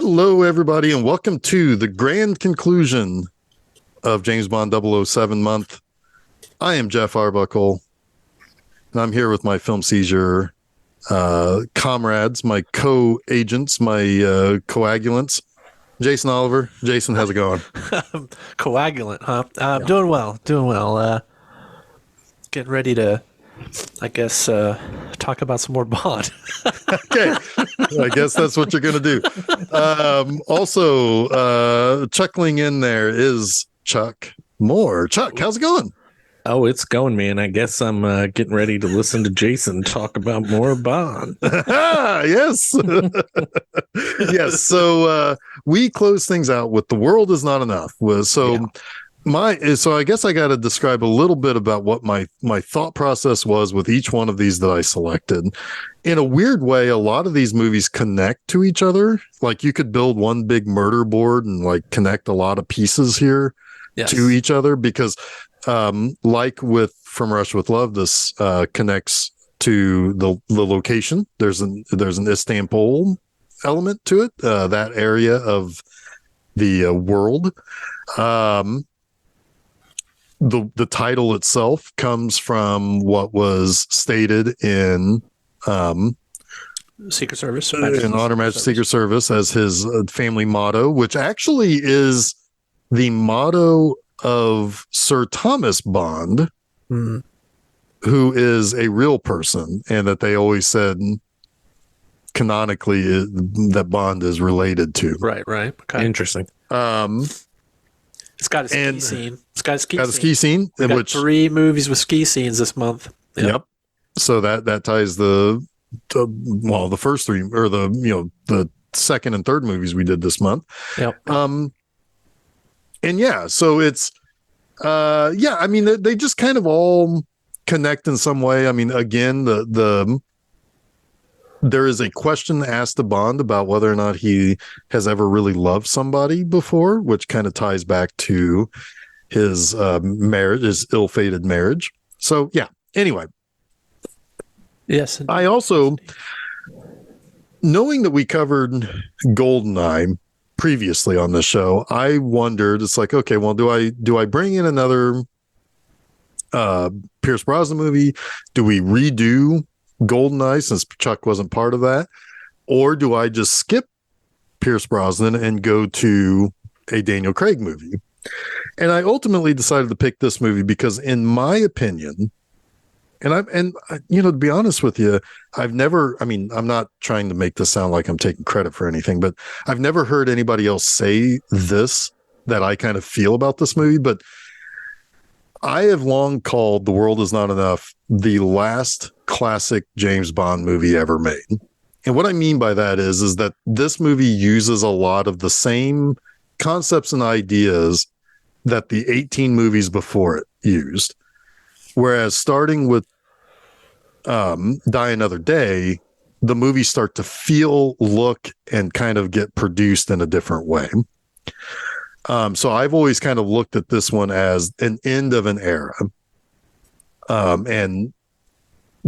Hello, everybody, and welcome to the grand conclusion of James Bond 007 month. I am Jeff Arbuckle, and I'm here with my Film Seizure comrades, my co-agents, my coagulants. Jason Oliver. Jason, how's it going? Coagulant, huh? Doing well. Getting ready to, I guess, talk about some more Bond. Okay, I guess that's what you're going to do. Also, chuckling in there is Chuck Moore. Chuck, how's it going? Oh, it's going, man. I guess I'm getting ready to listen to Jason talk about more Bond. Yes. Yes. So we close things out with The World Is Not Enough. So I guess I got to describe a little bit about what my thought process was with each one of these that I selected. In a weird way, a lot of these movies connect to each other. Like you could build one big murder board and like connect a lot of pieces here to each other because like with From Russia with Love, this connects to the location. There's an Istanbul element to it, that area of the world. The title itself comes from what was stated in Secret Service, in Honor Majesty Secret Service as his family motto, which actually is the motto of Sir Thomas Bond, who is a real person, and that they always said canonically that Bond is related to. Right. Okay. Interesting. It's got a ski scene. It's got a ski scene. We got 3 movies with ski scenes this month. Yep. So that ties the first 3 or the second and third movies we did this month. Yep. And yeah, so it's I mean they just kind of all connect in some way. I mean, again, there is a question asked to Bond about whether or not he has ever really loved somebody before, which kind of ties back to his marriage, his ill-fated marriage. So yeah. Anyway. Yes. I also, knowing that we covered GoldenEye previously on the show, I wondered, it's like, okay, well, do I bring in another Pierce Brosnan movie? Do we redo GoldenEye since Chuck wasn't part of that? Or do I just skip Pierce Brosnan and go to a Daniel Craig movie? And I ultimately decided to pick this movie because in my opinion, to be honest with you, I'm not trying to make this sound like I'm taking credit for anything, but I've never heard anybody else say this that I kind of feel about this movie. But I have long called The World Is Not Enough the last classic James Bond movie ever made. And what I mean by that is that this movie uses a lot of the same concepts and ideas that the 18 movies before it used. Whereas starting with Die Another Day, the movies start to feel, look, and kind of get produced in a different way. So I've always kind of looked at this one as an end of an era. And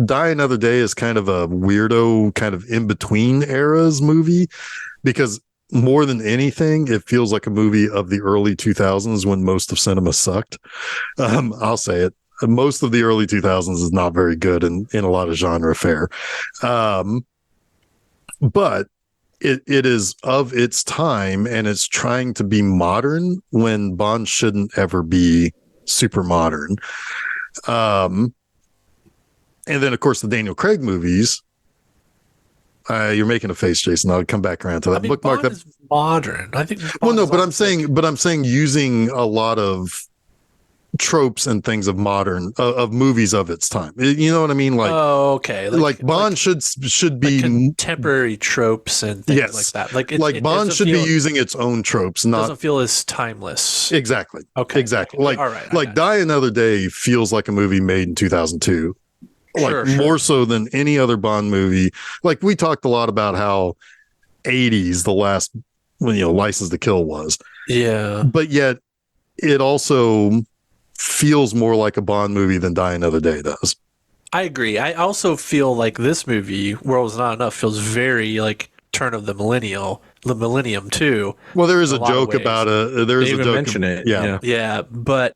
Die Another Day is kind of a weirdo, kind of in between eras movie, because more than anything, it feels like a movie of the early 2000s when most of cinema sucked. I'll say it. Most of the early 2000s is not very good in a lot of genre fare. But it is of its time, and it's trying to be modern when Bond shouldn't ever be super modern. And then, of course, the Daniel Craig movies. You're making a face, Jason. I'll come back around to that. I mean, Bookmark Bond that. is modern. I think. But I'm saying using a lot of tropes and things of modern of movies of its time. You know what I mean? Like, okay. Like Bond should be contemporary tropes and things like that. Like Bond should be using its own tropes, not doesn't feel as timeless. Exactly. Okay. Exactly. Okay. Like, all right, like Die Another Day feels like a movie made in 2002. Like more so than any other Bond movie. Like we talked a lot about how 80s, the last, License to Kill was. Yeah. But yet it also feels more like a Bond movie than Die Another Day does. I agree. I also feel like this movie, World Is Not Enough, feels very like turn of the millennial, the millennium too. Well, there is in a lot of joke ways. about there They is a even joke. mention it. Yeah. Yeah, but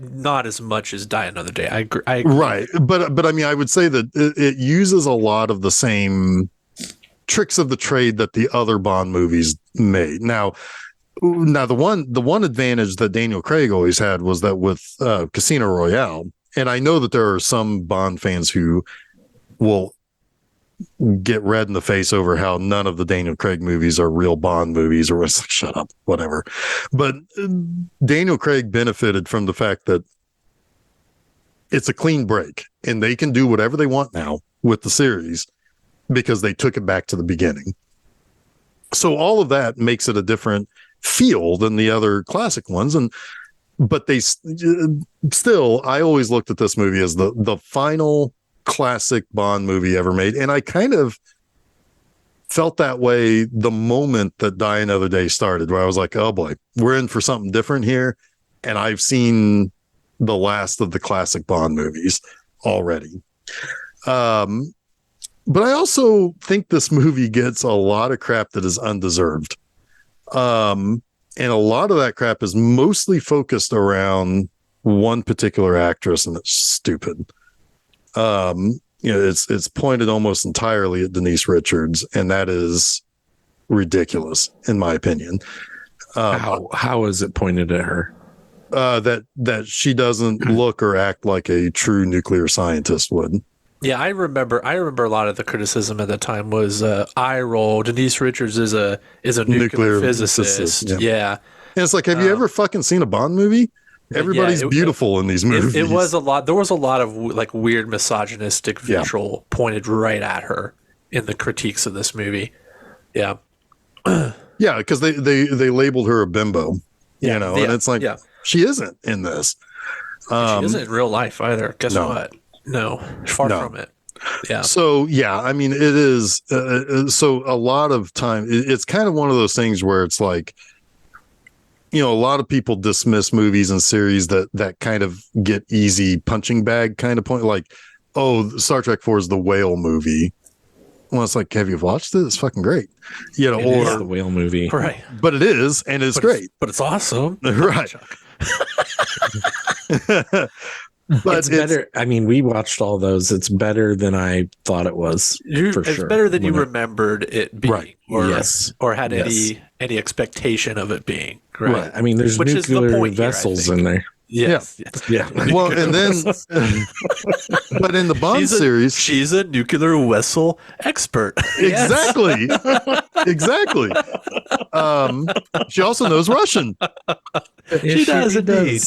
not as much as Die Another Day. I agree. Right. But I mean, I would say that it uses a lot of the same tricks of the trade that the other Bond movies made. Now the one advantage that Daniel Craig always had was that with Casino Royale, and I know that there are some Bond fans who will get red in the face over how none of the Daniel Craig movies are real Bond movies, or it's like, shut up, whatever. But Daniel Craig benefited from the fact that it's a clean break and they can do whatever they want now with the series because they took it back to the beginning. So all of that makes it a different feel than the other classic ones. But they still, I always looked at this movie as the final classic Bond movie ever made. And I kind of felt that way the moment that Die Another Day started, where I was like, oh boy, we're in for something different here. And I've seen the last of the classic Bond movies already. But I also think this movie gets a lot of crap that is undeserved. And a lot of that crap is mostly focused around one particular actress, and it's stupid. It's pointed almost entirely at Denise Richards, and that is ridiculous, in my opinion. How is it pointed at her? That she doesn't look or act like a true nuclear scientist would. Yeah, I remember a lot of the criticism at the time was eye roll. Denise Richards is a nuclear physicist. Yeah. And it's like, have you ever fucking seen a Bond movie? Everybody's beautiful in these movies. It was a lot. There was a lot of like weird misogynistic visual pointed right at her in the critiques of this movie. Yeah. Yeah, because they labeled her a bimbo, and it's like, she isn't in this. She isn't in real life either. Guess what? No, far from it. Yeah. So, yeah, I mean, it is. So a lot of time, it's kind of one of those things where it's like, a lot of people dismiss movies and series that kind of get easy punching bag kind of point. Like, oh, Star Trek 4 is the whale movie. Well, it's like, have you watched it? It's fucking great. It is the whale movie. Right. But it is, and it's great. But it's awesome. Right. But it's better. I mean, we watched all those. It's better than I thought it was. It's better than you remembered it being, right? Or had any expectation of it being. Right. I mean, there's nuclear vessels in there. Yes. Yeah. Well, and then, but in the Bond series, she's a nuclear vessel expert. Exactly. Exactly. She also knows Russian. She does indeed.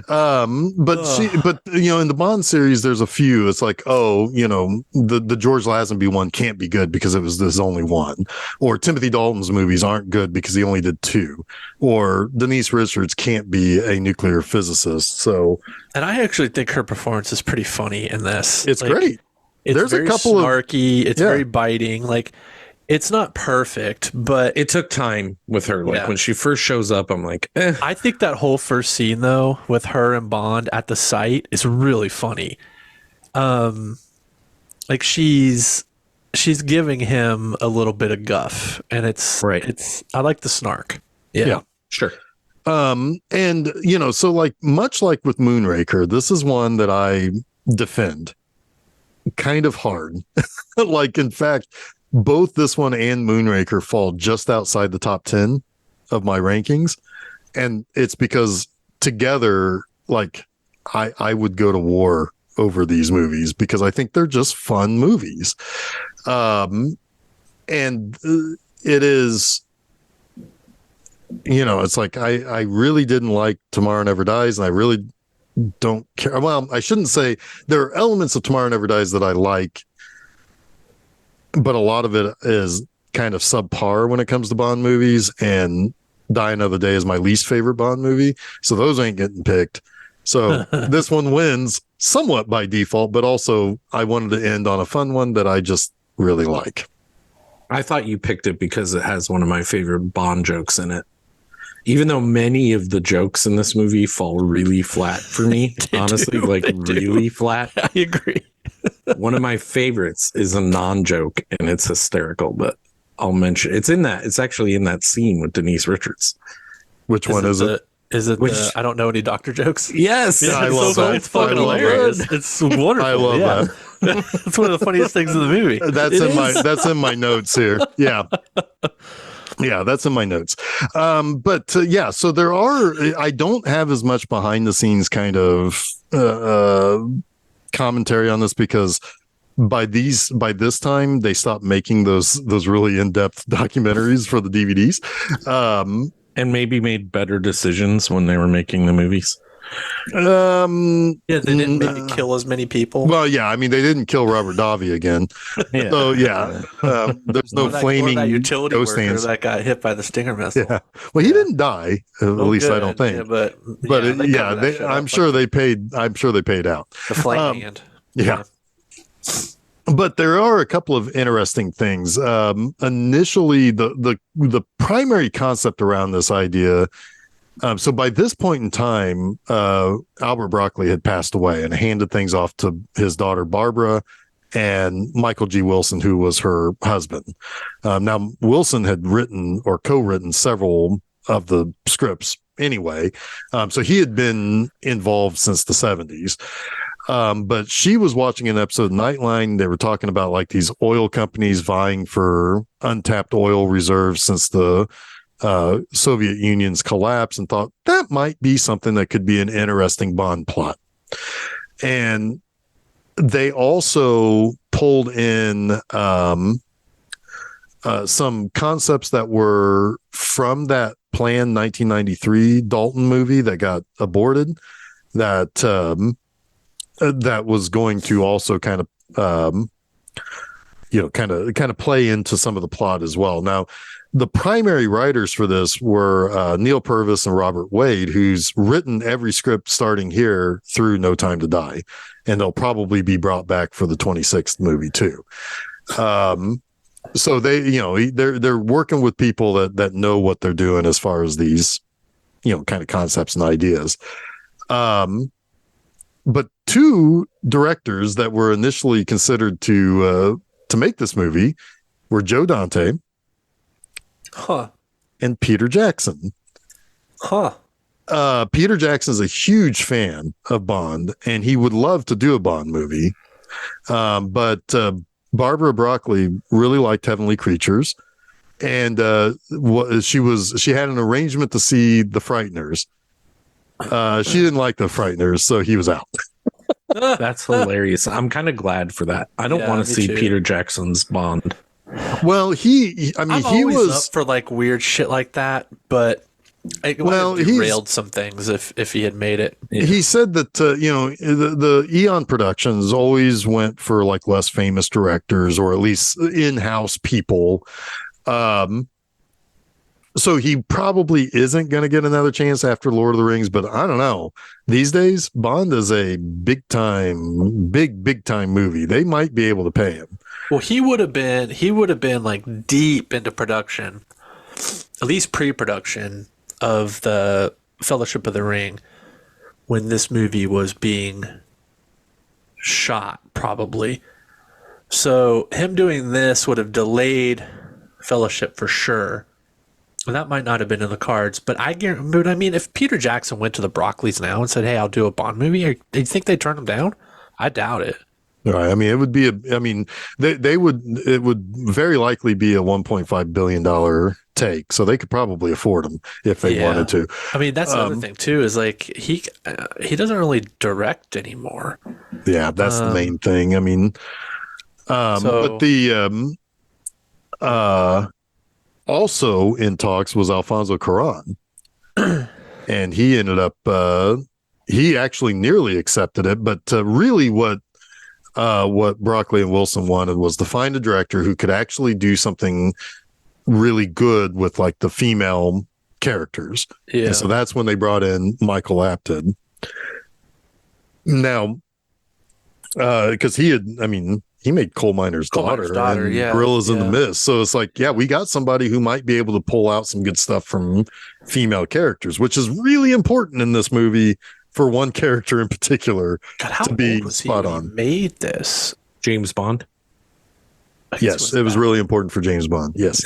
But in the Bond series, there's a few. It's like, the George Lazenby one can't be good because there's only one. Or Timothy Dalton's movies aren't good because he only did two. Or Denise Richards can't be a nuclear physicist. So, and I actually think her performance is pretty funny in this. It's great. There's very a couple snarky. It's very biting. Like, it's not perfect, but it took time with her. Like when she first shows up, I'm like, eh. I think that whole first scene though, with her and Bond at the site, is really funny. Like she's giving him a little bit of guff, and it's right. I like the snark. Yeah, sure. And so like much like with Moonraker, this is one that I defend kind of hard. Like, in fact, both this one and Moonraker fall just outside the top 10 of my rankings. And it's because together, like, I would go to war over these movies because I think they're just fun movies. And it is, it's like, I really didn't like Tomorrow Never Dies, and I really don't care. Well, I shouldn't say there are elements of Tomorrow Never Dies that I like, but a lot of it is kind of subpar when it comes to Bond movies, and Die Another Day is my least favorite Bond movie. So those ain't getting picked. So this one wins somewhat by default, but also I wanted to end on a fun one that I just really like. I thought you picked it because it has one of my favorite Bond jokes in it. Even though many of the jokes in this movie fall really flat for me, honestly, really flat. I agree. One of my favorites is a non-joke, and it's hysterical, but I'll mention. It's actually in that scene with Denise Richards. Which one is it? Is it the I don't know any doctor jokes? Yes. Yeah, I love that. It's fucking hilarious. It's wonderful. I love that. It's one of the funniest things in the movie. That's in my notes here. Yeah. Yeah, that's in my notes. So there I don't have as much behind the scenes kind of commentary on this because by this time they stopped making those really in-depth documentaries for the DVDs. And maybe made better decisions when they were making the movies. They didn't maybe kill as many people. Well, yeah, I mean they didn't kill Robert Davi again. Yeah. So there's no flaming that utility ghost worker hands that got hit by the Stinger missile. Yeah, well, he didn't die. At least I don't think. I'm sure they paid. I'm sure they paid out the flame hand. Yeah. But there are a couple of interesting things. Initially, the primary concept around this idea. So by this point in time, Albert Broccoli had passed away and handed things off to his daughter Barbara and Michael G. Wilson, who was her husband. Now Wilson had written or co-written several of the scripts anyway, so he had been involved since the 70s. But she was watching an episode of Nightline. They were talking about like these oil companies vying for untapped oil reserves since the Soviet Union's collapse, and thought that might be something that could be an interesting Bond plot. And they also pulled in some concepts that were from that planned 1993 Dalton movie that got aborted, that was going to also kind of play into some of the plot as well. Now, the primary writers for this were Neil Purvis and Robert Wade, who's written every script starting here through No Time to Die, and they'll probably be brought back for the 26th movie too. So they're working with people that know what they're doing as far as these, kind of concepts and ideas. But two directors that were initially considered to make this movie were Joe Dante and Peter Jackson. Peter Jackson's a huge fan of Bond, and he would love to do a Bond movie. But Barbara Broccoli really liked Heavenly Creatures, and she had an arrangement to see The Frighteners. She didn't like The Frighteners, so he was out. That's hilarious. I'm kind of glad for that. I don't want to see Peter Jackson's Bond. Well, he was up for like weird shit like that, but it would have derailed some things if he had made it. Yeah. He said that the Eon Productions always went for like less famous directors or at least in-house people. So he probably isn't going to get another chance after Lord of the Rings, but I don't know. These days, Bond is a big time movie. They might be able to pay him. Well, he would have been like deep into production, at least pre-production of the Fellowship of the Ring when this movie was being shot, probably. So him doing this would have delayed Fellowship for sure. And that might not have been in the cards, but I mean, if Peter Jackson went to the Broccoli's now and said, "Hey, I'll do a Bond movie," do you think they'd turn him down? I doubt it. Right. I mean, it would be it would very likely be a $1.5 billion take. So they could probably afford him if they wanted to. I mean, that's the other thing too, is like he doesn't really direct anymore. Yeah. That's the main thing. I mean, but the, also in talks was Alfonso Cuarón, and he ended up, he actually nearly accepted it, but really what Broccoli and Wilson wanted was to find a director who could actually do something really good with like the female characters. Yeah. And so that's when they brought in Michael Apted. Now, because he made Coal Miner's Daughter and Gorillas in the Mist. So it's like, we got somebody who might be able to pull out some good stuff from female characters, which is really important in this movie for one character in particular. God, how to be old was spot he on. Made this? James Bond. Yes, it was really important for James Bond. Yes.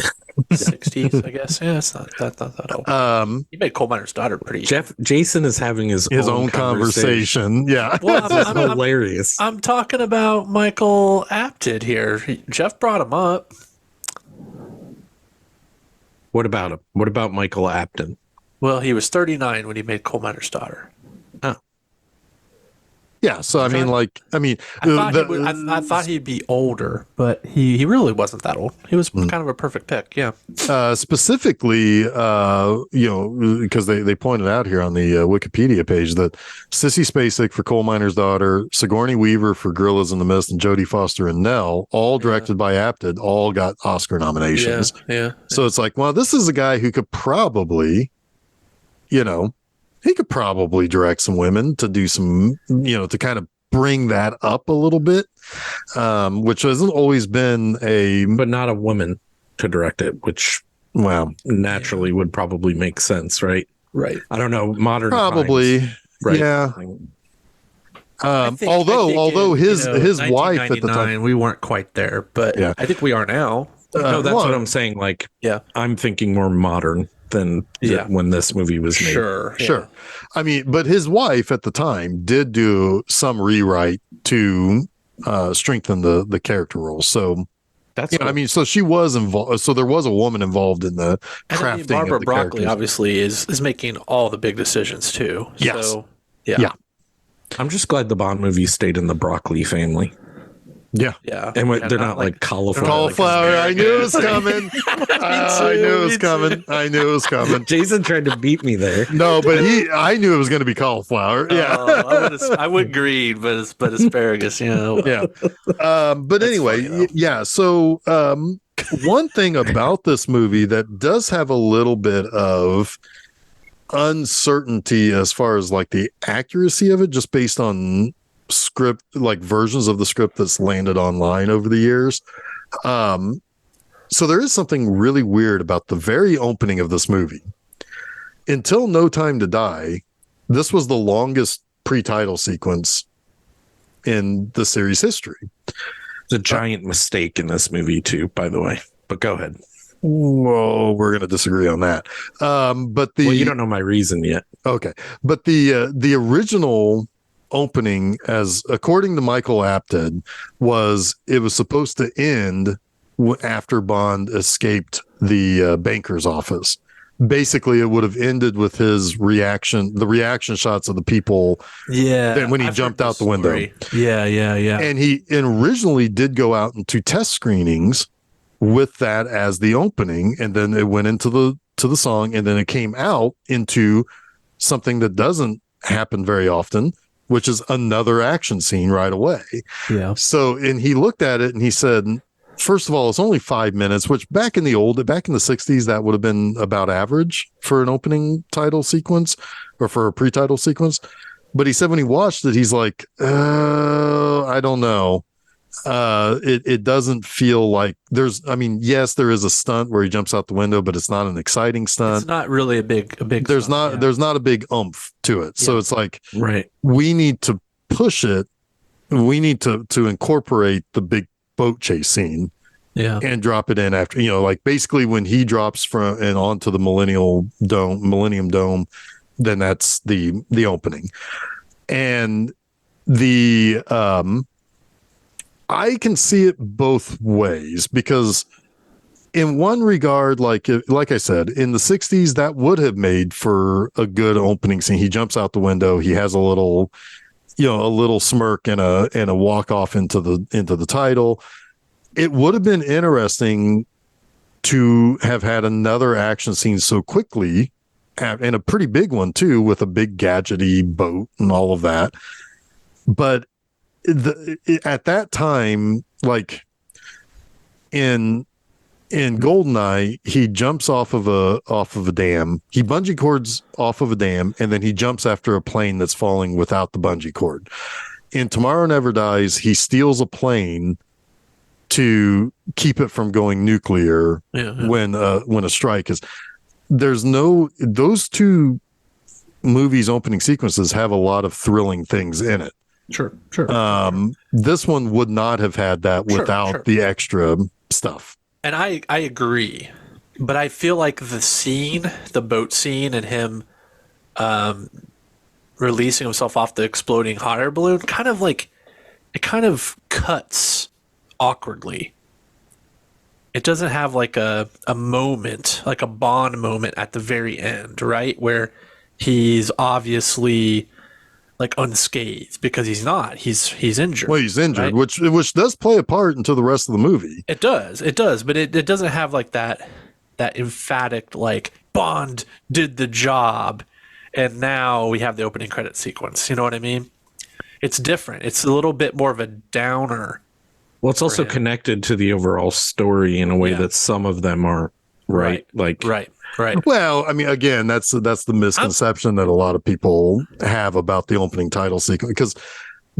60s, I guess. Yeah, it's not that old. He made Coal Miner's Daughter pretty. Jason is having his own conversation. Yeah. Well, This is hilarious. I'm talking about Michael Apted here. Jeff brought him up. What about him? What about Michael Apted? Well, he was 39 when he made Coal Miner's Daughter. Oh. Yeah, so I thought he'd be older, but he really wasn't that old. He was kind of a perfect pick. Yeah. Specifically, because they pointed out here on the Wikipedia page that Sissy Spacek for Coal Miner's Daughter, Sigourney Weaver for Gorillas in the Mist, and Jodie Foster and Nell, all directed by Apted, all got Oscar nominations. Yeah. So it's like, well, this is a guy who could probably, he could probably direct some women to do some, to kind of bring that up a little bit, which hasn't always been but not a woman to direct it, which naturally would probably make sense, right? Right. I don't know, modern probably times, right? Yeah. Although his wife at the time, we weren't quite there, but I think we are now. No, that's what I'm saying. Like, I'm thinking more modern than when this movie was made. Sure. I mean, but his wife at the time did do some rewrite to strengthen the character role. So that's cool. So she was involved. So there was a woman involved in the crafting. Barbara of the Broccoli characters. Obviously is making all the big decisions too. Yes. So, yeah. I'm just glad the Bond movie stayed in the Broccoli family. Yeah. And they're not like cauliflower. Cauliflower. I knew it was coming. I knew it was coming. Jason tried to beat me there. No, but I knew it was going to be cauliflower. Yeah. I would green, but asparagus, Yeah. But anyway, funny, so one thing about this movie that does have a little bit of uncertainty as far as like the accuracy of it, just based on script, like versions of the script that's landed online over the years. So there is something really weird about the very opening of this movie. Until No Time to Die, this was the longest pre-title sequence in the series history. It's a giant mistake in this movie too, by the way, but go ahead. Well, we're going to disagree on that. But you don't know my reason yet. Okay. But the original opening, as according to Michael Apted, it was supposed to end after Bond escaped the banker's office. Basically, it would have ended with his reaction, the reaction shots of the people. Yeah. Then when he jumped out the window. Yeah. And he originally did go out into test screenings with that as the opening, and then it went into the song, and then it came out into something that doesn't happen very often, which is another action scene right away. Yeah. So, and he looked at it and he said, first of all, it's only 5 minutes, which back in the 60s, that would have been about average for an opening title sequence or for a pre-title sequence. But he said when he watched it, he's like, I don't know. It doesn't feel like yes, there is a stunt where he jumps out the window, but it's not an exciting stunt. It's not really a big there's stunt, there's not a big oomph to it. So it's like, right, we need to push it. We need to incorporate the big boat chase scene and drop it in after, like basically when he drops from and onto the Millennium Dome, then that's the opening. And I can see it both ways, because in one regard, like I said, in the 60s, that would have made for a good opening scene. He jumps out the window. He has a little smirk and a walk off into the title. It would have been interesting to have had another action scene so quickly, and a pretty big one too, with a big gadgety boat and all of that. But at that time, like in GoldenEye, he jumps off of a dam. He bungee cords off of a dam, and then he jumps after a plane that's falling without the bungee cord. In Tomorrow Never Dies, he steals a plane to keep it from going nuclear when a strike is. Those two movies' opening sequences have a lot of thrilling things in it. Sure. This one would not have had that without the extra stuff. And I agree, but I feel like the boat scene, and him releasing himself off the exploding hot air balloon, kind of cuts awkwardly. It doesn't have like a moment, like a Bond moment at the very end, right? Where he's obviously like unscathed, because he's not. He's injured. Well, he's injured, right? which does play a part into the rest of the movie. It does, but it doesn't have like that emphatic, like, Bond did the job and now we have the opening credit sequence. You know what I mean? It's different. It's a little bit more of a downer. Well, it's also connected to the overall story in a way that some of them aren't, right? Right. Well, I mean, again, that's the misconception that a lot of people have about the opening title sequence, because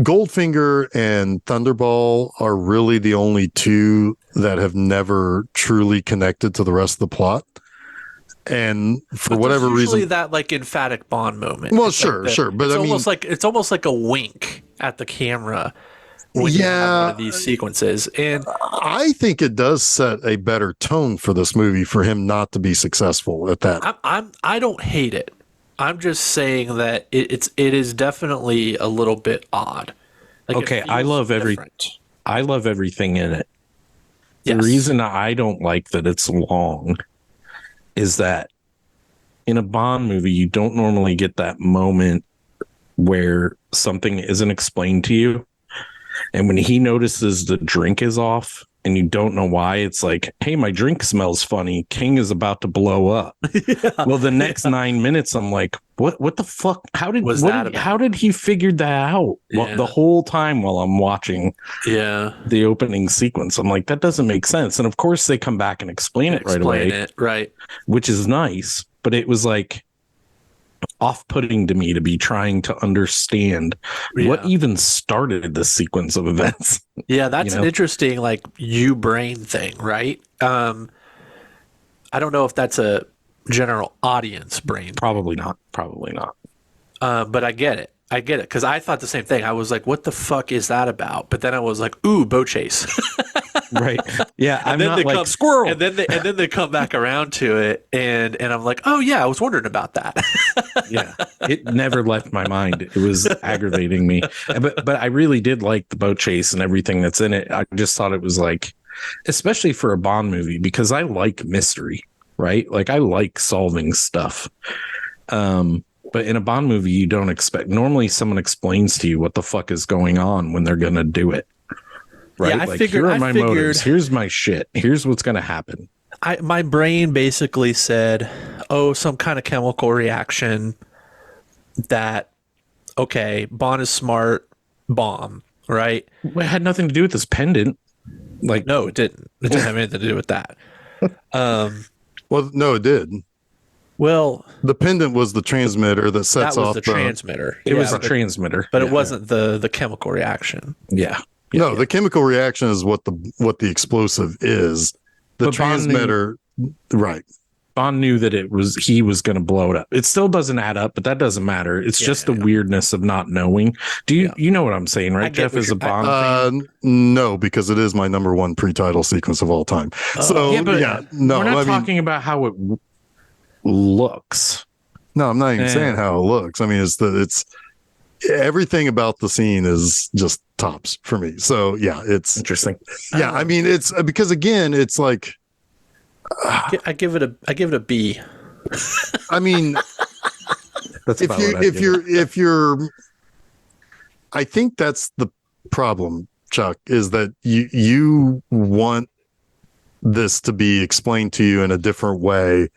Goldfinger and Thunderball are really the only two that have never truly connected to the rest of the plot. And for whatever reason, that like emphatic Bond moment. Well, it's sure, but it's almost like a wink at the camera when you have one of these sequences. And I think it does set a better tone for this movie for him not to be successful at that. I don't hate it. I'm just saying that it is definitely a little bit odd. Like, okay, I love everything in it. Yes. The reason I don't like that it's long is that in a Bond movie, you don't normally get that moment where something isn't explained to you. And when he notices the drink is off and you don't know why, it's like, hey, my drink smells funny. King is about to blow up. Well, the next 9 minutes, I'm like, what the fuck? How did he figure that out? Well, the whole time while I'm watching the opening sequence, I'm like, that doesn't make sense. And of course they come back and explain it right away. Right. Which is nice, but it was like off-putting to me to be trying to understand what even started this sequence of events. Yeah, that's an interesting, like, you brain thing, right? I don't know if that's a general audience brain. Probably not. But I get it. Because I thought the same thing. I was like, what the fuck is that about? But then I was like, ooh, boat chase. Right. Yeah, I'm not like squirrel. And then they come back around to it, and I'm like, oh yeah, I was wondering about that. Yeah, it never left my mind. It was aggravating me. But I really did like the boat chase and everything that's in it. I just thought it was like, especially for a Bond movie, because I like mystery, right? Like I like solving stuff. But in a Bond movie, you don't expect. Normally, someone explains to you what the fuck is going on when they're gonna do it. Right? Yeah, like, here are my motives. Here's my shit. Here's what's going to happen. My brain basically said, oh, some kind of chemical reaction that, okay, Bond is smart, bomb, right? Well, it had nothing to do with this pendant. Like, no, it didn't. It didn't have anything to do with that. Well, no, it did. Well, the pendant was the transmitter that sets off the transmitter. It was the transmitter, but it wasn't the chemical reaction. Yeah. No, the chemical reaction is what the explosive is. The transmitter, right? Bond knew that he was going to blow it up. It still doesn't add up, but that doesn't matter. It's just the weirdness of not knowing. Do you know what I'm saying, right? Jeff is a Bond fan? No, because it is my number one pre-title sequence of all time. We're not talking about how it looks. No, I'm not even saying how it looks. I mean, it's everything about the scene is just tops for me. So yeah, it's interesting. Yeah, I mean, it's because again, it's like I give it a B. I mean, if you're, I think that's the problem, Chuck, is that you want this to be explained to you in a different way.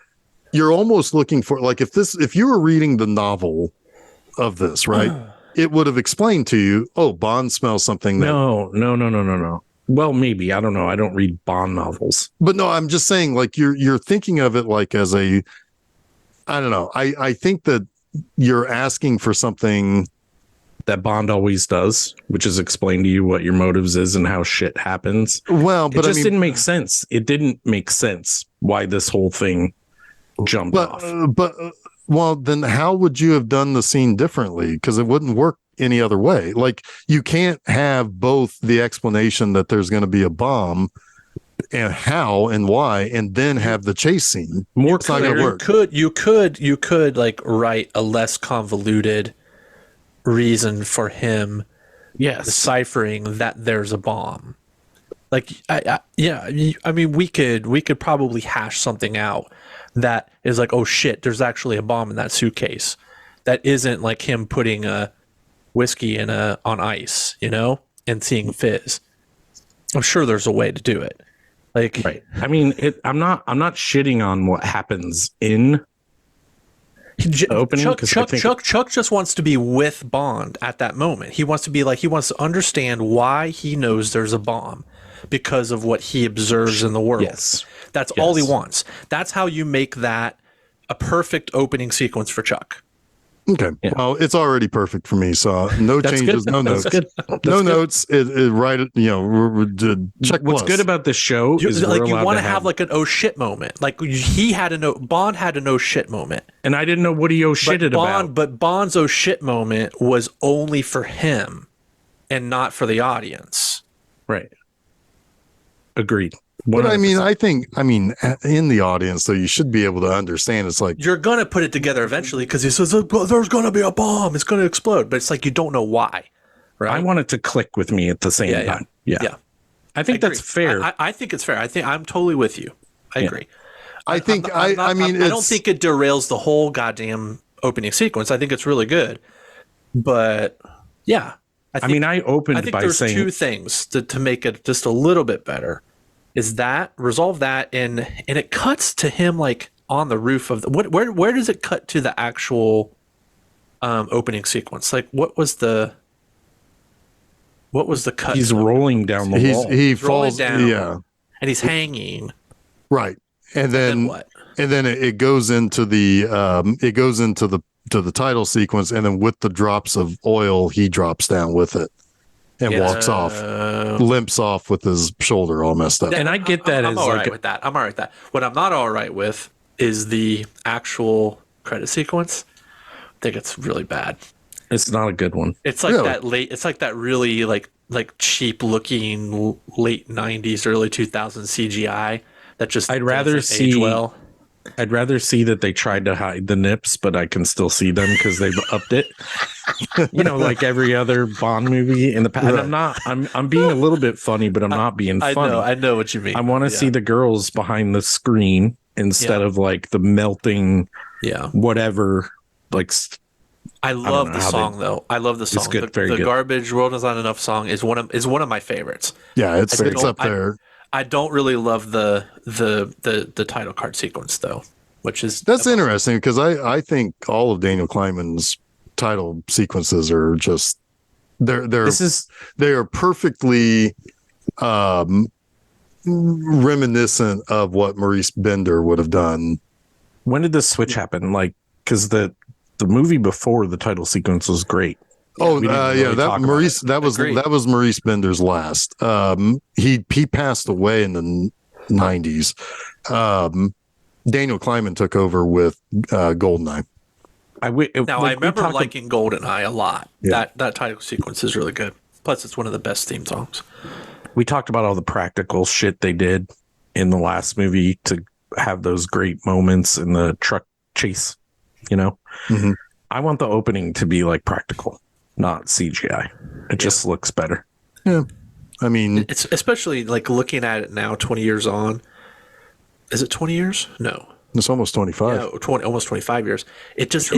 You're almost looking for, like, if you were reading the novel of this, right? It would have explained to you, oh, Bond smells something. No. Well, maybe. I don't know. I don't read Bond novels. But no, I'm just saying, like, you're thinking of it like as a, I don't know. I think that you're asking for something that Bond always does, which is explain to you what your motives is and how shit happens. Well, but it just didn't make sense. It didn't make sense why this whole thing jumped off. Well, then how would you have done the scene differently? Because it wouldn't work any other way. Like, you can't have both the explanation that there's going to be a bomb and how and why, and then have the chase scene. More It's not gonna clear. work. You could like write a less convoluted reason for him Yes. deciphering that there's a bomb. Like, I mean, we could probably hash something out that is like, oh shit, there's actually a bomb in that suitcase. That isn't like him putting a whiskey on ice, and seeing fizz. I'm sure there's a way to do it. Like, Right. I mean, I'm not shitting on what happens in opening. Chuck just wants to be with Bond at that moment. He wants to understand why he knows there's a bomb because of what he observes in the world. Yes. That's all he wants. That's how you make that a perfect opening sequence for Chuck. Okay. Yeah. Well, it's already perfect for me. So no That's changes, good. no That's notes. good. That's No good. notes. Right. Check. What's plus. good about this show is Like, you want to to have like an oh shit moment. Like, Bond had an oh shit moment. and I didn't know what he shitted about. But Bond's oh shit moment was only for him and not for the audience. Right. Agreed. But I 100%. mean, in the audience, though, you should be able to understand. It's like, You're going to put it together eventually because he says, well, there's going to be a bomb. It's going to explode. But it's like, you don't know why. Right? I want it to click with me at the same time. Yeah. I think that's fair. I think it's fair. I'm totally with you. I agree. I think, I don't think it derails the whole goddamn opening sequence. I think it's really good. But yeah. I opened by there's saying two things to make it just a little bit better. Is that resolve that and it cuts to him like on the roof of where does it cut to the actual opening sequence? Like what was the cut? he's rolling down the wall. he rolling falls down. Yeah, And he's hanging. right. And then what? And then it goes into the to the title sequence, and then with the drops of oil, he drops down with it and walks off, limps off with his shoulder all messed up. And I get that I'm as all like right with that. I'm all right with that. What I'm not all right with is the actual credit sequence. I think it's really bad. it's not a good one. It's like Really? that late. It's like that really like cheap looking late '90s, early 2000s CGI that just I'd rather doesn't age see well. I'd rather see that they tried to hide the nips, but I can still see them because they've upped it. Like every other Bond movie in the past. Right. And I'm being a little bit funny, but I'm not being funny. I know what you mean. I want to see the girls behind the screen instead of like the melting whatever. Like I love know the how song though. I love the song. good, very the good. Garbage World Is Not Enough song is one of my favorites. Yeah, it's up there. I don't really love the title card sequence though, which is That's interesting because I think all of Daniel Kleinman's title sequences are just they are perfectly reminiscent of what Maurice Bender would have done. when did this switch happen? Like, because the movie before the title sequence was great. Oh, We didn't really talk about it. that was Maurice Bender's last. He passed away in the 90s. Daniel Kleinman took over with Goldeneye. I remember liking Goldeneye a lot. Yeah. That title sequence is really good. Plus, it's one of the best theme songs. We talked about all the practical shit they did in the last movie to have those great moments in the truck chase. Mhm. I want the opening to be like practical, not CGI. It just looks better. Yeah, I mean, It's especially like looking at it now, 20 years on. Is it 20 years? No. it's almost 25. Yeah, almost 25 years. It just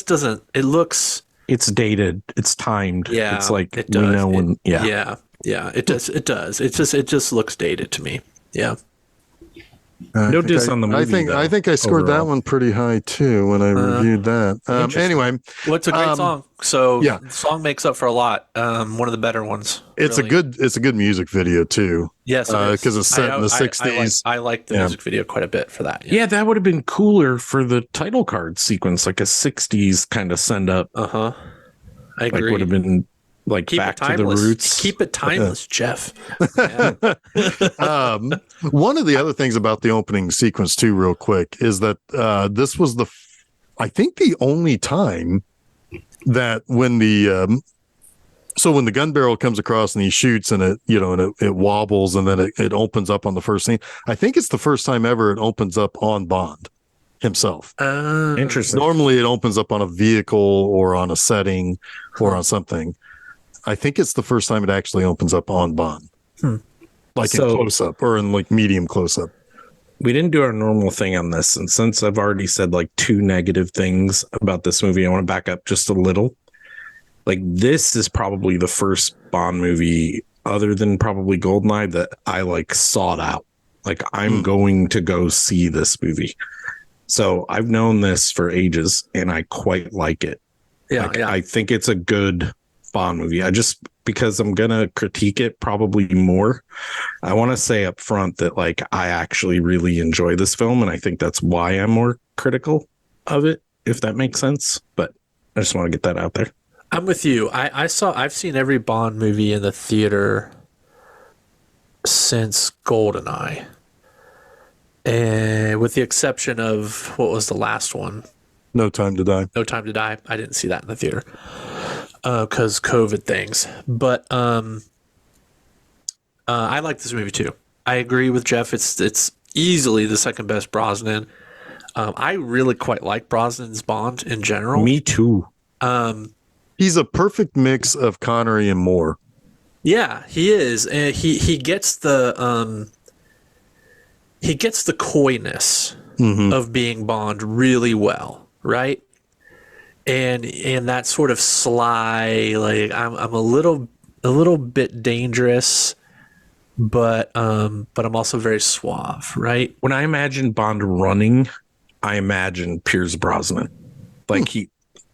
doesn't. It looks. It's dated. It's timed. Yeah, It's like it does. we know when. Yeah. It does. It does. It just looks dated to me. Yeah. No diss on the movie. I think I scored that one pretty high too when I reviewed that. Anyway, What's a great song? So yeah. the song makes up for a lot. One of the better ones. it's a good music video too. Yes, because it's set in the 60s. I like the music video quite a bit for that. Yeah, that would have been cooler for the title card sequence, like a 60s kind of send up. I agree. Like would have been like Keep back it timeless. to the roots. Keep it timeless, Jeff. One of the other things about the opening sequence too, real quick, is that this was I think the only time that when the So when the gun barrel comes across and he shoots and it wobbles and then it opens up on the first scene. I think it's the first time ever it opens up on Bond himself. Interesting. Normally it opens up on a vehicle or on a setting or on something. I think it's the first time it actually opens up on Bond. Like in close up or in like medium close up. We didn't do our normal thing on this. And since I've already said like 2 negative things about this movie, I want to back up just a little. Like, this is probably the first Bond movie other than probably Goldeneye that I like sought out. Like, I'm going to go see this movie. So I've known this for ages and I quite like it. Yeah, I think it's a good Bond movie. Because I'm going to critique it probably more, I want to say up front that like I actually really enjoy this film. And I think that's why I'm more critical of it, if that makes sense. But I just want to get that out there. I'm with you. I've seen every Bond movie in the theater since Goldeneye. And with the exception of, what was the last one? No Time to Die. No Time to Die. I didn't see that in the theater because COVID things. But I like this movie too. I agree with Jeff. It's easily the second best Brosnan. I really quite like Brosnan's Bond in general. Me too. He's a perfect mix of Connery and Moore. Yeah, he is. And he gets the coyness of being Bond really well, right? And that sort of sly, like I'm a little bit dangerous, but I'm also very suave, right? When I imagine Bond running, I imagine Pierce Brosnan. Like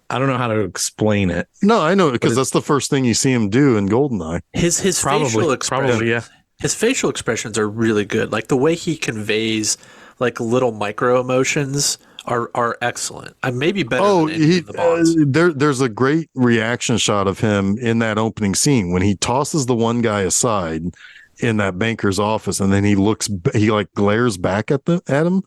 I don't know how to explain it. No, I know, because that's the first thing you see him do in Goldeneye. His facial expressions, probably, yeah. His facial expressions are really good. Like the way he conveys like little micro emotions are excellent. Maybe better than any of the Bonds. There's a great reaction shot of him in that opening scene when he tosses the one guy aside in that banker's office, and then he like glares back at him.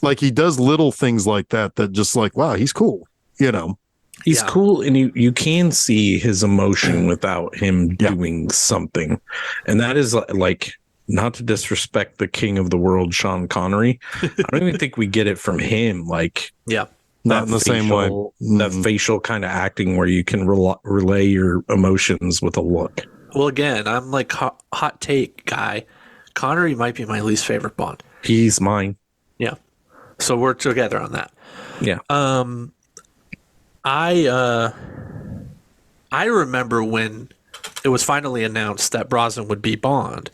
Like he does little things like that just like, wow, he's cool. You know, he's cool, and you can see his emotion without him doing something. And that is like, not to disrespect the king of the world, Sean Connery. I don't even think we get it from him. Like, not in the same way. That facial kind of acting where you can relay your emotions with a look. Well, again, I'm like hot take guy. Connery might be my least favorite Bond. He's mine. Yeah. So we're together on that. Yeah. I remember when it was finally announced that Brosnan would be Bond,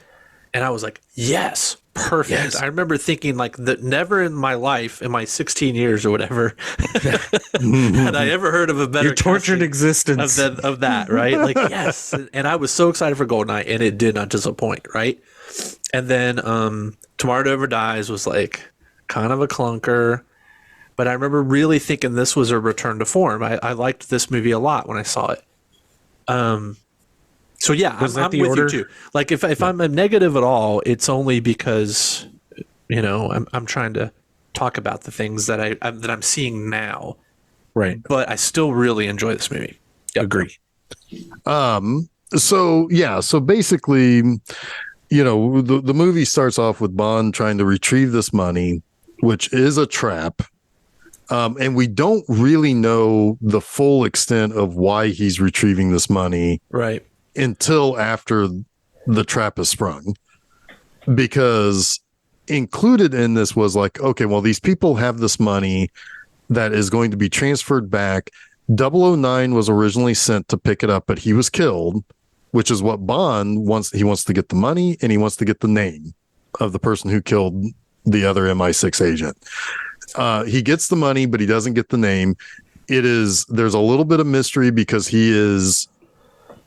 and I was like, yes, perfect. Yes. I remember thinking like that never in my life, in my 16 years or whatever, had I ever heard of a better your tortured existence of that, right? Like, yes. And I was so excited for Goldeneye, and it did not disappoint, right? And then Tomorrow Never Dies was like kind of a clunker. But I remember really thinking this was a return to form. I liked this movie a lot when I saw it. So yeah, I'm with you too. Like if I'm a negative at all, it's only because I'm trying to talk about the things that I'm seeing now. Right. But I still really enjoy this movie. Yep. Agree. So basically, the movie starts off with Bond trying to retrieve this money, which is a trap. And we don't really know the full extent of why he's retrieving this money, right, until after the trap is sprung. Because included in this was like, okay, well, these people have this money that is going to be transferred back. 009 was originally sent to pick it up, but he was killed, which is what Bond wants. He wants to get the money, and he wants to get the name of the person who killed the other MI6 agent. He gets the money, but he doesn't get the name. There's a little bit of mystery because he is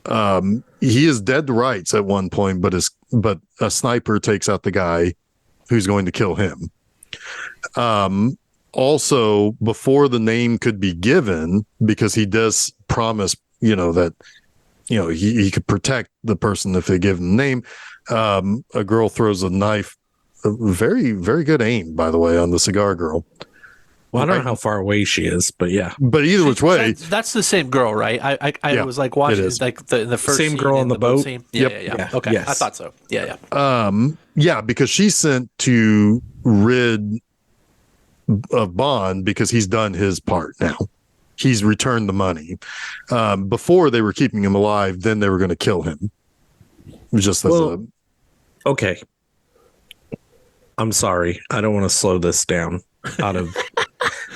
dead to rights at one point, but a sniper takes out the guy who's going to kill him. Also, before the name could be given, because he does promise, that he could protect the person if they give him the name. A girl throws a knife. Very, very good aim, by the way, on the cigar girl. Well, I don't know how far away she is, but yeah. But either which way, That's the same girl, right? I Yeah, was like watching it is. like the first Same scene girl on in the boat? scene. Yep. Yeah. Yeah, Okay, yes. I thought so. Yeah. yeah, because she's sent to rid of Bond because he's done his part now. He's returned the money. Before they were keeping him alive, then they were going to kill him. Just as Well, okay. I'm sorry. I don't want to slow this down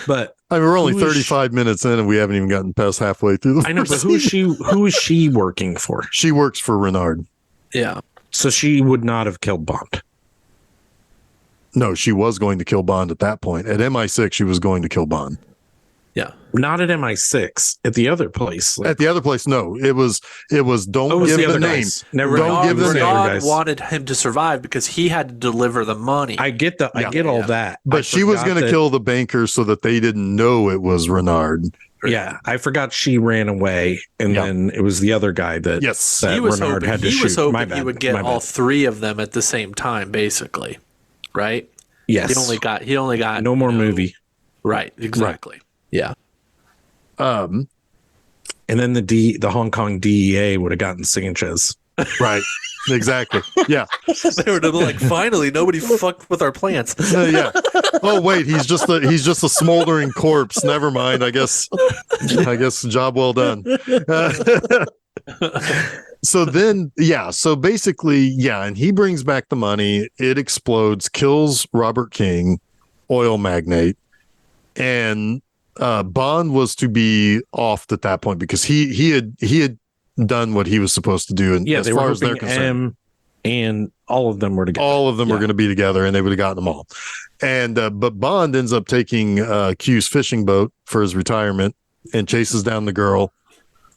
but I mean, we're only who is 35 minutes in and we haven't even gotten past halfway through the I know, but first who is she working for? She works for Renard. Yeah. So she would not have killed Bond. No, she was going to kill Bond at that point. At MI6, she was going to kill Bond. Yeah. Not at MI6. At the other place. At the other place, no. It was don't was give the the other name. guys. Never Don't mind. give It was the the other name. Renard guys. wanted him to survive because he had to deliver the money. I get that. I Yeah. get all Yeah. that. But I she was forgot going to that- kill the banker so that they didn't know it was Renard. Yeah, I forgot she ran away, and Yeah. then it was the other guy that Yes. that he was Renard hoping had to he shoot. was My hoping bad. he would get My bad. all three of them at the same time, basically. Right? Yes. He only got no more movie. Right, exactly. Yeah. Um, And then the Hong Kong DEA would have gotten Sanchez. right. Exactly. Yeah. They were like, finally, nobody fucked with our plans. Yeah. Oh wait, he's just a smoldering corpse. Never mind. I guess job well done. So then, yeah. So basically, yeah, and he brings back the money. It explodes, kills Robert King, oil magnate, and Bond was to be off at that point because he had done what he was supposed to do. And Yeah, as they far were as they're hoping concerned, M and all of them were together. all of them were Yeah. going to be together and they would have gotten them all. And but Bond ends up taking Q's fishing boat for his retirement and chases down the girl.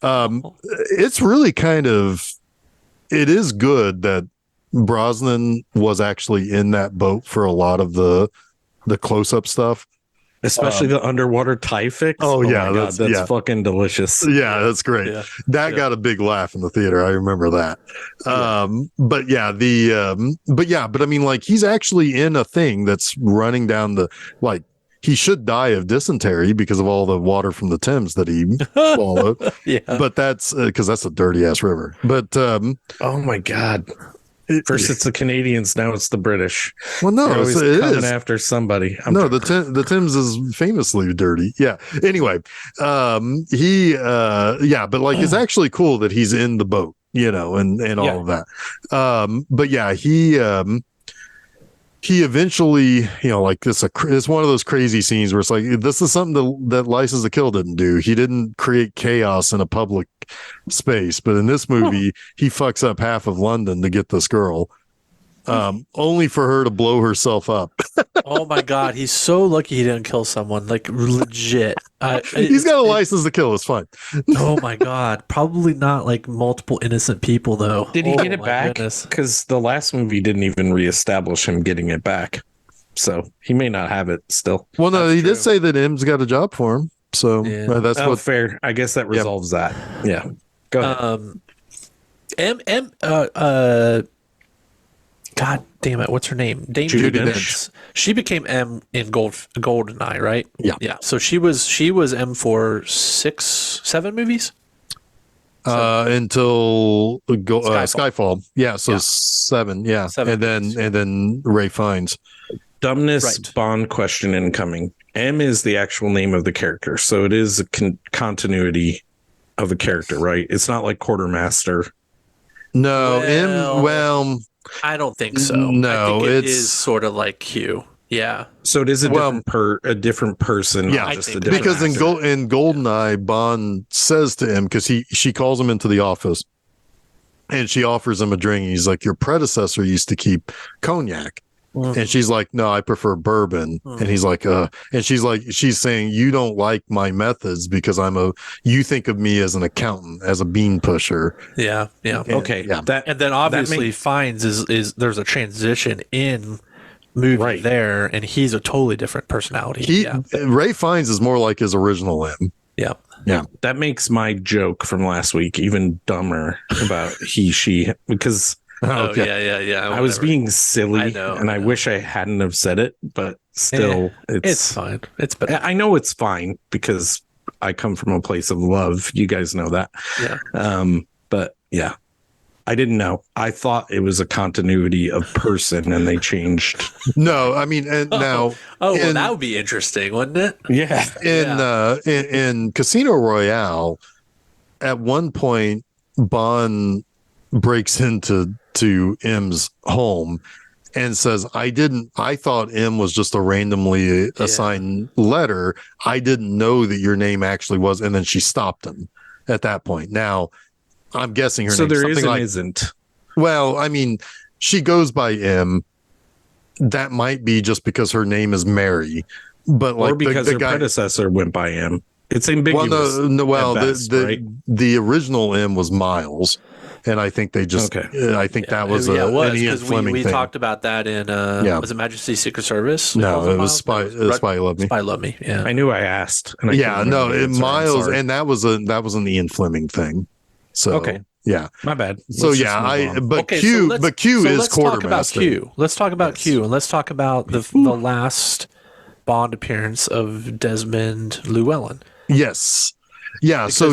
It's really it is good that Brosnan was actually in that boat for a lot of the close-up stuff. Especially the underwater tie fix. Oh, yeah, my God, that's yeah. fucking delicious. Yeah, that's great. Yeah. That got a big laugh in the theater. I remember that. But yeah, but I mean, like, he's actually in a thing that's running down he should die of dysentery because of all the water from the Thames that he swallowed. Yeah. But that's because that's a dirty ass river. But Oh my God. First it's the Canadians, now it's the British. well, no, They're always it coming is. after somebody. The Thames is famously dirty. Yeah. Anyway, but like it's actually cool that he's in the boat, and all of that. But yeah, he eventually, like it's one of those crazy scenes where it's like, this is something that License to Kill didn't do. He didn't create chaos in a public space, but in this movie, he fucks up half of London to get this girl, only for her to blow herself up. Oh my God, he's so lucky he didn't kill someone. Like legit. He's got a license to kill. It's fine. Oh my God, probably not like multiple innocent people though. Did he Oh get it my back? goodness. Because the last movie didn't even reestablish him getting it back. So he may not have it still. Well, no, That's he did true. say that M's got a job for him. So Yeah. that's Oh, what. fair. I guess that resolves that. Yeah. Go ahead. God damn it, what's her name? Dame Judi Judi Dench. Dench. She became M in Goldeneye, right? Yeah. Yeah. So she was M for 7 movies. Until Skyfall. Yeah. So Yeah. 7. Yeah. 7 movies. And then Ray Fiennes. Dumbness Right. Bond question incoming. M is the actual name of the character. So it is a continuity of a character, right? It's not like Quartermaster. No, Well, I don't think so. No, I think it it's- is sort of like Q. Yeah. So it is a different person, Yeah, not just a I think different because in actor. in Goldeneye, Bond says to him, because she calls him into the office and she offers him a drink. He's like, your predecessor used to keep cognac. And she's like, no, I prefer bourbon. And he's like, and she's saying, you don't like my methods because you think of me as an accountant, as a bean pusher. Yeah. Yeah. And- Okay. Yeah. And then obviously makes- Fiennes is there's a transition in movie Right. there, and he's a totally different personality. Ray Fiennes is more like his original M. Yeah. Yeah. That makes my joke from last week even dumber about she, because Oh, yeah. I was whatever. being silly I know, and I I know. wish I hadn't have said it, but still, It's fine. It's better. I know it's fine because I come from a place of love. You guys know that. Yeah. But yeah, I didn't know. I thought it was a continuity of person and they changed. No, I mean, and now, well, that would be interesting, wouldn't it? Yeah. In Casino Royale, at one point, Bond breaks into M's home and says, I thought M was just a randomly assigned letter. I didn't know that your name actually was. And then she stopped him at that point. Now, I'm guessing her name there is and like, isn't. Well, I mean, she goes by M. That might be just because her name is Mary, but like, or because her predecessor went by M. It's ambiguous. Well, best, right? the original M was Miles, and I think they just. Okay. I think that was an Ian Fleming we thing. talked about that in was it Majesty's Secret Service? No, it was Spy Love Me. Spy Love Me. Yeah, I knew I asked. And Miles, and that was an Ian Fleming thing. So okay. Yeah, my bad. So Q is quartermaster. Let's talk about Q, and let's talk about the last Bond appearance of Desmond Llewellyn. Yes. Yeah, because so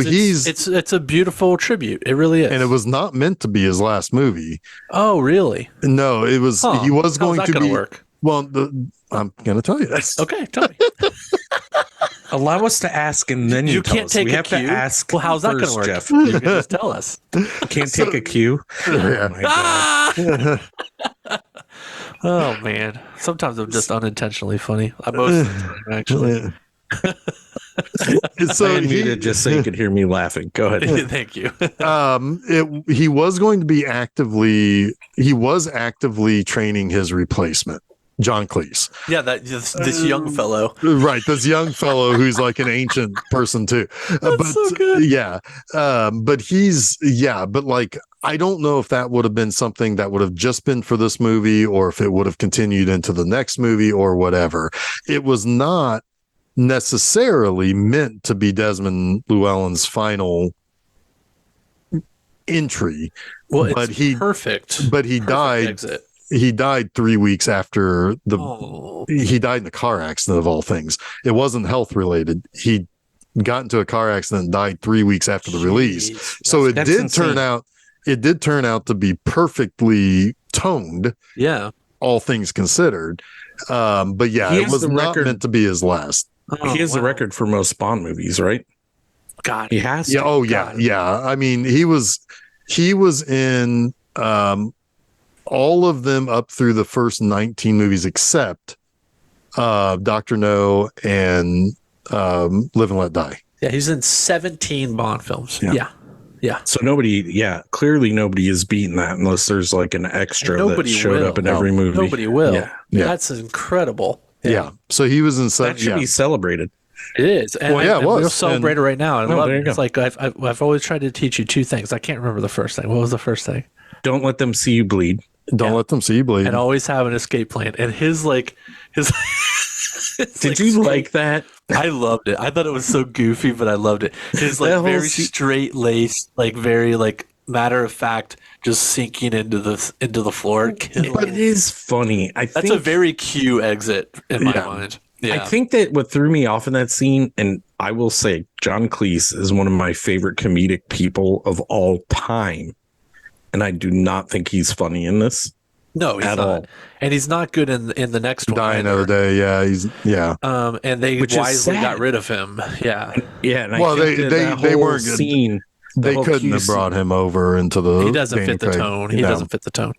it's a beautiful tribute. It really is. And it was not meant to be his last movie. Oh, really? No, it was he was going to be work? Well, I'm going to tell you this. Okay, tell me. Allow us to ask, and then you can't take. We have to ask. Well, how's that going to work? Jeff? You can just tell us. Can't take a cue. Yeah. Oh, my God. Oh man, sometimes I'm just unintentionally funny. Most of the time, actually. So I muted just so you could hear me laughing. Go ahead. Thank you. He was going to be actively training his replacement, John Cleese. Yeah, this young fellow. Right, this young fellow who's like an ancient person too. But so good. Yeah, but like I don't know if that would have been something that would have just been for this movie, or if it would have continued into the next movie or whatever. It was not necessarily meant to be Desmond Llewellyn's final entry. Well, but perfect. But he died. Exit. He died 3 weeks after he died in a car accident of all things. It wasn't health related. He got into a car accident and died 3 weeks after the release. So it did turn out to be perfectly toned. Yeah. All things considered. But yeah, it was not meant to be his last. He has the record for most Bond movies, right? God, he has. Yeah. Oh yeah. Yeah. I mean, he was in all of them up through the first 19 movies, except Dr. No and Live and Let Die. Yeah, he's in 17 Bond films. Yeah. So clearly nobody has beaten that unless there's like an extra that showed up in every movie. Nobody will. Yeah. That's incredible. Yeah. So he was in that should be celebrated. It is. And it was. We'll celebrate it right now. I love it. Go. It's like I've always tried to teach you two things. I can't remember the first thing. What was the first thing? Don't let them see you bleed. Don't let them see you bleed. And always have an escape plan. And his Did you like that? I loved it. I thought it was so goofy, but I loved it. His like very straight laced, like very like matter of fact, just sinking into the floor. But it is funny. That's a very Q exit in my mind. Yeah. I think that what threw me off in that scene, and I will say John Cleese is one of my favorite comedic people of all time. And I do not think he's funny in this. No, he's not. All. And he's not good in the next one. Die Another Day, yeah. And they wisely got rid of him. Yeah. Yeah. And they weren't scene. They couldn't have brought him over into the. He doesn't fit the tone. He doesn't fit the tone.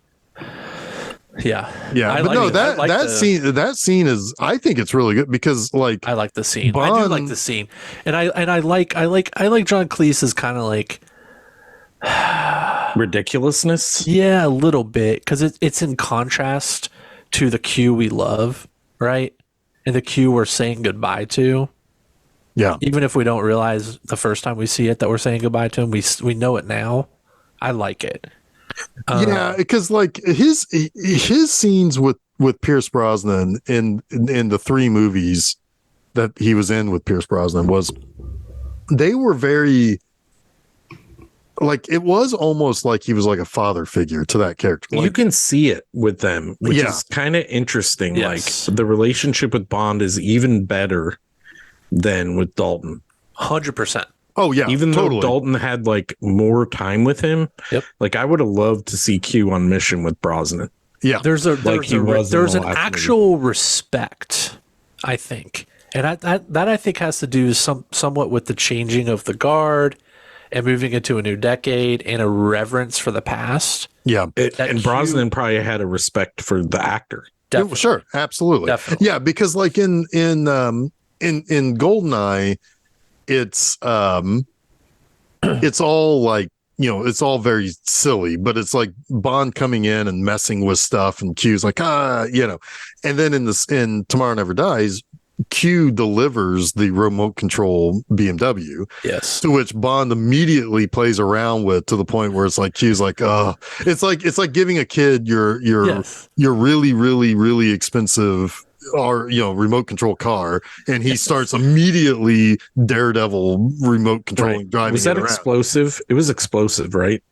Yeah. Yeah. But no, that scene is. I think it's really good because like I like the scene. I do like the scene, and I like John Cleese's kind of like. Ridiculousness, yeah, a little bit, because it's in contrast to the Q we love, right? And the Q we're saying goodbye to. Yeah, even if we don't realize the first time we see it that we're saying goodbye to him, we know it now. I like it. Yeah, because like his scenes with Pierce Brosnan in the three movies that he was in with Pierce Brosnan they were very like it was almost like he was like a father figure to that character. Like, you can see it with them, which Yeah. is kind of interesting. Yes. Like the relationship with Bond is even better than with Dalton. 100%. oh yeah, Even totally. though Dalton had like more time with him, Yep. like I would have loved to see Q on mission with Brosnan. Yeah, There's Like he was in there's the an last actual respect, I think, and that I think has to do somewhat with the changing of the guard and moving into a new decade and a reverence for the past. yeah. That And Q- Brosnan probably had a respect for the actor. Definitely. Sure, absolutely. Definitely. Yeah, because like in Goldeneye, it's all like, it's all very silly, but it's like Bond coming in and messing with stuff, and Q's like, and then in Tomorrow Never Dies, Q delivers the remote control BMW, Yes. to which Bond immediately plays around with, to the point where it's like Q's like, it's like giving a kid your Yes. really, really, really expensive remote control car, and he starts immediately Daredevil remote controlling driving. Was that it around. explosive? It was explosive, right?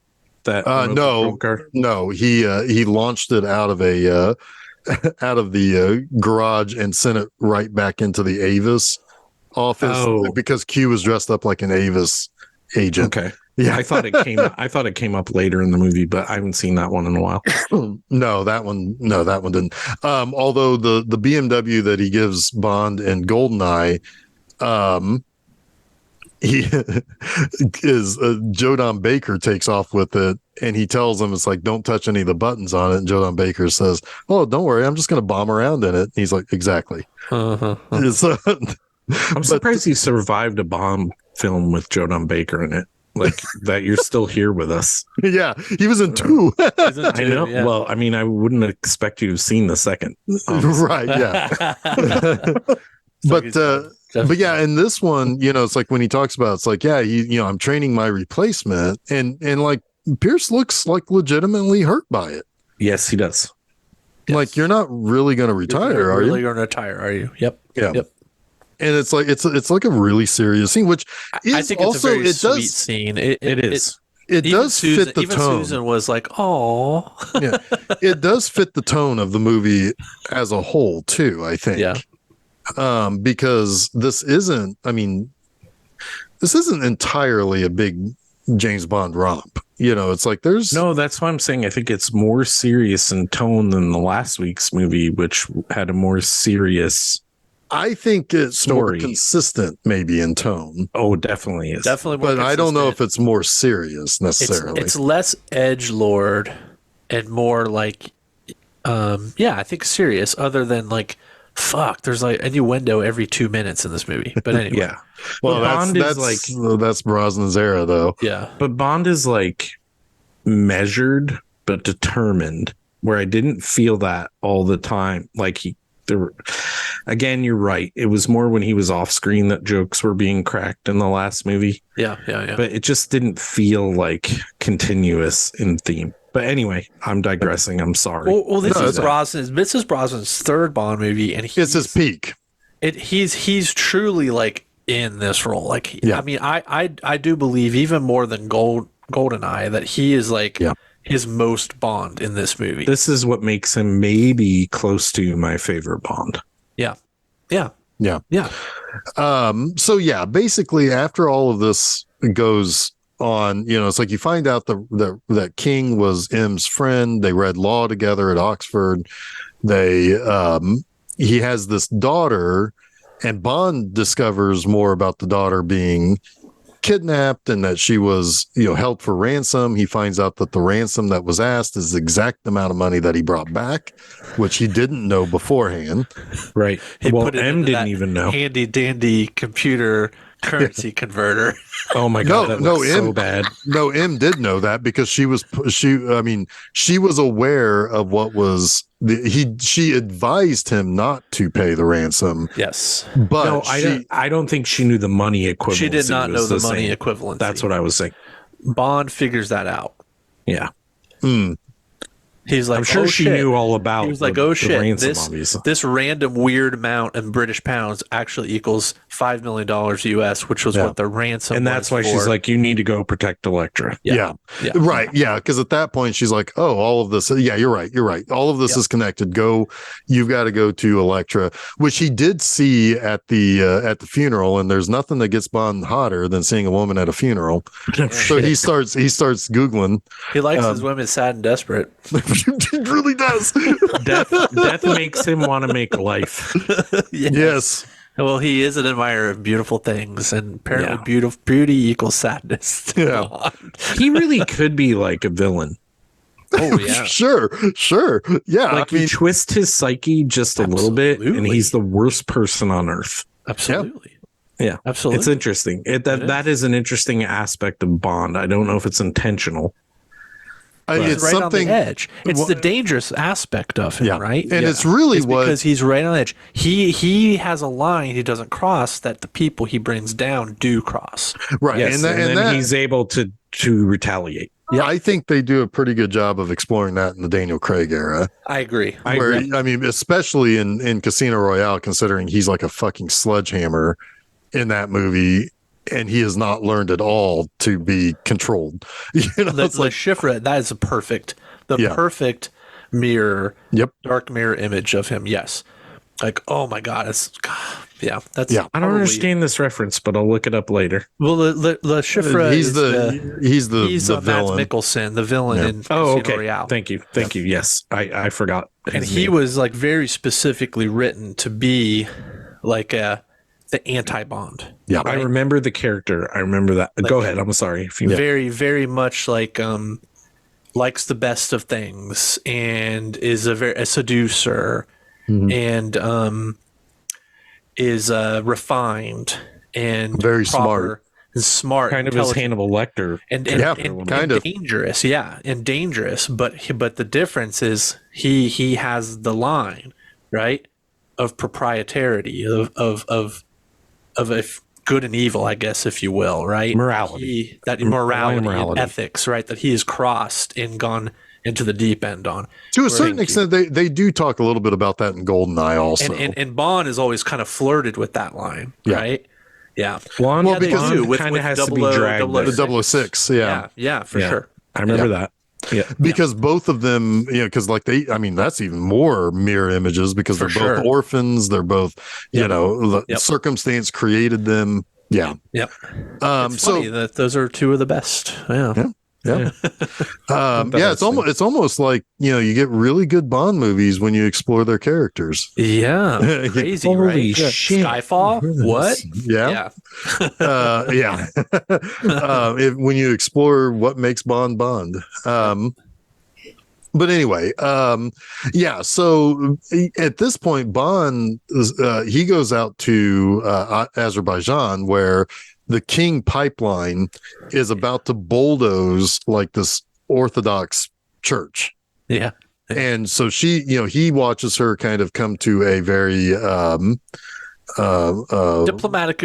That remote control car? No, he launched it out of a out of the garage and sent it right back into the Avis office, because Q was dressed up like an Avis agent. Okay. Yeah. I thought it came up later in the movie, but I haven't seen that one in a while. No, that one didn't. Although the BMW that he gives Bond in Goldeneye, he is Jodan Baker takes off with it, and he tells him, it's like, don't touch any of the buttons on it. And Jodan Baker says, oh, don't worry, I'm just going to bomb around in it. And he's like, exactly. So, I'm surprised he survived a Bond film with Jodan Baker in it. Like that, you're still here with us. yeah, he was in 2. I know. Yeah. Well, I mean, I wouldn't expect you to have seen the second. Right, yeah. But yeah, in this one, it's like when he talks about, it's like, yeah, I'm training my replacement, and like Pierce looks like legitimately hurt by it. Yes, he does. Like, you're not really going to retire, are you? Really going to retire, are you? Yep. Yeah. Yep. And it's like it's like a really serious scene, which is I think also, it's a very sweet scene. It is. It does fit the even tone. Susan was like, "Oh." Yeah, it does fit the tone of the movie as a whole too, I think. Yeah. Because this isn't entirely a big James Bond romp. It's like there's No, that's why I'm saying I think it's more serious in tone than the last week's movie, which had a more serious. I think it's more story. Consistent, maybe in tone. Oh, definitely is. Definitely more But I don't know if consistent. it's more serious necessarily. It's less edgelord and more like, I think serious. Other than like, fuck, there's like innuendo every 2 minutes in this movie. But anyway, Yeah. well, Bond is that's Brosnan's era, though. yeah, But Bond is like measured but determined, where I didn't feel that all the time. Like again, you're right. It was more when he was off screen that jokes were being cracked in the last movie. yeah. But it just didn't feel like continuous in theme. But anyway, I'm digressing. I'm sorry. Well, this is Brosnan's third Bond movie, and It's his peak. He's truly like in this role. Like, Yeah. I mean, I do believe even more than Goldeneye that he is like his most Bond in this movie. This is what makes him maybe close to my favorite Bond. Yeah. So yeah, basically after all of this goes on, it's like you find out that King was M's friend. They read law together at Oxford. He has this daughter, and Bond discovers more about the daughter being kidnapped and that she was held for ransom. He finds out that the ransom that was asked is the exact amount of money that he brought back, which he didn't know beforehand. Right. He Well, put it M into didn't that even know. handy dandy computer currency converter. Oh my god, that looks so M, bad. No, M did know that because she was aware of what was she advised him not to pay the ransom. Yes. But No, I don't think she knew the money equivalent. She did not know the money equivalency. That's what I was saying. Bond figures that out. Yeah. He's like, I'm sure oh, she shit. knew all about. He was like, the oh shit, ransom, obviously. this random weird amount in British pounds actually equals $5 million US, which was what the ransom And that's was why for. she's like, you need to go protect Electra. Yeah. Right. Yeah. Because at that point, she's like, oh, all of this. Yeah, you're right. You're right. All of this is connected. You've got to go to Electra, which he did see at the funeral. And there's nothing that gets Bond hotter than seeing a woman at a funeral. So he starts Googling. He likes his women sad and desperate. He really does. Death makes him want to make life. Yes. Well, he is an admirer of beautiful things, and apparently beauty equals sadness. Yeah. He really could be like a villain. Oh yeah. Sure. Yeah. Like you twist his psyche just a little bit, and Absolutely. he's the worst person on earth. Absolutely. Yeah, Absolutely. It's interesting. That is an interesting aspect of Bond. I don't know if it's intentional. He's It's right something. on the edge. It's the dangerous aspect of him, right? And it's really because he's right on the edge. He has a line he doesn't cross that the people he brings down do cross. Right. Yes, and then he's able to retaliate. Yeah, I think they do a pretty good job of exploring that in the Daniel Craig era. I agree. I mean, especially in Casino Royale, considering he's like a fucking sledgehammer in that movie, and he has not learned at all to be controlled. You know, It's like Schifra, that is perfect mirror, dark mirror image of him. Yes. Like, oh my God, that's I don't understand this reference, but I'll look it up later. Well, the Schifra he's he's the villain. Mads Mikkelsen, the villain in Casino Royale. Thank you. Yes, I forgot. And he was like very specifically written to be like the anti-Bond. Yeah, I remember the character. I remember that. Go ahead. I'm sorry. If you very, very much like likes the best of things and is a seducer and is refined and very proper and smart, kind of as Hannibal Lecter, and kind of dangerous, and dangerous. But the difference is he has the line, right, of proprietarity of good and evil, I guess, if you will, right? Morality. Morality and ethics, right? That he has crossed and gone into the deep end on. To a certain extent, they do talk a little bit about that in GoldenEye also. And Bond has always kind of flirted with that line, right? Yeah. Well, because it kind of has to be dragged. The 006, yeah, for sure. I remember that. Yeah, because both of them, because like that's even more mirror images because they're both orphans. They're both, circumstance created them. Yeah. Yep. It's funny that those are two of the best. Yeah. It's almost like you get really good Bond movies when you explore their characters. Yeah, crazy, Holy right? shit. Skyfall, what? Yeah. When you explore what makes Bond. But anyway, so at this point, Bond he goes out to Azerbaijan, where the King pipeline is about to bulldoze like this Orthodox church. Yeah. And so he watches her kind of come to a very diplomatic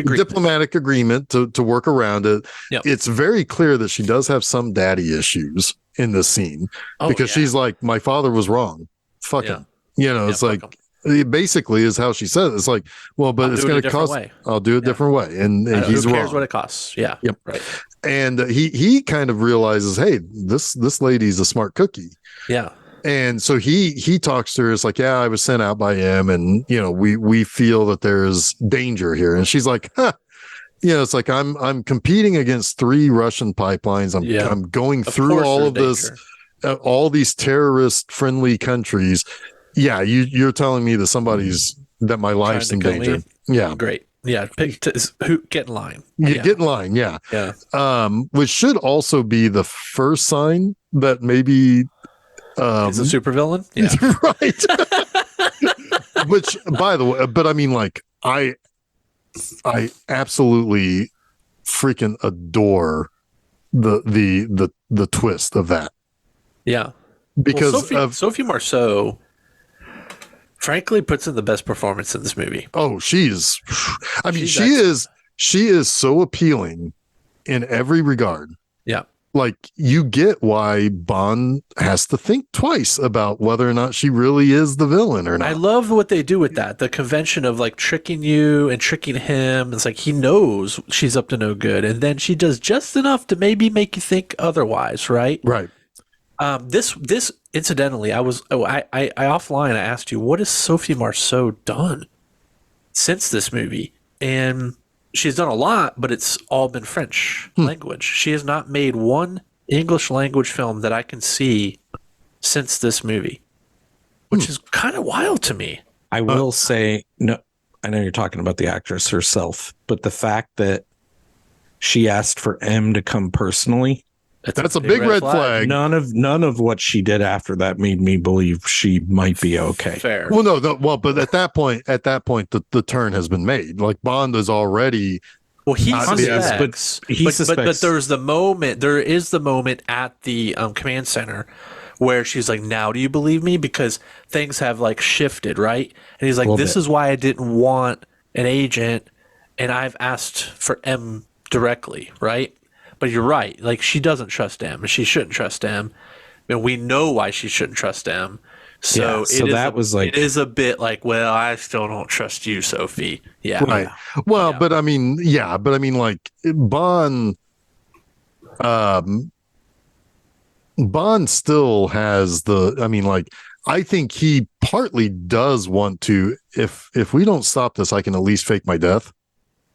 agreement to work around it. Yep. It's very clear that she does have some daddy issues in this scene because she's like, my father was wrong. Fuck him. It's like, it basically is how she says it. It's like, well, but it's going to cost. I'll do it a different way, and he's who cares wrong. what it costs? Yeah. Yep. Right. And he kind of realizes, hey, this lady's a smart cookie. Yeah. And so he talks to her. It's like, yeah, I was sent out by him, and we feel that there's danger here. And she's like, huh. It's like I'm competing against 3 Russian pipelines. I'm going through all of this, all these terrorist friendly countries. Yeah, you're telling me that my life's in danger. Yeah, great. Yeah, get in line. Get in line. Yeah, yeah. Which should also be the first sign that maybe he's a supervillain. Yeah, right. Which, by the way, but I mean, like I absolutely freaking adore the twist of that. Yeah, because Sophie Marceau, frankly, puts in the best performance in this movie. Oh, she is so appealing in every regard. Yeah. like you get why Bond has to think twice about whether or not she really is the villain or not. I love what they do with that. The convention of like tricking you and tricking him. It's like he knows she's up to no good, and then she does just enough to maybe make you think otherwise, right? Right. This incidentally, I offline I asked you, what has Sophie Marceau done since this movie? And she's done a lot, but it's all been French language. She has not made one English language film that I can see since this movie, which is kind of wild to me. I will say, no, I know you're talking about the actress herself, but the fact that she asked for M to come personally, That's a big red flag. none of what she did after that made me believe she might be okay. Fair. Well, no, but at that point, the turn has been made. Like Bond is already. Well, he suspects, but there is the moment at the command center where she's like, now do you believe me? Because things have like shifted, right? And he's like, this is why I didn't want an agent, and I've asked for M directly, right? But you're right. Like, she doesn't trust M, and she shouldn't trust M. And we know why she shouldn't trust M. So, it is a bit like, well, I still don't trust you, Sophie. Yeah. Right. Well, but I mean, like Bond still has I think he partly does want to, if we don't stop this, I can at least fake my death.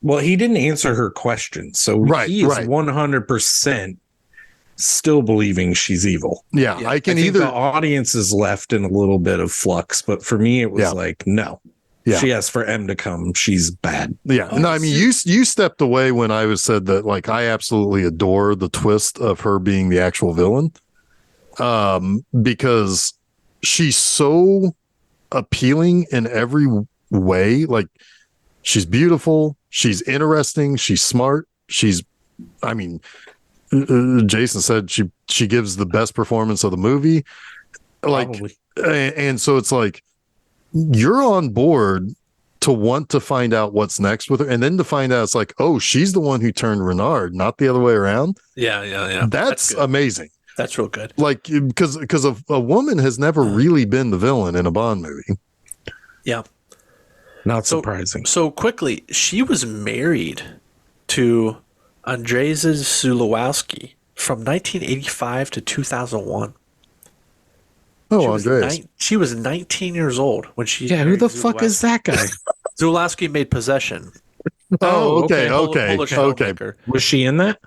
Well, he didn't answer her question, so he is 100% still believing she's evil. Yeah, I think the audience is left in a little bit of flux, but for me, it was like, no. Yeah. She asked for M to come. She's bad. Yeah. No, I mean, you stepped away when I said that, like, I absolutely adore the twist of her being the actual villain, because she's so appealing in every way. Like, she's beautiful. She's interesting. She's smart. Jason said she gives the best performance of the movie. Like, and so it's like, you're on board to want to find out what's next with her, and then to find out it's like, oh, she's the one who turned Renard, not the other way around. Yeah. That's amazing. That's real good. Like, because a woman has never really been the villain in a Bond movie. Yeah. Not surprising. So quickly, she was married to Andrzej Zulawski from 1985 to 2001. Oh, Andreas. She was 19 years old when she. Yeah, who the fuck is that guy? Zulawski made Possession. Oh, okay. Was she in that?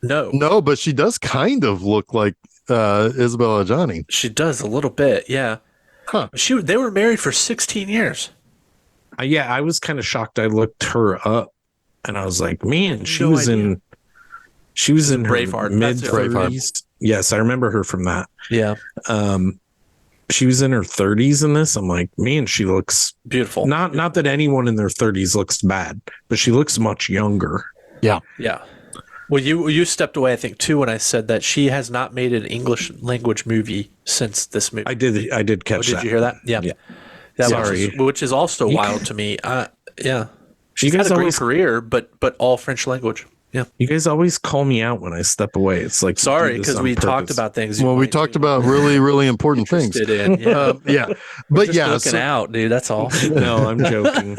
No, but she does kind of look like Isabella Adjani. She does a little bit, yeah. Huh. They were married for 16 years. Yeah, I was kind of shocked. I looked her up, and I was like, man, she was in her Braveheart. mid-30s. Yes, I remember her from that. Yeah. She was in her 30s in this. I'm like, man, she looks beautiful. Not that anyone in their 30s looks bad, but she looks much younger. Yeah. Yeah. Well, you stepped away, I think, too, when I said that she has not made an English language movie since this movie. I did catch that. Did you hear that? Yeah. Sorry. Which is also wild to me. Yeah. She's had a great career, but all French language. Yeah. You guys always call me out when I step away. It's like, sorry, because we talked about things. Well, we talked about really, really important things. Yeah. But yeah, looking out, dude. That's all. No, I'm joking.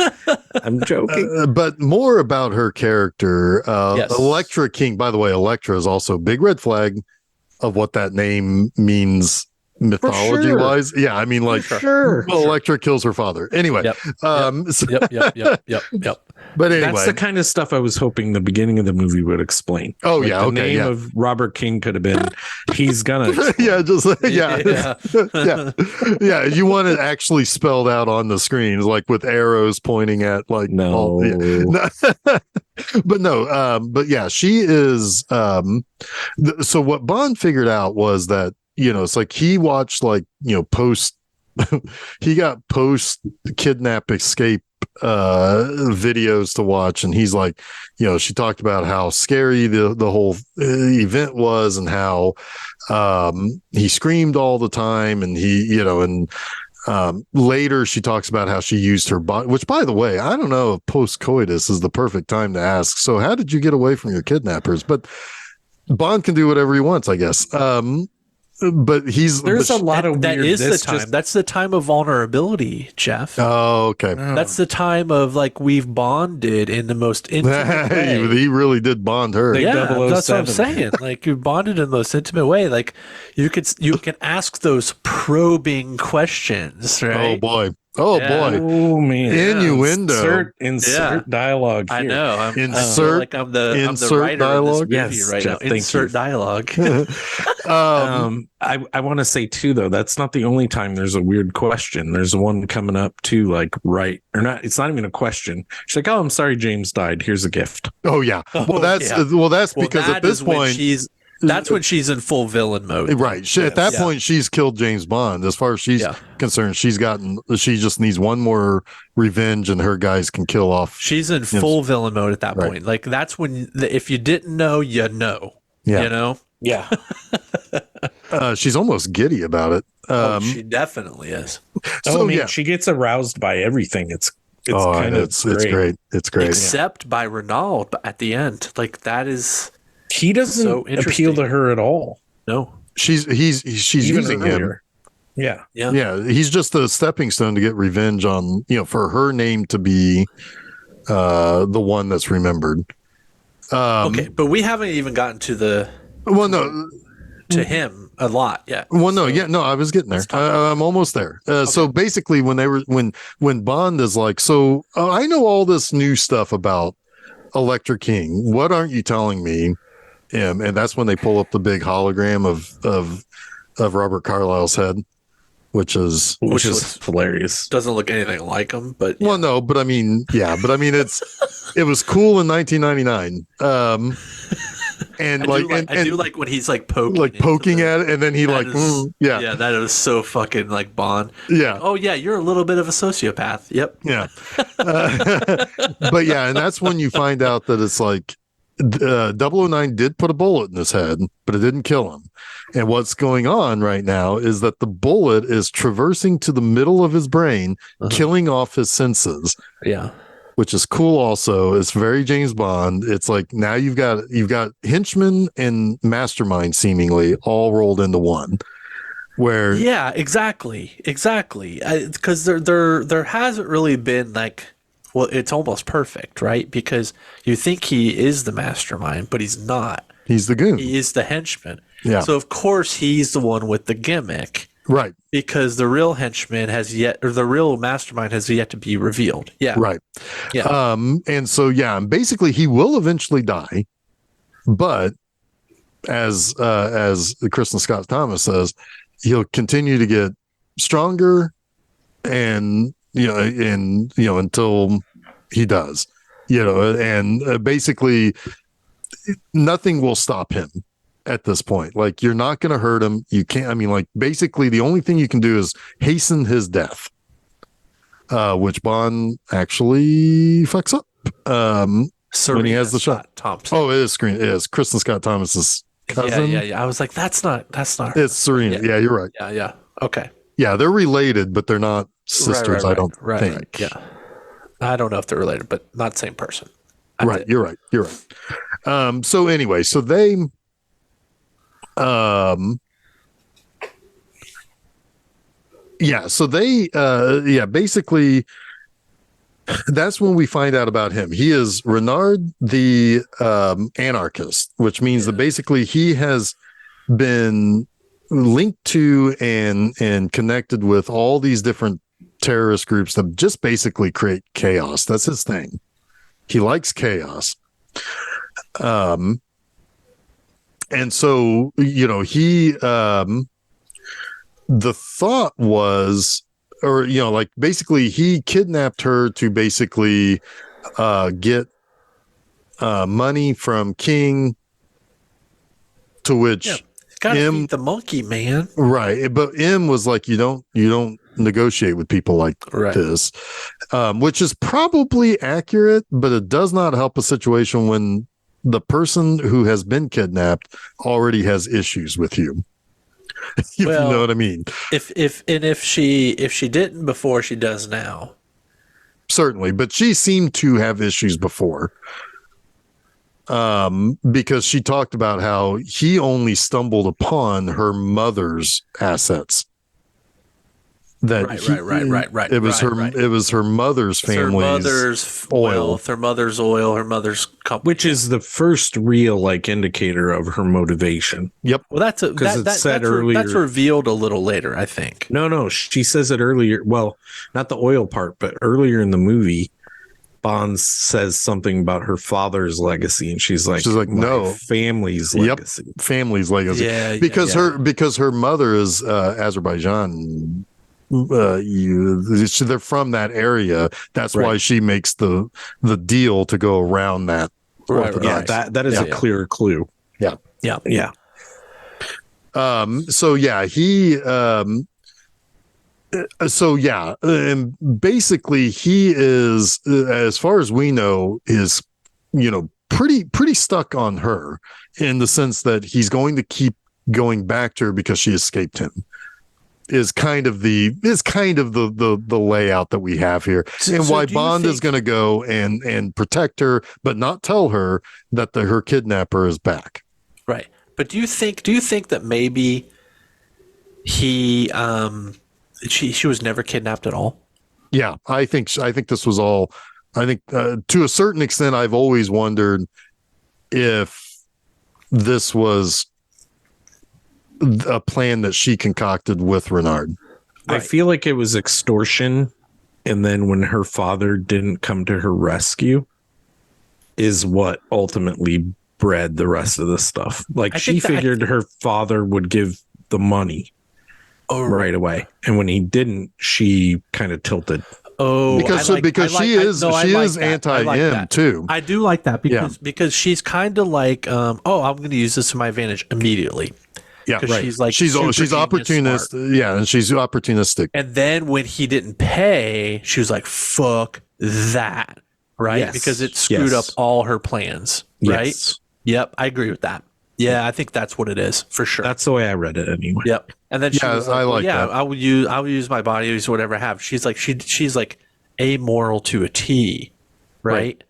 But more about her character. Yes. Electra King. By the way, Electra is also a big red flag of what that name means mythology wise. Yeah, I mean, like, Electra kills her father. Anyway. Yep. But anyway, that's the kind of stuff I was hoping the beginning of the movie would explain. Oh, like yeah. The name of Robert King could have been, he's gonna. Yeah. You want it actually spelled out on the screen, like with arrows pointing at, like, no. But yeah, she is. So what Bond figured out was that, it's like he watched, like, he got post kidnap escape videos to watch, and he's like, she talked about how scary the whole event was, and how he screamed all the time, and later she talks about how she used her body, which, by the way, I don't know if post coitus is the perfect time to ask, so how did you get away from your kidnappers? But Bond can do whatever he wants, I guess. But There's a lot of That weird. is the this time. just- That's the time of vulnerability, Jeff. Oh, okay. That's the time of like we've bonded in the most intimate way. He really did bond her. They- Yeah, that's what I'm 007. saying. Like you bonded in the most intimate way. Like you can ask those probing questions, right? Oh boy. Oh Yeah. boy. Oh man! Innuendo. Insert dialogue. Here. I know. I feel Insert- like I'm the insert writer dialogue? of this movie Yes, right Jeff, now. thank Insert you. dialogue. I want to say too though that's not the only time there's a weird question. There's one coming up too, like right or not. It's not even a question. She's like, "Oh, I'm sorry, James died. Here's a gift." Oh yeah. Well, that's yeah. because that at this is when point, that's when she's in full villain mode. right? At that Yeah. point, she's killed James Bond. As far as she's concerned, she just needs one more revenge, and her guys can kill off. She's in full villain mode at that Right. point. Like that's when if you didn't know, you know. Yeah. You know. Yeah. She's almost giddy about it. She definitely is. So, I mean, yeah. she gets aroused by everything. It's It's great. It's great. Except by Renaud at the end. Like that is He doesn't So interesting. appeal to her at all. no. She's Even using him. earlier. Yeah. Yeah. Yeah, he's just a stepping stone to get revenge on, for her name to be the one that's remembered. Okay, but we haven't even gotten to Well, no. him a lot yet. Well, no, I was getting there. I'm almost there. So basically, when Bond is like, so I know all this new stuff about Electra King. What aren't you telling me? And that's when they pull up the big hologram of Robert Carlyle's head, which is hilarious. Doesn't look anything like him, but well, no, but I mean, it was cool in 1999. And I do like when he's like poking at it, and then he yeah, that is so fucking like Bond. Yeah. Oh yeah, you're a little bit of a sociopath. Yep. Yeah. But yeah, and that's when you find out that it's like 009 did put a bullet in his head, but it didn't kill him. And what's going on right now is that the bullet is traversing to the middle of his brain, killing off his senses. Yeah. Which is cool also. It's very James Bond. It's like now you've got henchman and mastermind seemingly all rolled into one. Where exactly. Because there hasn't really been like, well, it's almost perfect, right? Because you think he is the mastermind, but he's not. He's the goon. He is the henchman. Yeah. So of course he's the one with the gimmick. Right. Because the real henchman the real mastermind has yet to be revealed. Yeah. Right. Yeah. And so basically he will eventually die, but as Kristen Scott Thomas says, he'll continue to get stronger and until he does. And basically nothing will stop him. At this point, like you're not going to hurt him. You can't. I mean, like basically, the only thing you can do is hasten his death, which Bond actually fucks up when he has the shot. Thompson. Oh, it is Kristen Scott Thomas's cousin. Yeah. I was like, that's not. Her. It's Serena. Yeah, you're right. Yeah. Okay. Yeah, they're related, but they're not sisters. Right, I don't right, think. Right. Yeah. I don't know if they're related, but not the same person. Right. You're right. So anyway, so they. So they basically that's when we find out about him. He is Renard the anarchist, which means that basically he has been linked to and connected with all these different terrorist groups that just basically create chaos. That's his thing. He likes chaos. And so, he, the thought was, basically he kidnapped her to basically get money from King, to which gotta feed the monkey, man. Right. But M was like, you don't negotiate with people like this, which is probably accurate, but it does not help a situation when the person who has been kidnapped already has issues with you. You know what I mean? If she didn't before, she does now. Certainly, but she seemed to have issues before. because she talked about how he only stumbled upon her mother's assets. That right. It was It was her mother's It's family's her mother's oil. wealth, her mother's oil, her mother's company. Which is the first real like indicator of her motivation. Yep. Well, that's that's revealed a little later, I think. No, she says it earlier. Well, not the oil part, but earlier in the movie, Bond says something about her father's legacy, and she's like, no, family's legacy. Family's legacy. Yeah, because her mother is Azerbaijan. They're from that area. That's why she makes the deal to go around that. Right. That is a clear clue. Yeah. So yeah, and basically he is, as far as we know, is pretty stuck on her, in the sense that he's going to keep going back to her because she escaped him. Is kind of the layout that we have here, and why Bond is going to go and protect her, but not tell her that her kidnapper is back. Right, but do you think that maybe he she was never kidnapped at all? Yeah, I think this was all. I think to a certain extent, I've always wondered if this was a plan that she concocted with Renard. Right. I feel like it was extortion, and then when her father didn't come to her rescue is what ultimately bred the rest of the stuff. Like, she figured her father would give the money right away, and when he didn't, she kind of tilted. Because she is anti-him too. I do like that because she's kind of like, I'm going to use this to my advantage immediately. Yeah, right. She's opportunist. Yeah, and she's opportunistic. And then when he didn't pay, she was like, "Fuck that!" Right? Yes. Because it screwed up all her plans. Right? Yes. Yep, I agree with that. Yeah, I think that's what it is for sure. That's the way I read it anyway. Yep. And then she was like, that. I would use my body, use whatever I have. She's like she's like amoral to a T, right?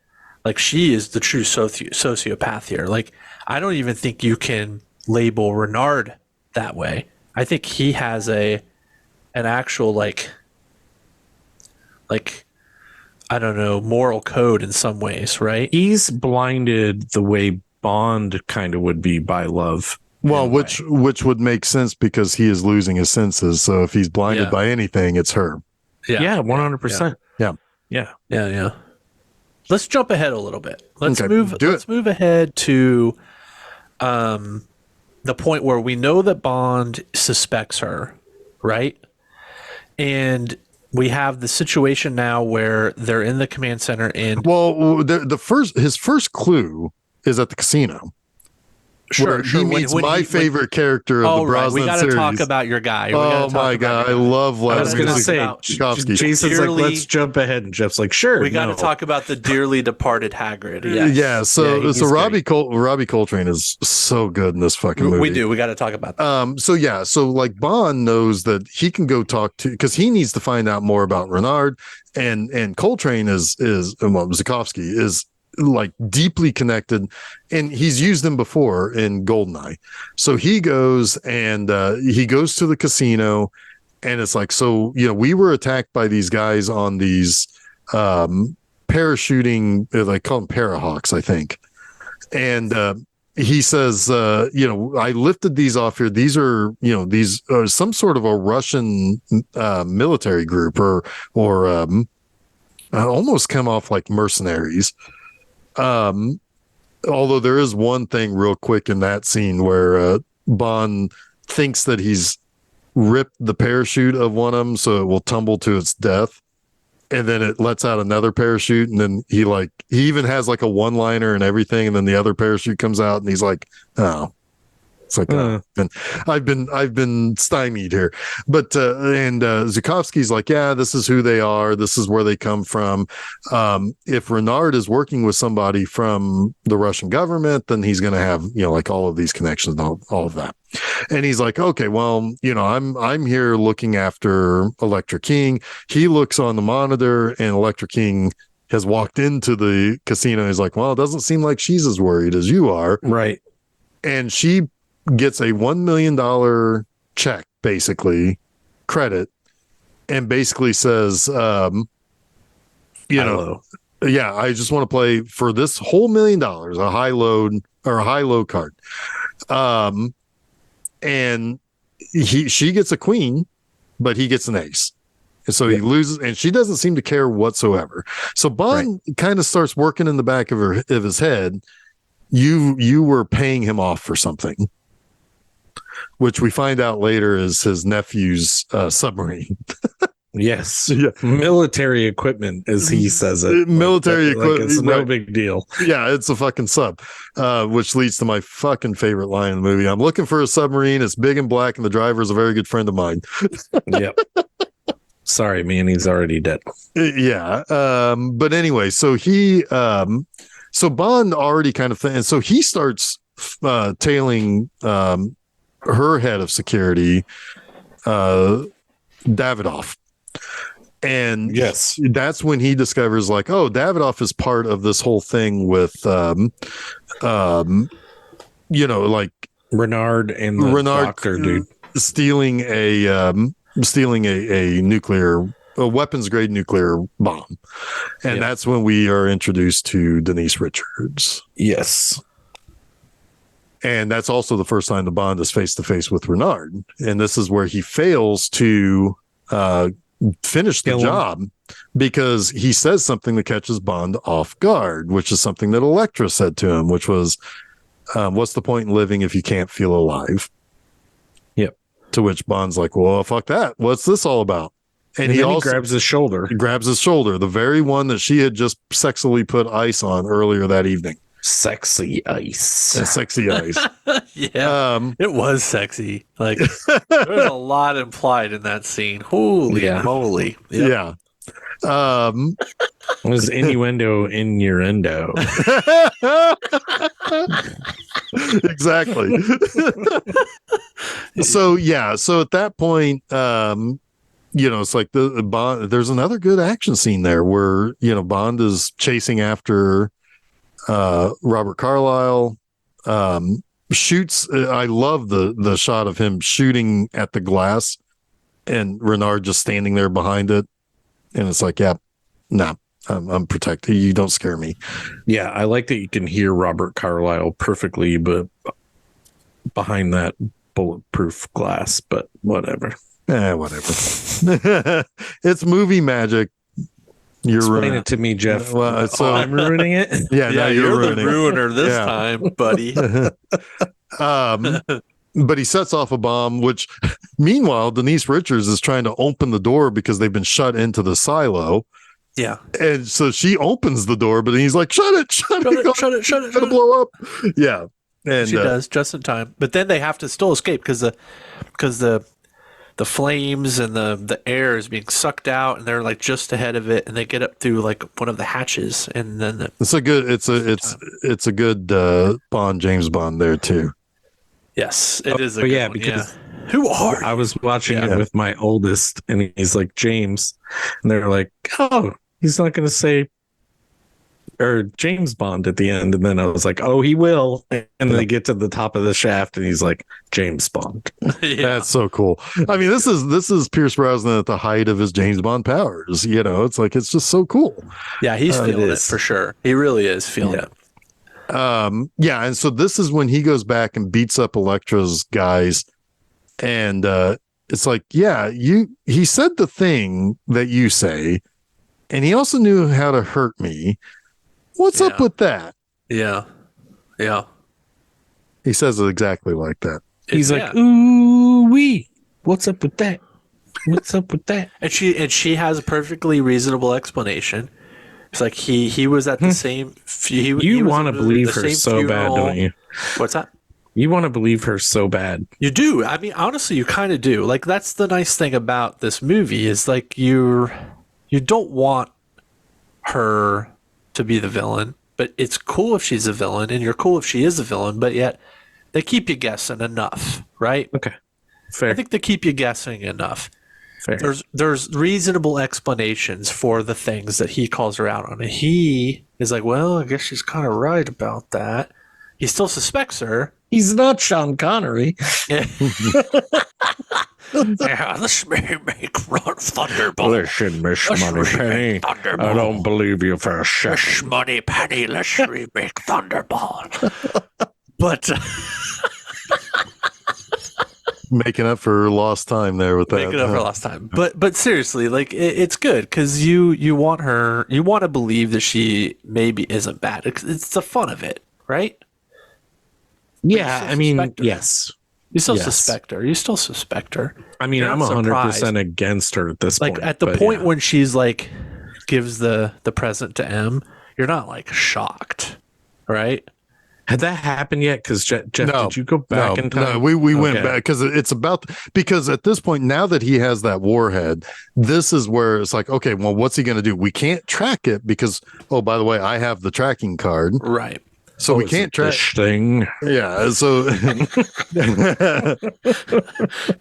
Like, she is the true sociopath here. Like, I don't even think you can label Renard that way. I think he has an actual like I don't know, moral code in some ways, right? He's blinded the way Bond kind of would be by love. Well, which would make sense because he is losing his senses. So if he's blinded by anything, it's her. Yeah, 100%. Yeah. Let's jump ahead a little bit. Let's move ahead to the point where we know that Bond suspects her, right? And we have the situation now where they're in the command center, and his first clue is at the casino. Sure. He meets my favorite character of the Brosnan we got to talk about your guy. My God, I love. I was going to say, Jason's like, let's jump ahead, and Jeff's like, sure. We got to talk about the dearly departed Hagrid. Yes. Yeah. So Robbie Coltrane is so good in this fucking movie. We do. We got to talk about that. So like Bond knows that he can go talk to, because he needs to find out more about Renard, and Coltrane Zukovsky is like deeply connected, and he's used them before in Goldeneye. So he goes to the casino, and it's like, so we were attacked by these guys on these parachuting, they call them Parahawks, I think. And he says, I lifted these off here. These are some sort of a Russian military group, or almost come off like mercenaries. Although there is one thing real quick in that scene where Bond thinks that he's ripped the parachute of one of them so it will tumble to its death, and then it lets out another parachute, and then he even has like a one-liner and everything, and then the other parachute comes out, and he's like, oh. It's like, and I've been stymied here, but Zukovsky's like, yeah, this is who they are. This is where they come from. If Renard is working with somebody from the Russian government, then he's going to have, like all of these connections and all of that. And he's like, okay, well, I'm here looking after Electra King. He looks on the monitor, and Electra King has walked into the casino. He's like, well, it doesn't seem like she's as worried as you are. Right. And she gets a $1 million check, basically, credit, and basically says, Hello. yeah, I just want to play for this whole $1 million, a high low card. And she gets a queen, but he gets an ace. And so he loses, and she doesn't seem to care whatsoever. So Bond kind of starts working in the back of his head. You were paying him off for something, which we find out later is his nephew's submarine. Yes. Yeah. Military equipment, as he says it. Military equipment. It's no big deal. Yeah, it's a fucking sub, which leads to my fucking favorite line in the movie. I'm looking for a submarine. It's big and black, and the driver is a very good friend of mine. Yep. Sorry, man. He's already dead. Yeah. But anyway, so so Bond already kind of, and so he starts tailing her head of security, Davidoff. And yes, that's when he discovers, like, oh, Davidoff is part of this whole thing with, like Renard and the doctor dude stealing a weapons grade nuclear bomb. And that's when we are introduced to Denise Richards. Yes. And that's also the first time the Bond is face to face with Renard. And this is where he fails to finish the job because he says something that catches Bond off guard, which is something that Elektra said to him, which was, what's the point in living if you can't feel alive? Yep. To which Bond's like, well, fuck that. What's this all about? And he also grabs his shoulder. He grabs his shoulder, the very one that she had just sexily put ice on earlier that evening. Sexy ice. Sexy ice. Yeah. It was sexy. Like, there's a lot implied in that scene. Holy moly. Yep. Yeah. It was innuendo in your endo. Exactly. So at that point, it's like the Bond, there's another good action scene there where, Bond is chasing after Robert Carlyle, shoots. I love the shot of him shooting at the glass and Renard just standing there behind it. And it's like, I'm protected. You don't scare me. Yeah. I like that you can hear Robert Carlyle perfectly, but behind that bulletproof glass, but whatever. Whatever. It's movie magic. You're Explain it to me, Jeff. Well, so I'm ruining it. Yeah, now you're the ruiner this time, buddy. But he sets off a bomb, which meanwhile, Denise Richards is trying to open the door because they've been shut into the silo. Yeah. And so she opens the door, but he's like, shut it. It's gonna blow up. Yeah. And she does just in time. But then they have to still escape because the flames and the air is being sucked out, and they're like just ahead of it, and they get up through like one of the hatches, and then it's a good James Bond there too. Yes, it is. Because who are I was watching it with my oldest, and he's like, James, and they're like, oh, he's not going to say or James Bond at the end, and then I was like, oh, he will. And then they get to the top of the shaft, and he's like, James Bond. That's so cool. I mean, this is Pierce Brosnan at the height of his James Bond powers. It's like, it's just so cool. Yeah, he's feeling it for sure. He really is feeling it. And so this is when he goes back and beats up Elektra's guys, and it's like, he said the thing that you say, and he also knew how to hurt me. What's up with that? Yeah. He says it exactly like that. He's like, ooh wee. What's up with that? What's up with that? And she has a perfectly reasonable explanation. It's like he was at the same. You want to believe her so bad, don't you? What's that? You want to believe her so bad. You do. I mean, honestly, you kind of do. Like, that's the nice thing about this movie is like you don't want her to be the villain, but it's cool if she's a villain, and you're cool if she is a villain. But yet, they keep you guessing enough, right? Okay, fair. I think they keep you guessing enough. Fair. There's reasonable explanations for the things that he calls her out on. And he is like, well, I guess she's kind of right about that. He still suspects her. He's not Sean Connery. Yeah, let's make Thunderball. Listen, Miss Let's Moneypenny, remake Thunderball. I don't believe you for a second. Miss Moneypenny, let's remake Thunderball. But Making up for lost time there with that. make it up for last time. But seriously, like it's good because you want to believe that she maybe isn't bad. It's the fun of it, right? Yeah, I mean, suspect her. yes. You still Yes. suspect her. You still suspect her. I mean, You're I'm not 100% against her at this Like point. at the but point yeah. when she's like gives the present to M, you're not like shocked, right? Had that happened yet? Because Jeff, No, did you go back in time? No, we went Okay. back because at this point, now that he has that warhead, this is where it's like, okay, well, what's he going to do? We can't track it because, oh, by the way, I have the tracking card, Right. so we Is can't it track. this thing. Yeah, so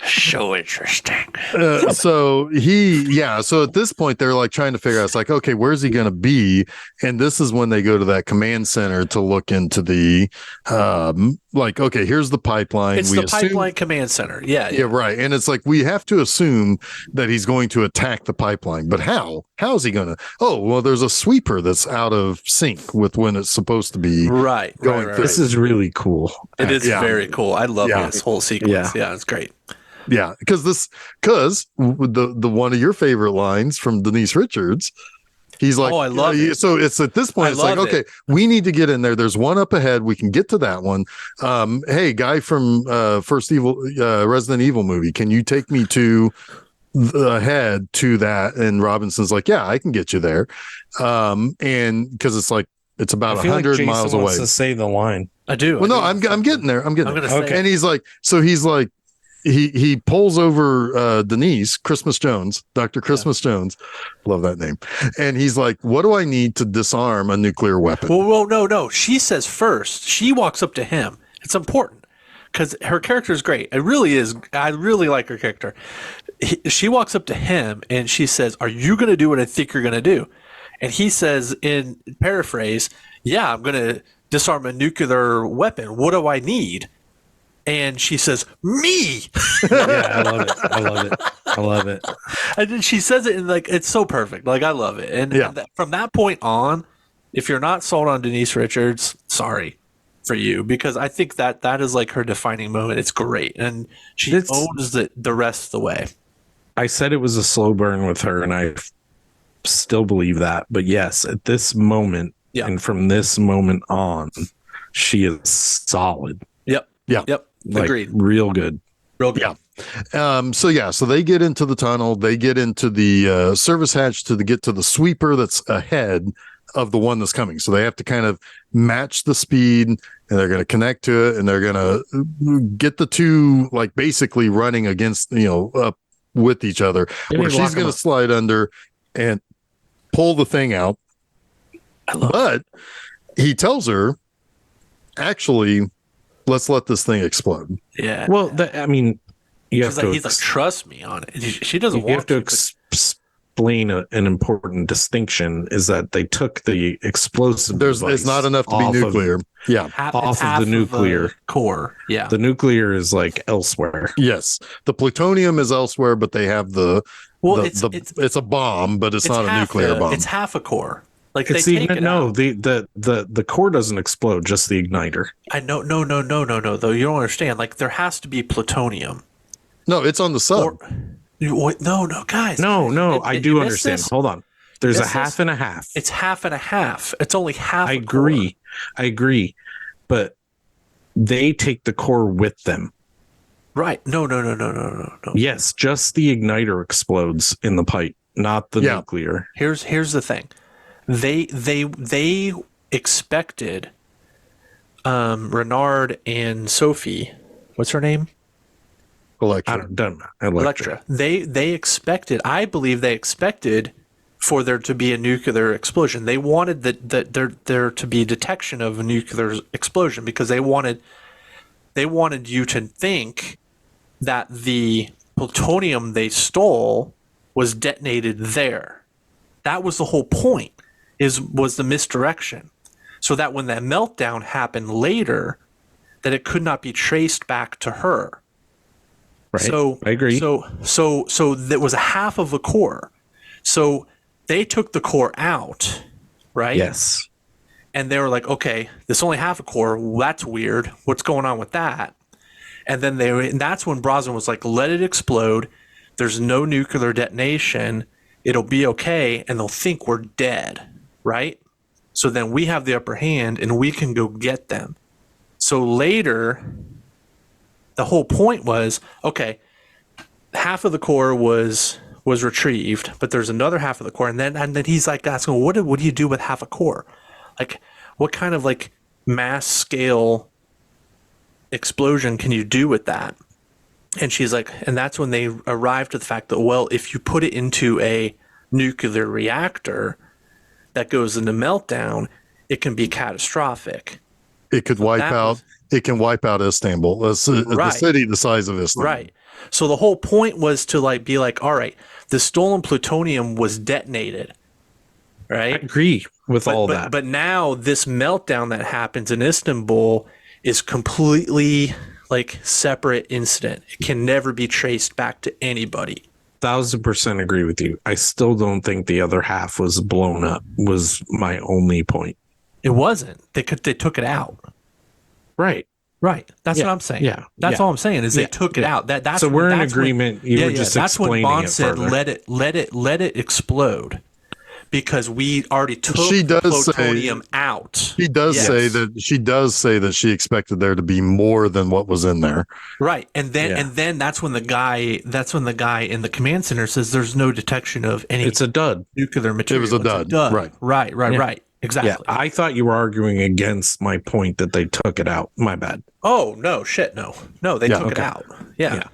So interesting. so at this point they're like trying to figure out, it's like, okay, where's he going to be? And this is when they go to that command center to look into the like, okay, here's the pipeline. It's the pipeline command center. Yeah. Yeah, right. And it's like we have to assume that he's going to attack the pipeline, but how? How is he going to? Oh, well, there's a sweeper that's out of sync with when it's supposed to be. Right. Going Right. through. This is really cool. It is Yeah. very cool. I love Yeah. this whole sequence. Yeah. Yeah, it's great. Yeah, because the one of your favorite lines from Denise Richards. He's like, Oh, I love it. So it's at this point, I it's like, love okay, it. we need to get in there. There's one up ahead. We can get to that one. Hey, guy from Resident Evil movie, can you take me to ahead to that? And Robinson's like, yeah, I can get you there. And because it's like it's about I feel like 100 Jason miles wants away. to say the line. I do. Well, no, I'm getting there. I'm getting I'm there. gonna say And he's like, he pulls over Denise Christmas Jones, Dr. Christmas Jones, love that name, and he's like, what do I need to disarm a nuclear weapon? Well, no. She says first. She walks up to him. It's important because her character is great. It really is. I really like her character. She walks up to him and she says, "Are you going to do what I think you're going to do?" And he says, in paraphrase, "Yeah, I'm going to disarm a nuclear weapon. What do I need?" And she says, "Me." Yeah, I love it. I love it. I love it. And then she says it in like it's so perfect. Like I love it. And Yeah. from that point on, if you're not sold on Denise Richards, sorry for you, because I think that is like her defining moment. It's great, and she owns the rest of the way. I said it was a slow burn with her, and I still believe that. But yes, at this moment, Yeah. and from this moment on, she is solid. Yep. Like, Agreed. real good. Real good. Yeah. So they get into the tunnel, they get into the service hatch to get to the sweeper that's ahead of the one that's coming. So they have to kind of match the speed, and they're going to connect to it, and they're going to get the two like basically running against, up with each other, Maybe where lock she's them going up. to slide under and pull the thing out. But he tells her, actually, let's let this thing explode. Yeah. Well, I mean, you have to. He's like, trust me on it. She doesn't You want have to but- explain an important distinction is that they took the explosive. It's device not enough to be off of- nuclear. Yeah. off of the nuclear core. Yeah. The nuclear is like elsewhere. Yes. The plutonium is elsewhere, but they have it's a bomb, but it's not a half nuclear bomb. It's half a core. Like It's they the take it no, out. the core doesn't explode, just the igniter. I know. No. Though you don't understand. Like there has to be plutonium. No, it's on the sub. No, guys. No, I Did do you miss understand. this? Hold on. There's a Miss half this? and a half. It's half and a half. It's only half. I a core. agree. But they take the core with them. Right. No. Yes, just the igniter explodes in the pipe, not the nuclear. Here's the thing. They expected Renard and Sophie. What's her name? Electra. Electra. They expected. I believe they expected for there to be a nuclear explosion. They wanted that there to be detection of a nuclear explosion because they wanted you to think that the plutonium they stole was detonated there. That was the whole point, was the misdirection. So that when that meltdown happened later, that it could not be traced back to her. Right. So I agree. So there was a half of a core. So they took the core out, right? Yes. And they were like, okay, this only half a core. Well, that's weird. What's going on with that? And then and that's when Brosnan was like, let it explode. There's no nuclear detonation. It'll be okay. And they'll think we're dead, right? So then we have the upper hand and we can go get them. So later, the whole point was, okay, half of the core was retrieved, but there's another half of the core. And then he's like asking, what do you do with half a core? Like, what kind of like mass scale explosion can you do with that? And she's like, and that's when they arrived at the fact that, well, if you put it into a nuclear reactor that goes into meltdown, it can be catastrophic. It could wipe out. It can wipe out Istanbul, the city the size of Istanbul. Right. So the whole point was to like be like, all right, the stolen plutonium was detonated. Right. I agree with all that. But now this meltdown that happens in Istanbul is completely like separate incident. It can never be traced back to anybody. 1,000% agree with you. I still don't think the other half was blown up, was my only point. It wasn't. They took it out. Right. Right. That's what I'm saying. Yeah. That's all I'm saying is they took it out. That's so we're in agreement. You were just that's when explaining Bond it said, further. let it explode. Because we already took the plutonium out. She does say that she expected there to be more than what was in there. Right. And then that's when the guy in the command center says there's no detection of any It's a dud. nuclear material. It was a dud. Right. Exactly. Yeah, I thought you were arguing against my point that they took it out. My bad. Oh, no, shit, no. No, they took it out. Yeah.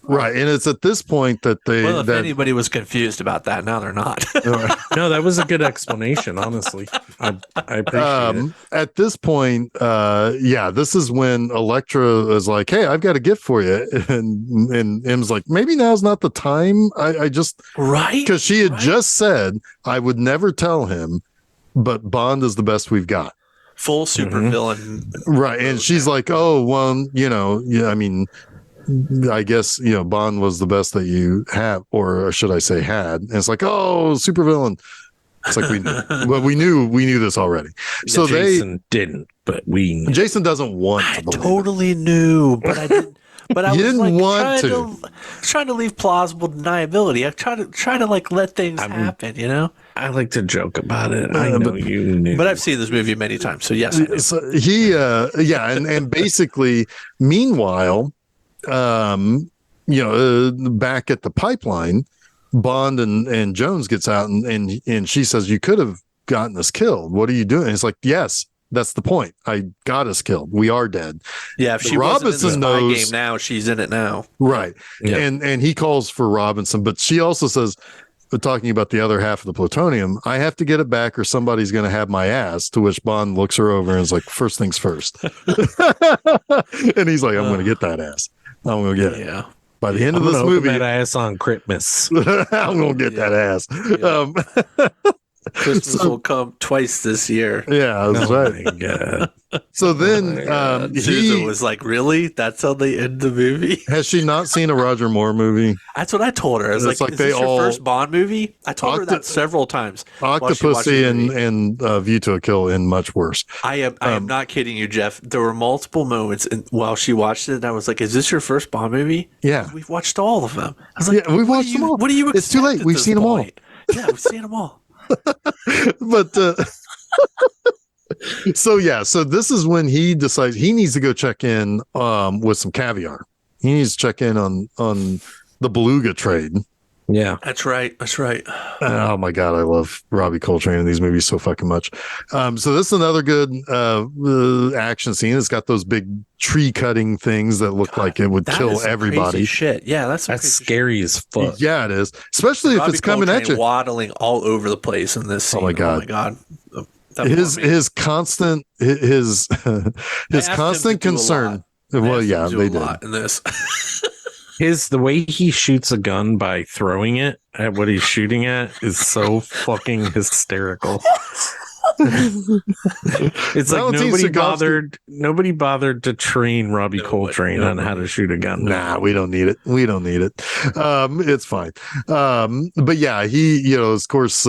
Right. And it's at this point that if anybody was confused about that, now they're not. No, that was a good explanation, honestly. I appreciate it. At this point, this is when Elektra is like, hey, I've got a gift for you. And M's like, maybe now's not the time. I just, right. Because she had just said, I would never tell him, but Bond is the best we've got. Full supervillain. Right. And she's like, oh, well, I mean, I guess, Bond was the best that you have, or should I say had. And it's like, oh, supervillain. It's like we knew this already. So Jason didn't, but we knew. Jason doesn't want to believe totally knew, but I didn't. But I was like trying to leave plausible deniability. I try to like let things happen, I like to joke about it. I know you knew. But I've seen this movie many times, so yes. I knew. So he and basically meanwhile, back at the pipeline, Bond and Jones gets out and she says, you could have gotten us killed. What are you doing? And it's like, yes, that's the point. I got us killed. We are dead. Yeah, if she Robinson wasn't in the spy game now, she's in it now. Right. Yeah. And he calls for Robinson, but she also says, talking about the other half of the plutonium, I have to get it back or somebody's going to have my ass, to which Bond looks her over and is like, first things first. And he's like, I'm going to get that ass. I'm going to get it. Yeah. By the end of this movie, that ass on Christmas. I'm going to get that ass. Yeah. Christmas will come twice this year. Yeah, that's right. My God. So then Susan was like, really? That's how they end the movie? Has she not seen a Roger Moore movie? That's what I told her. I was like, is this your first Bond movie? I told her that several times. Octopussy and View to a Kill and much worse. I am not kidding you, Jeff. There were multiple moments while she watched it, and I was like, is this your first Bond movie? Yeah. We've watched all of them. I was like, yeah, we've watched them all. What do you expect? It's too late. We've seen them all. Yeah, we've seen them all. But so this is when he decides he needs to go check in with some caviar. He needs to check in on the beluga trade. Yeah, that's right. Oh my God, I love Robbie Coltrane in these movies so fucking much. So this is another good action scene. It's got those big tree cutting things that look like it would kill everybody. Shit, yeah, that's scary as fuck. Yeah, it is, especially if it's coming at you, waddling all over the place in this scene. Oh my God. His constant constant concern. Well, yeah, they did in this. The way he shoots a gun by throwing it at what he's shooting at is so fucking hysterical. It's like nobody bothered to train Robbie Coltrane on how to shoot a gun. Nah, we don't need it. It's fine. But yeah, he, of course,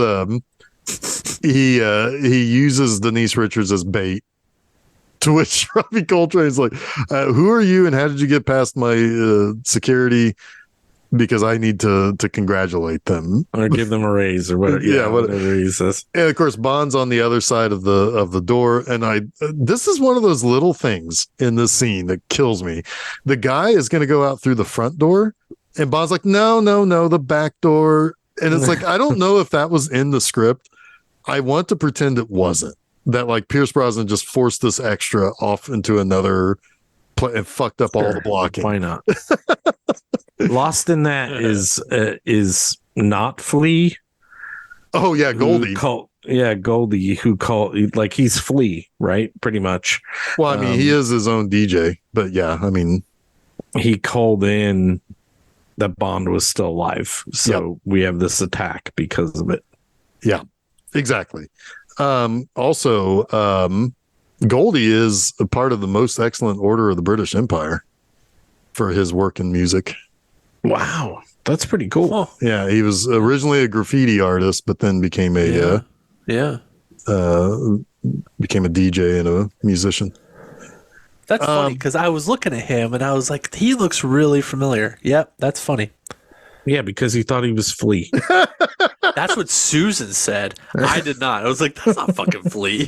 he uses Denise Richards as bait, to which Robbie Coltrane's like, who are you and how did you get past my security? Because I need to congratulate them or give them a raise or whatever. Yeah, whatever he says. And of course, Bond's on the other side of the door. And this is one of those little things in this scene that kills me. The guy is going to go out through the front door, and Bond's like, no, the back door. And it's like, I don't know if that was in the script. I want to pretend it wasn't. That like Pierce Brosnan just forced this extra off into another and fucked up all the blocking. Why not? Lost in that is not Flea. Oh yeah, Goldie. Goldie, who called like he's Flea, right? Pretty much. Well, I mean, he is his own DJ, but yeah, I mean, he called in that Bond was still alive, so we have this attack because of it. Yeah, exactly. Also, Goldie is a part of the most excellent order of the British Empire for his work in music. Wow, that's pretty cool. Oh. Yeah, he was originally a graffiti artist, but then became a became a DJ and a musician. That's funny because I was looking at him and I was like, he looks really familiar. Yep, that's funny. Yeah, because he thought he was Flea. That's what Susan said. I did not. I was like, that's not fucking Flea.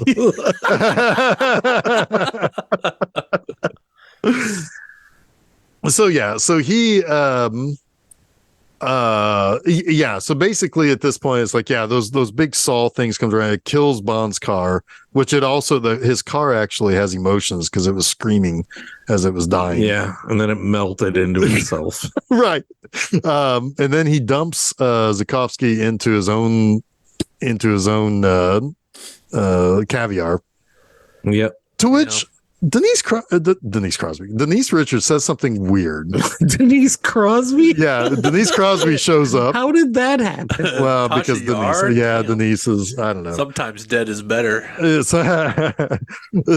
So he so basically at this point it's like, those big saw things comes around, it kills Bond's car, which it also his car actually has emotions because it was screaming as it was dying. Yeah, and then it melted into itself. Right. And then he dumps Zukovsky into his own caviar. Yep. To which Denise Richards says something weird. Denise Crosby? Yeah, Denise Crosby shows up. How did that happen? Well, because Denise is, I don't know. Sometimes dead is better.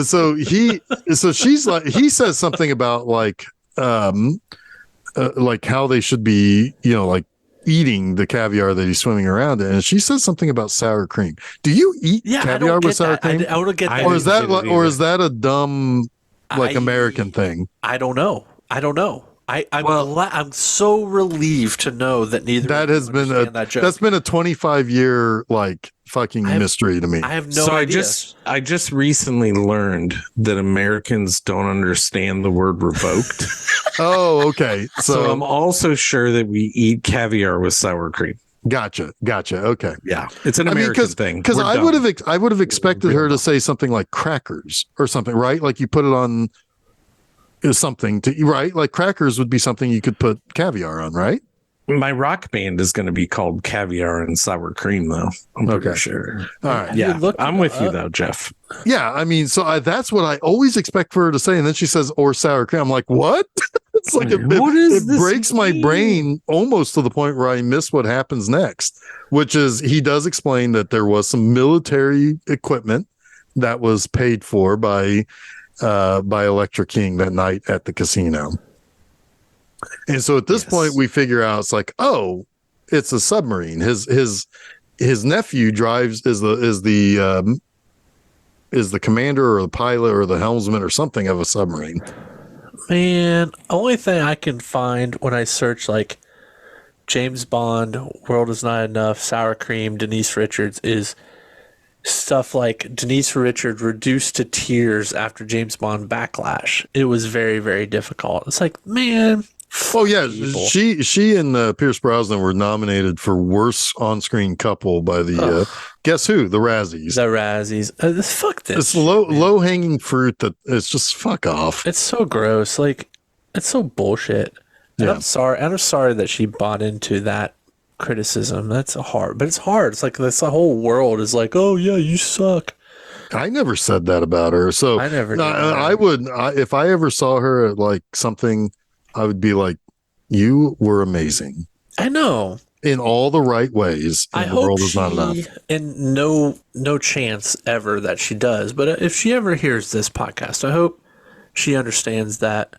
So she's like, he says something about like how they should be, like eating the caviar that he's swimming around in, and she says something about sour cream. Do you eat caviar with sour cream? I would get that. Or is that a dumb American thing? I don't know. I'm so relieved to know that neither that has been that's been a 25-year fucking mystery to me. I have no idea. I just recently learned that Americans don't understand the word revoked. Oh, okay. So I'm also sure that we eat caviar with sour cream. Gotcha. Okay. Yeah, it's an American thing. Because I would have expected her to say something like crackers or something, right? Like you put it on something to right. Like crackers would be something you could put caviar on, right? My rock band is going to be called Caviar and Sour Cream, though. I'm pretty sure. All right. Yeah, I'm with you, though, Jeff. Yeah, I mean, so that's what I always expect for her to say. And then she says, or sour cream. I'm like, what? It's like it breaks my brain almost to the point where I miss what happens next, which is he does explain that there was some military equipment that was paid for by Electra King that night at the casino. And so at this point we figure out it's like, oh, it's a submarine. His nephew is the commander or the pilot or the helmsman or something of a submarine. Man, only thing I can find when I search like James Bond, World Is Not Enough, Sour Cream, Denise Richards is stuff like Denise Richards reduced to tears after James Bond Backlash. It was very, very difficult. It's like, man. Oh yeah, she and Pierce Brosnan were nominated for worst on-screen couple by the guess who? The Razzies. Fuck this. It's low-hanging fruit that it's just fuck off. It's so gross. Like it's so bullshit. And I'm sorry that she bought into that criticism. That's hard, but it's hard. It's like this whole world is like, oh yeah, you suck. I never said that about her. So I never did. I would if I ever saw her at like something, I would be like, you were amazing I know. in all the right ways. I And the hope world is not enough. and no chance ever that she does. But if she ever hears this podcast, I hope she understands that.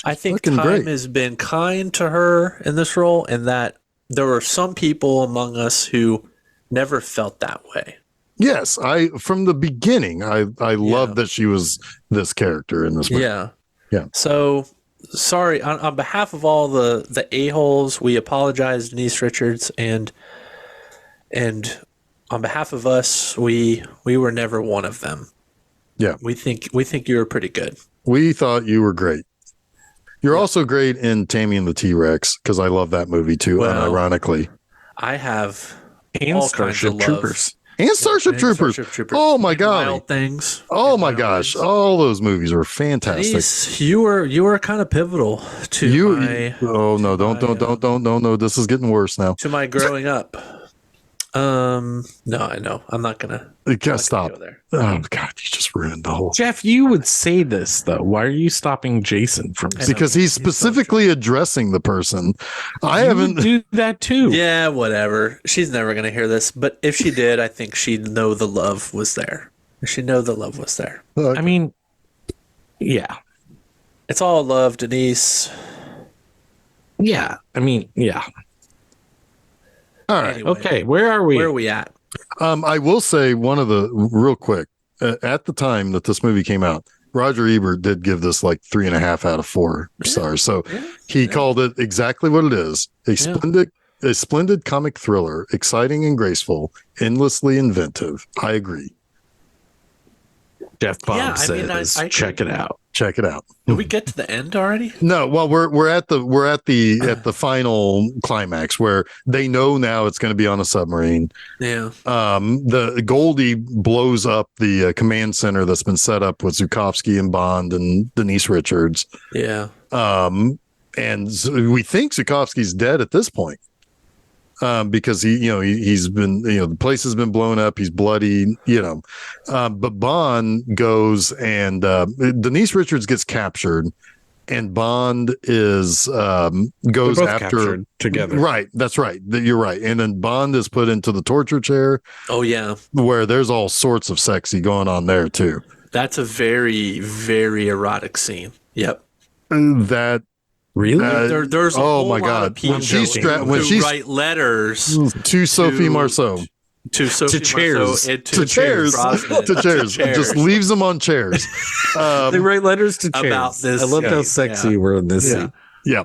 I think fucking time great. has been kind to her in this role, and that there were some people among us who never felt that way. Yes, from the beginning, I loved that she was this character in this movie. Yeah. Yeah. So sorry on behalf of all the a-holes, we apologize, Denise Richards, and on behalf of us, we were never one of them. Yeah. We think you were pretty good. We thought you were great. You're also great in Tammy and the T-Rex, because I love that movie too, unironically. I have And all Starship kinds of love. Troopers. And Starship Troopers. Oh my god. Wild Things. Oh my gosh. All those movies are fantastic. Denise, you were kind of pivotal to my Oh no, don't. This is getting worse now. to my growing up. No, I know. I'm not gonna. You gotta Go stop. there. Oh god, you just ruined the whole. Jeff, you would say this though. Why are you stopping Jason from saying Because he's specifically addressing the person. I You haven't. would do that too? Yeah, whatever. She's never gonna hear this, but if she did, I think she'd know the love was there. She'd know the love was there. I mean, yeah. It's all love, Denise. Yeah. I mean, yeah. All right. Anyway, Okay, where are we? Where are we at? I will say one of the real quick at the time that this movie came out, Roger Ebert did give this like 3.5 out of 4 stars. So he called it exactly what it is: a splendid comic thriller, exciting and graceful, endlessly inventive. I agree. Jeff Bob Yeah, I mean, says, I check it out. Check it out. Did we get to the end already? No, well, we're at the final climax where they know now it's going to be on a submarine. Yeah. The Goldie blows up the command center that's been set up with Zukovsky and Bond and Denise Richards. Yeah. And we think Zukovsky's dead at this point. Because he's been, the place has been blown up. He's bloody, but Bond goes and Denise Richards gets captured, and Bond is goes both after captured together. Right. That's right. You're right. And then Bond is put into the torture chair. Oh yeah. Where there's all sorts of sexy going on there too. That's a very, very erotic scene. Yep. That. Really? There's a whole my lot god! of people who write letters to Sophie Marceau, to chairs, and to chairs, to chairs. Just leaves them on chairs. They write letters to chairs. About this. I love how sexy we're in this scene. Yeah.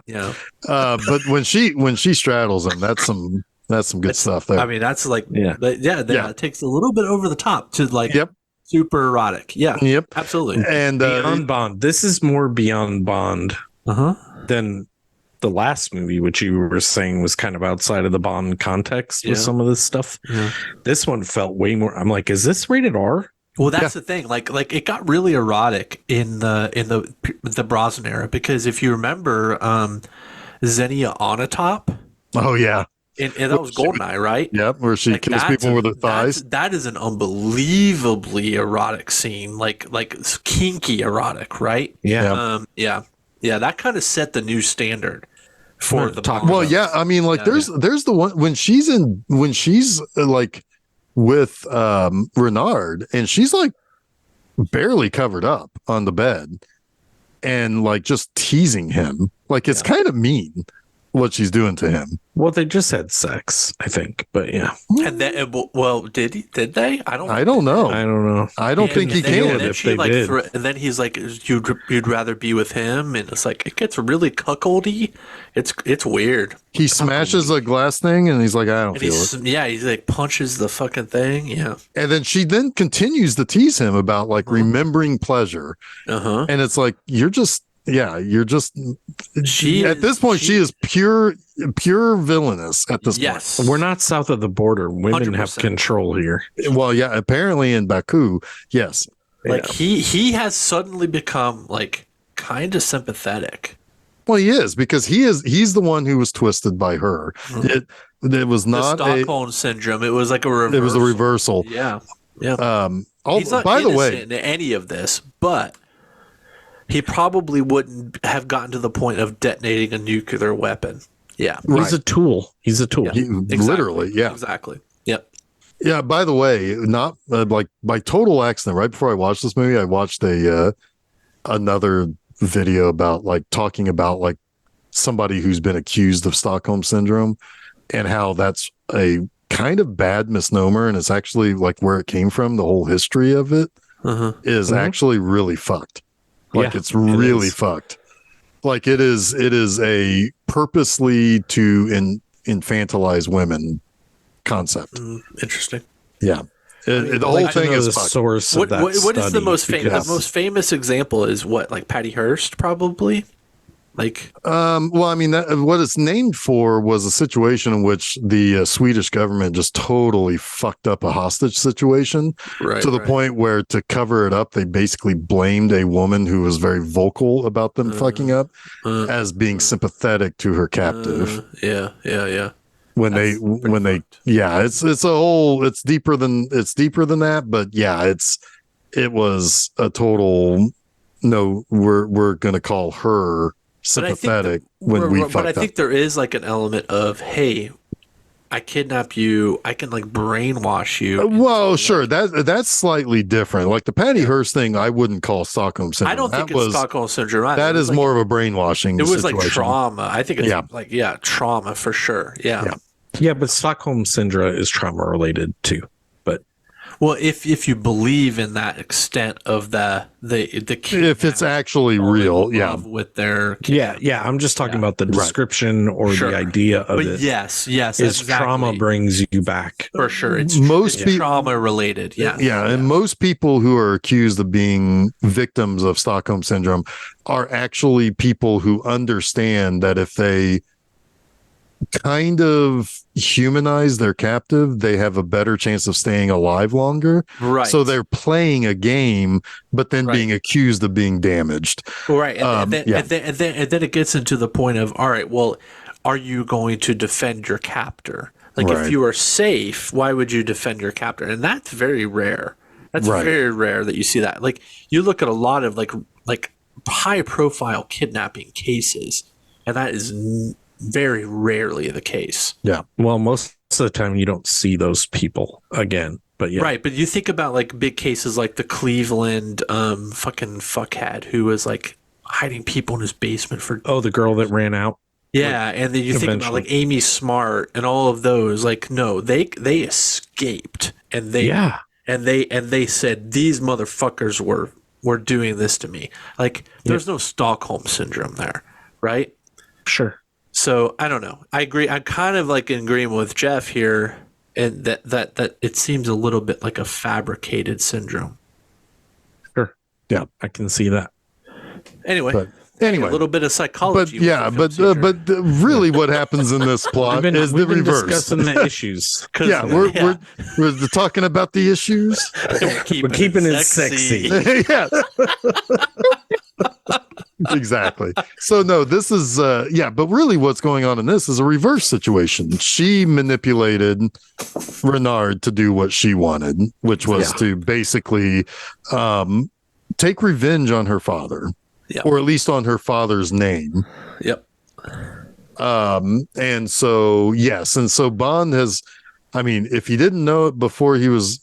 But when she straddles him, that's some good stuff there. I mean, that's like it takes a little bit over the top to like super erotic. Yeah. Yep. Absolutely. And Beyond Bond. This is more Beyond Bond. Than the last movie, which you were saying was kind of outside of the Bond context with some of this stuff. Yeah. This one felt way more. I'm like, is this rated R? Well, that's the thing. Like it got really erotic in the Brosnan era, because if you remember, Xenia Onatopp. Oh yeah. And that was Goldeneye, right? Yep, where she kills people with her thighs. That is an unbelievably erotic scene, like kinky erotic, right? Yeah. Yeah, that kind of set the new standard for the Bond. Well, yeah, I mean, like there's the one when she's like with Renard, and she's like barely covered up on the bed and like just teasing him. Like it's kind of mean what she's doing to him. Well, they just had sex, I think, but yeah. And then, well, did they? I don't know. I don't think he can. If they did. And then he's like, "You'd rather be with him," and it's like it gets really cuckoldy. It's weird. He smashes a glass thing, and he's like, "I don't feel it." Yeah, he's like punches the fucking thing. Yeah, and then she continues to tease him about like remembering pleasure. And it's like you're just. She is pure villainous at this point. We're not south of the border. Women 100%. Have control here. Well, yeah, apparently in Baku, yes. Like he has suddenly become like kind of sympathetic. Well, he is, because he's the one who was twisted by her. It was not the Stockholm syndrome. It was like a reversal. It was a reversal. Yeah. He's not by the way, in any of this, but he probably wouldn't have gotten to the point of detonating a nuclear weapon. Yeah. He's a tool. He's a tool. Yeah. Literally, yeah. Exactly. Yep. Yeah, by the way, not like by total accident, right before I watched this movie, I watched another video about talking about somebody who's been accused of Stockholm syndrome and how that's a kind of bad misnomer, and it's actually where it came from. The whole history of it is actually really fucked. It's really fucked. It is a purposely to infantilize women concept. Interesting. Yeah. The whole thing is fucked. Source of that what is the most famous? because- The most famous example is what, Patty Hearst, probably. Well, I mean, what it's named for was a situation in which the Swedish government just totally fucked up a hostage situation to the point where, to cover it up, they basically blamed a woman who was very vocal about them fucking up as being sympathetic to her captive. Yeah. It's deeper than that, but yeah, it was a total, no, we're going to call her sympathetic when we fucked up. But I think there is an element of, hey, I kidnap you, I can brainwash you. Well, sure, that's slightly different. The Patty Hearst thing, I wouldn't call Stockholm syndrome. I don't think it's Stockholm syndrome either. That is more of a brainwashing. It was situation. trauma. I think it's trauma for sure. Yeah, but Stockholm syndrome is trauma related too. But if you believe in that extent of the if it's actually real, with their I'm just talking about the description or the idea of it. Yes, is exactly. trauma brings you back For sure, it's trauma related. And most people who are accused of being victims of Stockholm syndrome are actually people who understand that if they kind of humanize their captive, they have a better chance of staying alive longer. Right. So they're playing a game, but then being accused of being damaged. Right. And then it gets into the point of, all right, well, are you going to defend your captor? If you are safe, why would you defend your captor? And that's very rare. That's very rare that you see that. You look at a lot of high profile kidnapping cases, and that is very rarely the case. Yeah. Well, most of the time you don't see those people again. But yeah. Right. But you think about big cases like the Cleveland fucking fuckhead who was hiding people in his basement for. Oh, the girl that ran out. Yeah. And then you think about Amy Smart and all of those. No, they escaped and they said these motherfuckers were doing this to me. There's no Stockholm syndrome there. Right. Sure. So I don't know. I agree. I'm kind of in agreement with Jeff here, and that it seems a little bit like a fabricated syndrome. Sure. Yeah, I can see that. Anyway, a little bit of psychology. But really, what happens in this plot is the reverse. Discussing the issues. We're talking about the issues. We're keeping it sexy. Yeah. Exactly. So no, this is but really what's going on in this is a reverse situation. She manipulated Renard to do what she wanted, which was to basically take revenge on her father. Yep. Or at least on her father's name. Yep. And so Bond has, I mean, if he didn't know it before he was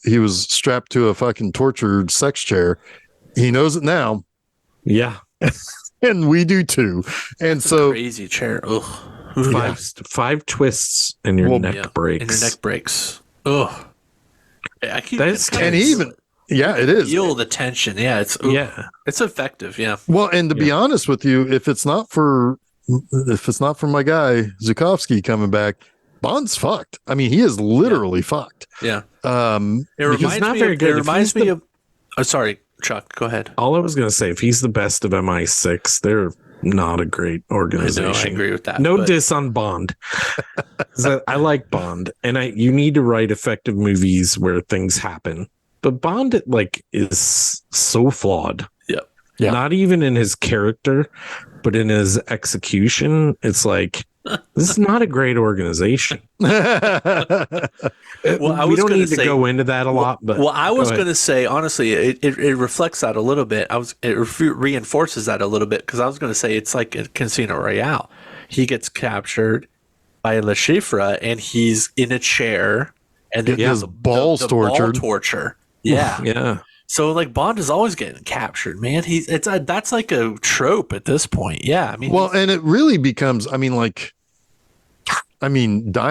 strapped to a fucking tortured sex chair, he knows it now. Yeah. And we do too. And so crazy chair. Ugh. Five twists and your neck breaks. And your neck breaks. Ugh. It is. Feel the tension. Yeah, it's effective. Yeah. Well, and to be honest with you, if it's not for my guy Zukovsky coming back, Bond's fucked. I mean, he is literally fucked. Yeah. It reminds me of. Oh, sorry, Chuck. Go ahead. All I was going to say, if he's the best of MI6, they're not a great organization. I agree with that. No diss on Bond. I like Bond, and you need to write effective movies where things happen. But Bond, is so flawed. Yeah. Not even in his character, but in his execution. It's This is not a great organization. I We was don't gonna need to say- go into that a lot, but Well, I go was ahead. going to say, honestly, it reflects that a little bit. Reinforces that a little bit because I was going to say it's like a Casino Royale. He gets captured by Le Chiffre and he's in a chair and then Getting his balls ball tortured. torture. Yeah. Yeah. So like Bond is always getting captured, man. That's like a trope at this point. Yeah. I mean, Well, and it really becomes, Die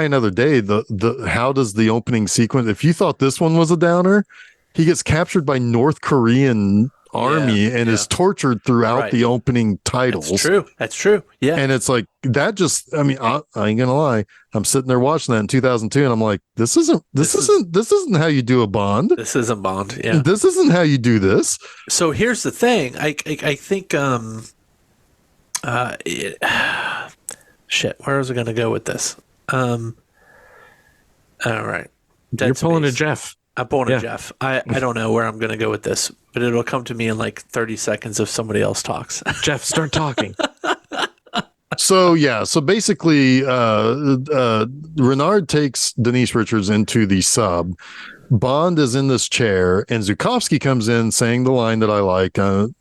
Another Day, the how does the opening sequence, if you thought this one was a downer, he gets captured by North Korean army and is tortured throughout Right. the opening titles. That's true. Yeah. And it's like that just, I ain't gonna lie. I'm sitting there watching that in 2002 and I'm like, this isn't how you do a Bond. This isn't Bond. Yeah. This isn't how you do this. So here's the thing. I think shit, where was I going to go with this? All right. Dead You're pulling a Space. Jeff. I'm pulling Yeah. a Jeff. I don't know where I'm going to go with this, but it'll come to me in like 30 seconds if somebody else talks. Jeff, start talking. So basically Renard takes Denise Richards into the sub. Bond is in this chair and Zukovsky comes in saying the line that I like, I'm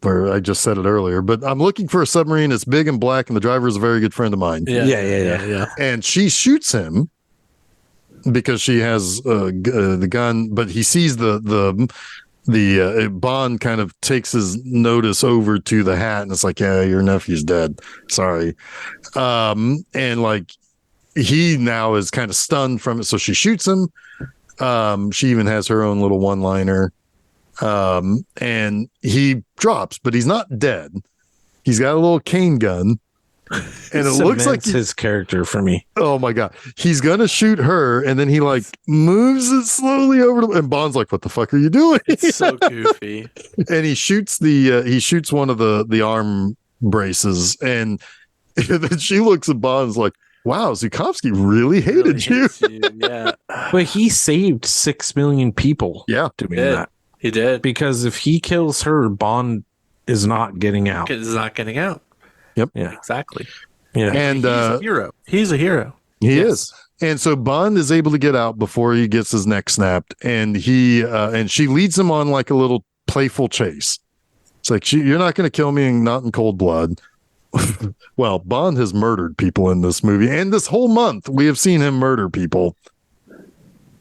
where I just said it earlier, but I'm looking for a submarine. It's big and black and the driver is a very good friend of mine. Yeah. And she shoots him because she has the gun, but he sees the Bond kind of takes his notice over to the hat and it's like, yeah, your nephew's dead. Sorry. And like he now is kind of stunned from it. So she shoots him. She even has her own little one-liner. And he drops, but he's not dead. He's got a little cane gun. And it looks like his character for me. Oh my god, he's gonna shoot her, and then he like moves it slowly over to, and Bond's like, "What the fuck are you doing?" It's so goofy. And he shoots one of the arm braces, and then she looks at Bond and's like, "Wow, Zukovsky really hated you." hates you. Yeah, But he saved 6 million people Yeah, doing did. that. he did. Because if he kills her, Bond is not getting out. Because it's not getting out. Yeah. Exactly. Yeah. and He's a hero. He's a hero. he Yes. is. And so Bond is able to get out before he gets his neck snapped, and and she leads him on like a little playful chase. It's like, you're not going to kill me, and not in cold blood. Well, Bond has murdered people in this movie, and this whole month we have seen him murder people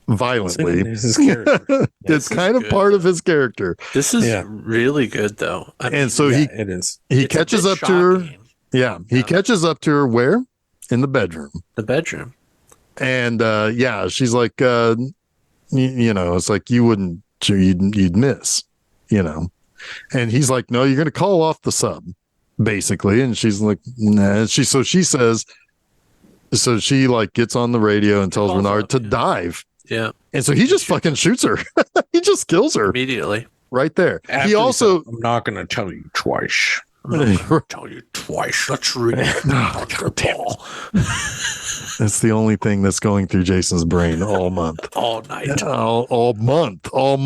violently. This is his character. It's kind of good, part of his character. This is Yeah. really good, though. I mean, And so Yeah, it is. he it's a catches bit up to her. shocking. Yeah, he catches up to her where? In the bedroom. The bedroom. And she's like, it's like you'd miss, And he's like, no, you're going to call off the sub, basically. And she's like, nah. So she like gets on the radio and tells Calls Renard off, to yeah. dive. Yeah, And so he just fucking shoots her. He just kills her immediately. right there. After He also, said, I'm not going to tell you twice. Tell you twice. That's really God that's the only thing that's going through Jason's brain all month. all night, All month. all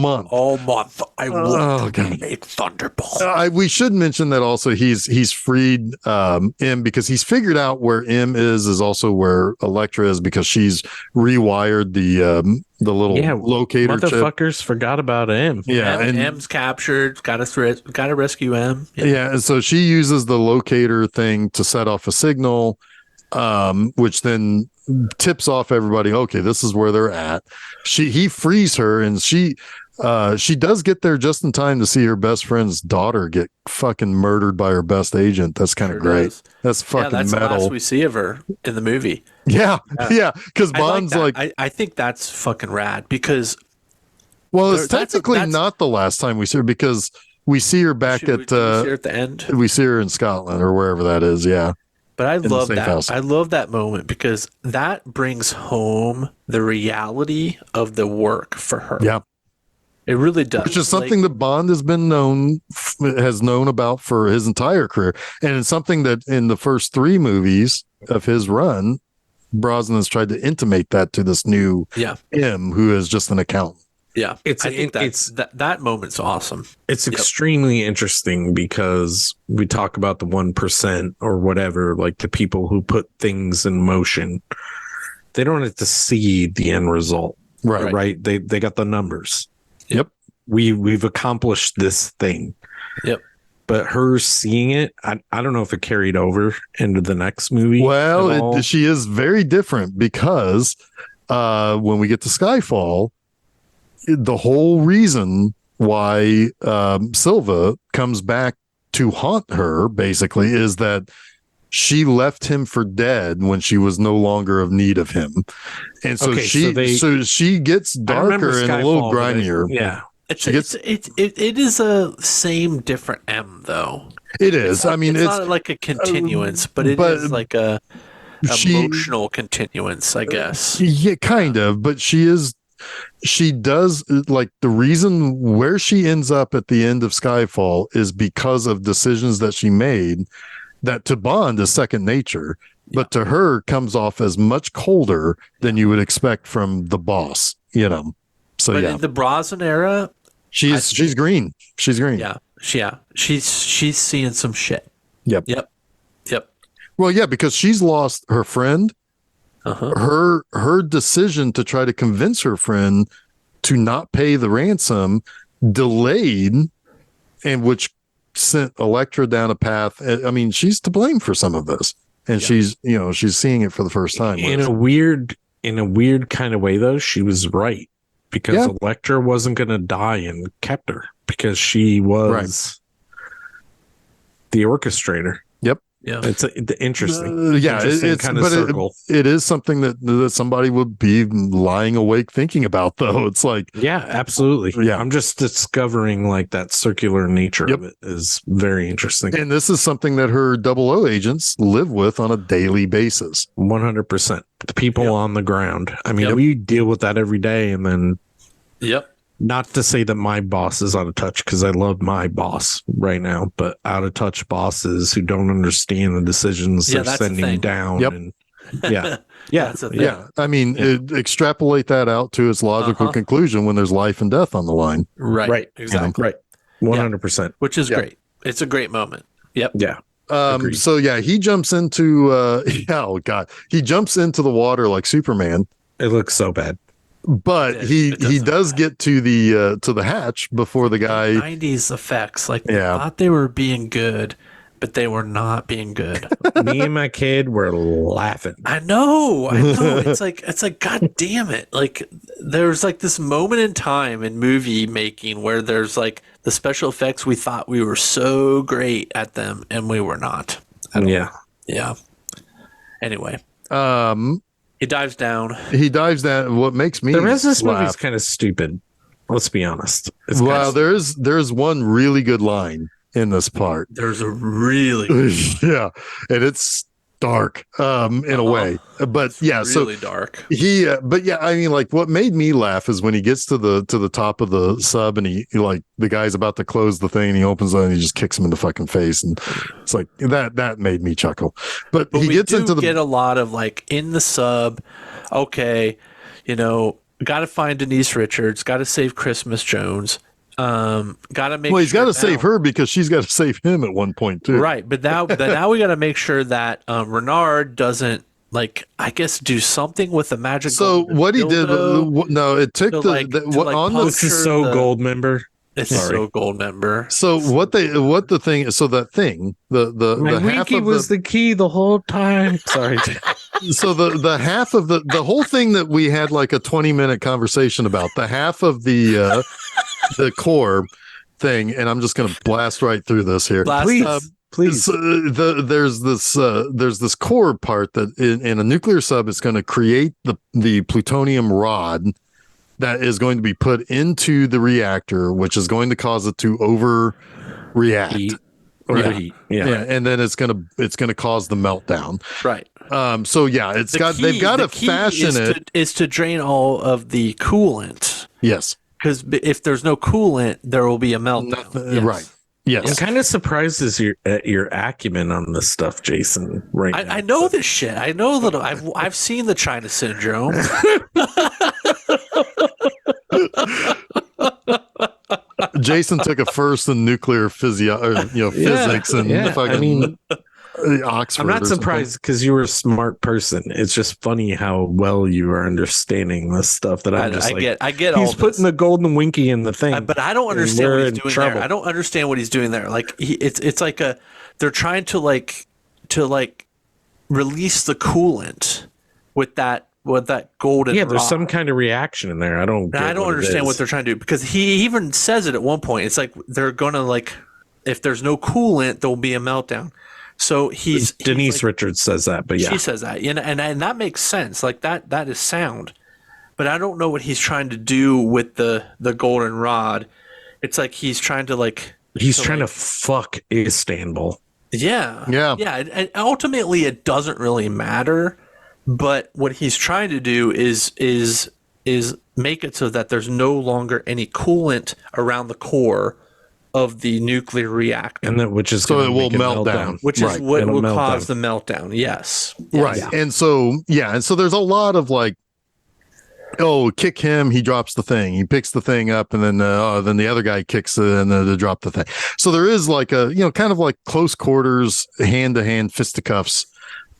month. I will Oh, God. make Thunderball. We should mention that also he's freed M because he's figured out where M is also where Elektra is because she's rewired the little locator chip. Motherfuckers forgot about him. Yeah, and M's captured. Got to rescue M. yeah, and so she uses the locator thing to set off a signal, which then tips off everybody. Okay, this is where they're at. He frees her, and she does get there just in time to see her best friend's daughter get fucking murdered by her best agent. That's kind of great. does. That's fucking That's the metal. last we see of her in the movie. Yeah. Because I Bond's like like, that. I think that's fucking rad because well, it's that's technically not the last time we see her because we see her back we at see her at the end. we see her in Scotland or wherever that is. Yeah. But I the love safe that. house. I love that moment because that brings home the reality of the work for her. Yeah. It really does. Which is something that Bond has been has known about for his entire career. And it's something that in the first 3 movies of his run, Brosnan has tried to intimate that to this new Yeah. M who is just an accountant. Yeah, It's I think that moment's awesome. It's extremely interesting because we talk about the 1% or whatever, like the people who put things in motion. They don't have to see the end result, right? They got the numbers. Yep. We've accomplished this thing. Yep. But her seeing it, I don't know if it carried over into the next movie. Well, she is very different because when we get to Skyfall, the whole reason why Silva comes back to haunt her basically is that she left him for dead when she was no longer of need of him, and so she gets darker and a little grimier. It is a same different M though. It is. It's I mean, it's not like a continuance, but it is like a emotional continuance, I guess. Yeah, kind of. But she does, like, the reason where she ends up at the end of Skyfall is because of decisions that she made that to Bond is second nature, but to her comes off as much colder than you would expect from the boss, you know. So but in the Brosnan era, she's green. She's green. Yeah. She's seeing some shit. Yep. Well, yeah, because she's lost her friend. Her decision to try to convince her friend to not pay the ransom delayed, and which sent Elektra down a path. I mean, she's to blame for some of this, and she's seeing it for the first time. In a weird kind of way, though, she was right, because Elektra wasn't going to die and kept her because she was the orchestrator. Yeah, it's interesting. It's kind of circle. It is something that somebody would be lying awake thinking about, though. It's like, yeah, absolutely. Yeah, I'm just discovering like that circular nature of it is very interesting. And this is something that her 00 agents live with on a daily basis. 100%. The people on the ground. I mean, we deal with that every day, and then. Not to say that my boss is out of touch, because I love my boss right now, but out of touch bosses who don't understand the decisions they're sending down. And that's a thing. I mean, extrapolate that out to its logical conclusion when there's life and death on the line. Right. Exactly. Right. 100%. Which is great. It's a great moment. Yep. Yeah. So he jumps into he jumps into the water like Superman. It looks so bad. But he does get to the hatch before the guy. 90s effects, like they thought they were being good, but they were not being good. Me and my kid were laughing. I know. It's like God damn it! Like there's like this moment in time in movie making where there's like the special effects, we thought we were so great at them, and we were not. Yeah. Anyway. He dives down. What makes me the rest of this movie is kind of stupid. Let's be honest. There's one really good line in this part. There's a really and it's dark in a way, but it's really dark. I mean, like, what made me laugh is when he gets to the top of the sub, and he like the guy's about to close the thing, and he opens it and he just kicks him in the fucking face, and it's like that made me chuckle. But he gets into get a lot of like in the sub. Okay, got to find Denise Richards, got to save Christmas Jones. Gotta make. Well, he's got to save her because she's got to save him at one point too. Right, but now we got to make sure that Renard doesn't, like, I guess, do something with the magic. So what he did? No, it took This is so gold member. It's so gold member. So the thing is, so that thing, the half of was the key the whole time. Sorry. So the half of the whole thing that we had like a 20-minute conversation about, the half of the core thing, and I'm just going to blast right through this here. Please. There's this core part that in a nuclear sub is going to create the plutonium rod that is going to be put into the reactor, which is going to cause it to overreact. Overheat. Yeah. And then it's gonna cause the meltdown. Right. So they've got to fashion it is to drain all of the coolant. Yes. Because if there's no coolant, there will be a meltdown. Yes. Right. Yes. I'm kind of surprised at your acumen on this stuff, Jason. Right. I know this shit. I know a little. I've seen the China Syndrome. Jason took a first in nuclear physics and fucking I mean, Oxford. I'm not or surprised because you were a smart person. It's just funny how well you are understanding this stuff that I'm just I get all he's this. putting the golden winky in the thing. But I don't understand what he's doing there. I don't understand what he's doing there. Like it's like they're trying to release the coolant with that golden. Yeah, there's rod. some kind of reaction in there. I don't understand what they're trying to do because he even says it at one point. It's like they're gonna if there's no coolant, there'll be a meltdown. So Denise Richards says that, but yeah, she says that, and that makes sense. Like that is sound. But I don't know what he's trying to do with the golden rod. It's like he's trying to to fuck Istanbul. Yeah. And ultimately, it doesn't really matter. But what he's trying to do is make it so that there's no longer any coolant around the core of the nuclear reactor, and which is so it will melt down, which is what will cause the meltdown. Yes. Right. Yeah. And so there's a lot of kick him, he drops the thing, he picks the thing up, and then the other guy kicks it and then they drop the thing. So there is kind of like close quarters, hand to hand fisticuffs,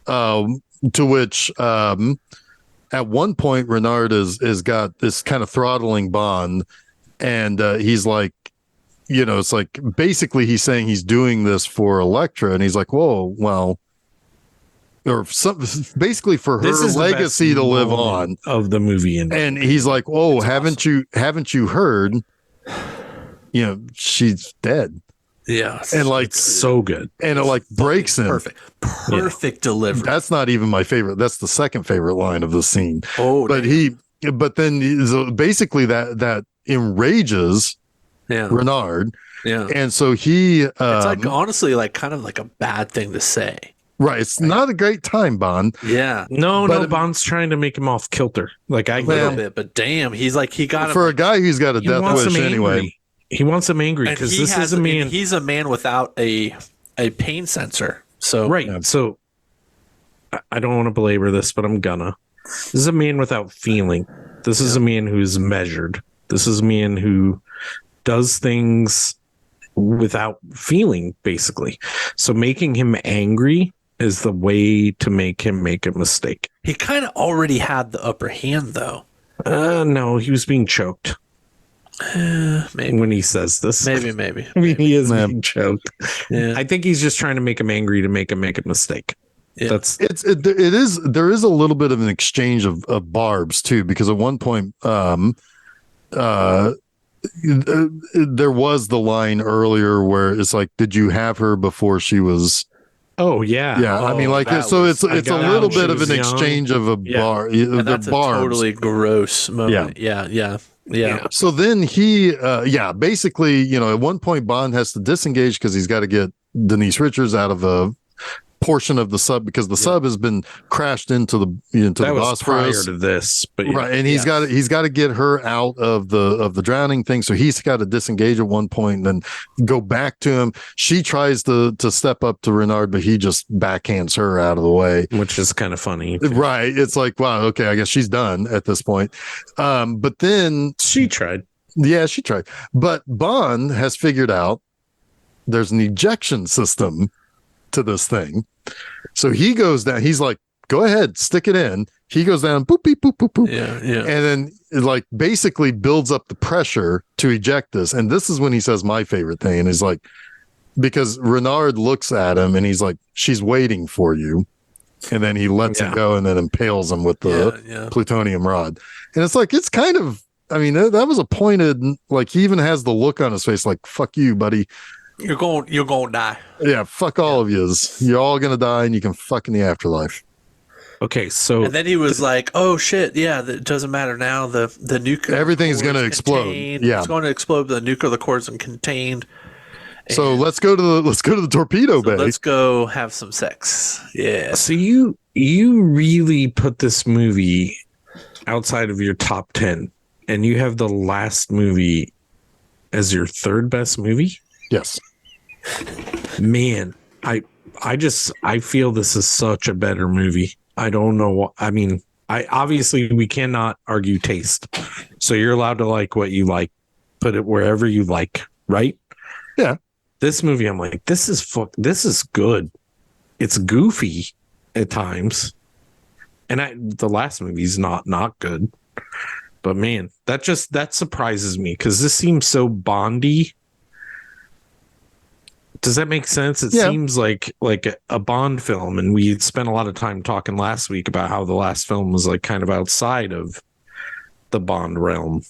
to which at one point Renard is got this kind of throttling Bond, and he's like, it's like basically he's saying he's doing this for Elektra, and he's like, whoa, well, or basically for her legacy to live on of the movie, and he's like, "Oh, haven't you heard? She's dead." Yeah, and it's so good, and it breaks him. Perfect delivery. That's not even my favorite. That's the second favorite line of the scene. Oh, but then basically that enrages Renard. Yeah, and so he it's honestly kind of like a bad thing to say. Right, it's not a great time, Bond. Yeah, no, Bond's trying to make him off kilter. I a little bit, but damn, he got for a guy who's got a death wish anyway. He wants him angry because this is a man. He's a man without a pain sensor. So right, so I don't want to belabor this, but I'm gonna. This is a man without feeling. This is a man who's measured. This is a man who does things without feeling, basically. So making him angry is the way to make him make a mistake. He kind of already had the upper hand, though. No, he was being choked. Maybe when he says this, maybe. I mean, he is being choked. Yeah. I think he's just trying to make him angry to make him make a mistake. Yeah. There is a little bit of an exchange of barbs too, because at one point, there was the line earlier where it's like, "Did you have her before she was?" Oh yeah, yeah. I mean, it's a little bit of an exchange of a bar. That's a totally gross moment. Yeah. So then he, basically, at one point Bond has to disengage because he's got to get Denise Richards out of a portion of the sub, because the sub has been crashed into the Bosphorus prior to this, but right, and he's got to get her out of the drowning thing, so he's got to disengage at one point and then go back to him. She tries to step up to Renard, but he just backhands her out of the way, which is kind of funny, right? It's like, wow, okay, I guess she's done at this point. But then she tried, but Bond has figured out there's an ejection system to this thing. So he goes down, he's like, "Go ahead, stick it in." He goes down, boop, beep, boop, boop, boop. Yeah. And then it basically builds up the pressure to eject this. And this is when he says my favorite thing. And he's like, because Renard looks at him and he's like, "She's waiting for you." And then he lets it go and then impales him with the plutonium rod. And it's like, it's kind of, I mean, that was a pointed, he even has the look on his face like, "Fuck you, buddy. You're going to die." Yeah, fuck all of yous. You're all going to die and you can fuck in the afterlife. Okay, so... And then he was like, "Oh, shit, yeah, it doesn't matter now. The nuclear... Everything's going to explode. Yeah. It's going to explode. The nuclear core's contained. So let's go to the torpedo bay. Let's go have some sex. Yeah. So you really put this movie outside of your top 10, and you have the last movie as your third best movie? Yes. Man, I feel this is such a better movie. I don't know what, I mean, obviously we cannot argue taste. So you're allowed to like what you like, put it wherever you like. right? Yeah. This movie, I'm like, this is good. It's goofy at times. And the last movie's not good. But man, that surprises me because this seems so Bondy. Does that make sense? It seems like a Bond film, and we spent a lot of time talking last week about how the last film was like kind of outside of the Bond realm.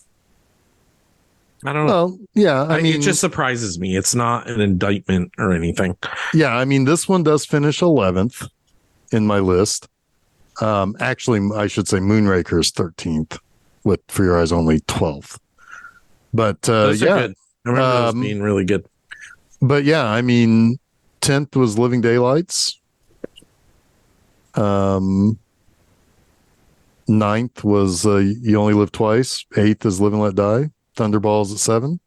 I don't know. Well, yeah, I mean, it just surprises me. It's not an indictment or anything. Yeah, I mean, this one does finish 11th in my list. Actually, I should say Moonraker is 13th, with For Your Eyes Only 12th. But Those are good. I remember those being really good. But yeah, I mean, 10th was Living Daylights. 9th was You Only Live Twice. 8th is Live and Let Die. Thunderballs at 7.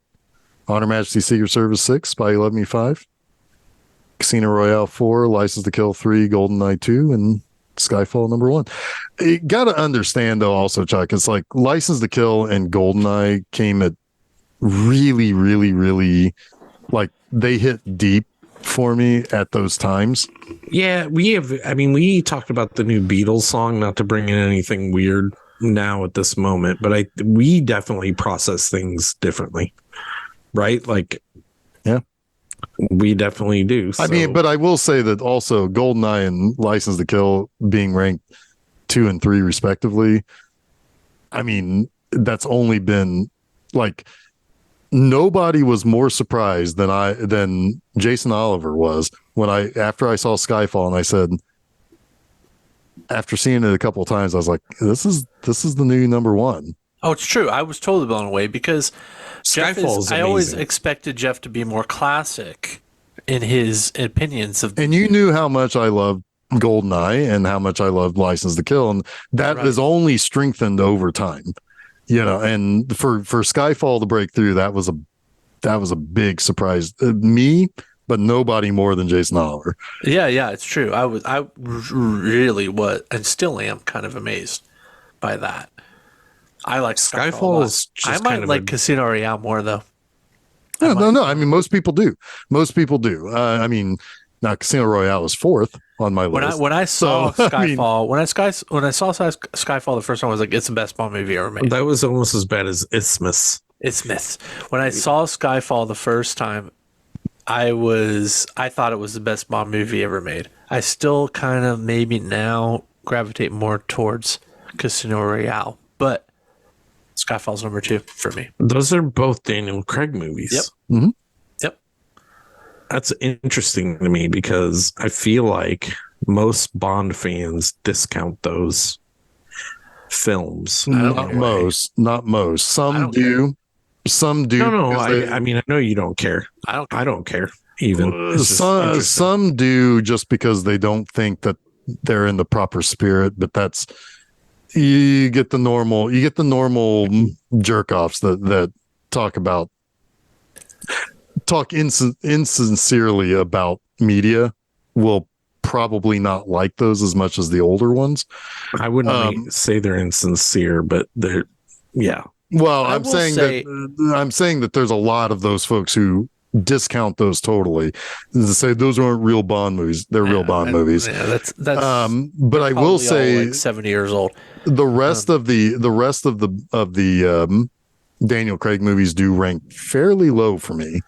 Honor Majesty Secret Service 6. Spy You Love Me 5. Casino Royale 4. License to Kill 3. GoldenEye 2. And Skyfall number 1. You got to understand, though, also, Chuck, it's like License to Kill and GoldenEye came at really, really, really, like, they hit deep for me at those times. Yeah, we talked about the new Beatles song, not to bring in anything weird now at this moment, but we definitely process things differently, right? Like, yeah, we definitely do. So. I mean, but I will say that also GoldenEye and License to Kill being ranked 2 and 3 respectively, I mean, that's only been like, nobody was more surprised than Jason Oliver was after I saw Skyfall, and I said, after seeing it a couple of times, I was like, this is the new number 1. Oh, it's true. I was totally blown away because I always expected Jeff to be more classic in his opinions of. And you knew how much I loved GoldenEye and how much I loved License to Kill, and that is only strengthened over time. You know, and for Skyfall to break through, that was a big surprise. Me, but nobody more than Jason Oliver. Yeah, it's true. I really was, and still am, kind of amazed by that. I like Skyfall is just I might like Casino Royale more though. No. I mean, most people do. I mean, now Casino Royale is 4th on my list. When I saw Skyfall, when I saw Skyfall the first time, I was like, it's the best Bond movie ever made. That was almost as bad as Isthmus. When I saw Skyfall the first time, I thought it was the best Bond movie ever made. I still kind of maybe now gravitate more towards Casino Royale, but Skyfall's number 2 for me. Those are both Daniel Craig movies. Yep. Mm-hmm. Yep. That's interesting to me because I feel like most Bond fans discount those films. Not most. Some do. Some do. No. I mean, I know you don't care. I don't care. Even some do, just because they don't think that they're in the proper spirit. But that's, you get the normal jerk offs that talk insincerely about media will probably not like those as much as the older ones. I wouldn't say they're insincere, but they're, yeah. Well, I'm saying that there's a lot of those folks who discount those totally, to say those aren't real Bond movies. They're real Bond movies. Yeah, that's. But I will say, like 70 years old. The rest of the Daniel Craig movies do rank fairly low for me.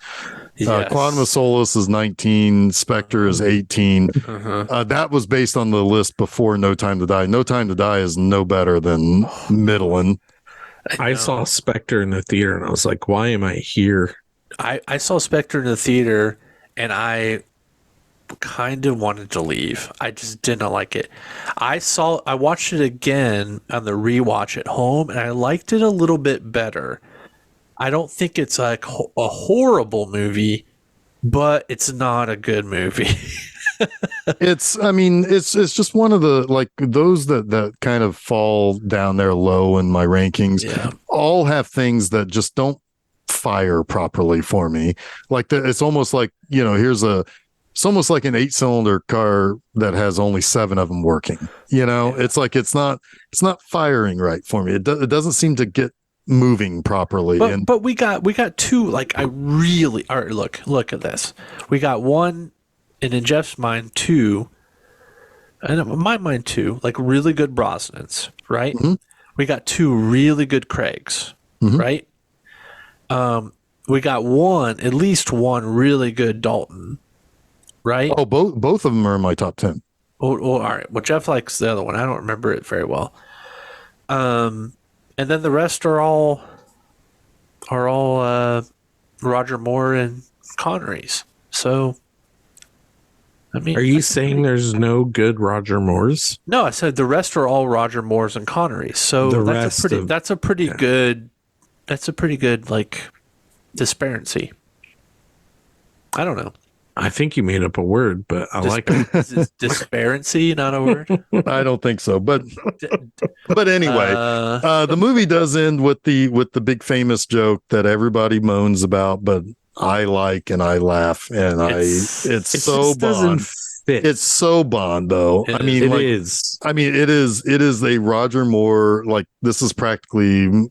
Yes. Quantum of Solace is 19. Spectre is 18. That was based on the list before No Time to Die. No Time to Die is no better than middling. I saw Spectre in the theater and I was like, why am I here? I saw Spectre in the theater and I kind of wanted to leave. I just didn't like it. I watched it again on the rewatch at home and I liked it a little bit better. I don't think it's like a horrible movie, but it's not a good movie. It's just one of the, like, those that kind of fall down there low in my rankings. Yeah. All have things that just don't fire properly for me. Like it's almost like, it's almost like an 8-cylinder car that has only 7 of them working. It's like it's not firing right for me. It doesn't seem to get moving properly. But we got two, like, I really, all right, look at this. We got one, and in Jeff's mind, two, and in my mind, two, like, really good Brosnans, right? Mm-hmm. We got two really good Craigs, Mm-hmm. right? We got one, at least one really good Dalton, right? Oh, both of them are in my top 10. Oh, all right. Well, Jeff likes the other one. I don't remember it very well. And then the rest are all Roger Moore and Connerys. So, I mean, Are you saying there's no good Roger Moores? no? I said the rest are all Roger Moores and Connerys. So The that's rest of- that's a pretty good like disparity. I don't know. I think you made up a word, but I like it. Is disparity not a word? I don't think so, but anyway, Uh, the movie does end with the big famous joke that everybody moans about, but I like and I laugh, and It's- it It so just doesn't Bond. fit. It's so Bond though. It I is. mean, It like, is. I mean, it is a Roger Moore, like, this is practically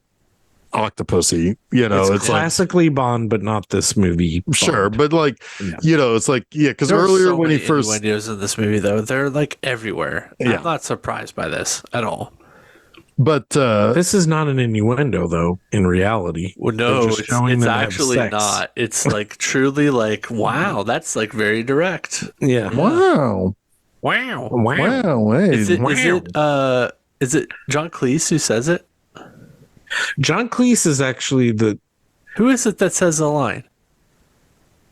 Octopussy, It's it's like, classically Bond, but not this movie. sure, Bond. but like, Yeah. it's like, yeah, because there are earlier so when he many first, innuendos in this movie, though, they're like everywhere. Yeah. I'm not surprised by this at all. but This is not an innuendo, though. In reality, Well, no, They're just showing it's them have actually sex. not. It's like truly like, wow, that's like very direct. yeah. wow, Wow. wow, hey, Is it John Cleese who says it? John Cleese is actually Who is it that says the line?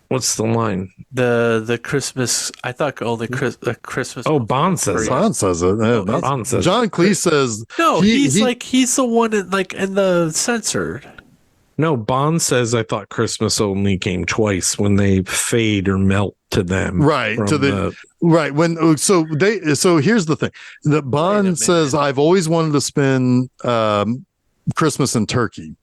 what's the line? The Christmas. I thought only Christmas. Oh, Bond says it. Bond says it. Yeah, Oh, not- Bond says John Cleese says No, he- he's the one in, like, in the censored. No, Bond says I thought Christmas only came twice when they fade or melt to them. right from to the right when so here's the thing that Bond says I've always wanted to spend Christmas in Turkey,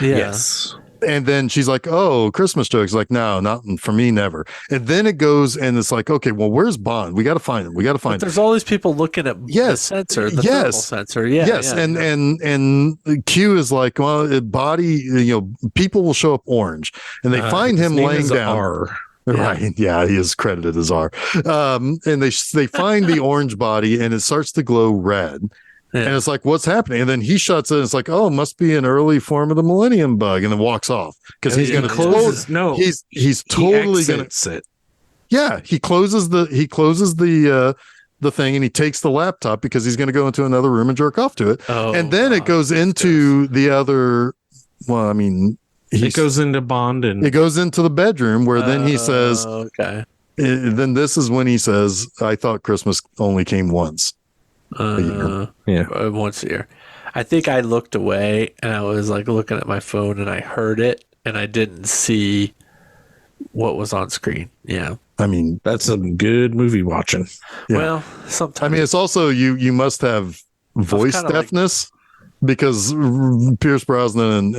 Yeah. Yes. and then she's like, oh, Christmas jokes, like, no, not for me, never. And then it goes and it's like, okay, well, where's Bond? We got to find him. But there's all these people looking at the Yes. censor, the Yes. thermal sensor. Yeah. Yes, yeah. and Q is like, well, body, people will show up orange, and they find his him name laying is down. R. Right. Yeah, he is credited as R. And they find the orange body, and it starts to glow red. Yeah. And it's like, what's happening? And then he shuts it. And it's like, oh, it must be an early form of the Millennium Bug, and then walks off because he's going to close. No, He's totally going to. exits it. Yeah, he closes the thing, and he takes the laptop because he's going to go into another room and jerk off to it. Oh, And then it God. goes into the other. Well, I mean, It goes into Bond and it goes into the bedroom where then he says, okay. then this is when he says, I thought Christmas only came once. year. yeah. Once a year. I think I looked away and I was like looking at my phone and I heard it and I didn't see what was on screen. Yeah. I mean, That's some good movie watching. Yeah. Well, sometimes. I mean, it's also you must have voice kinda like- deafness because Pierce Brosnan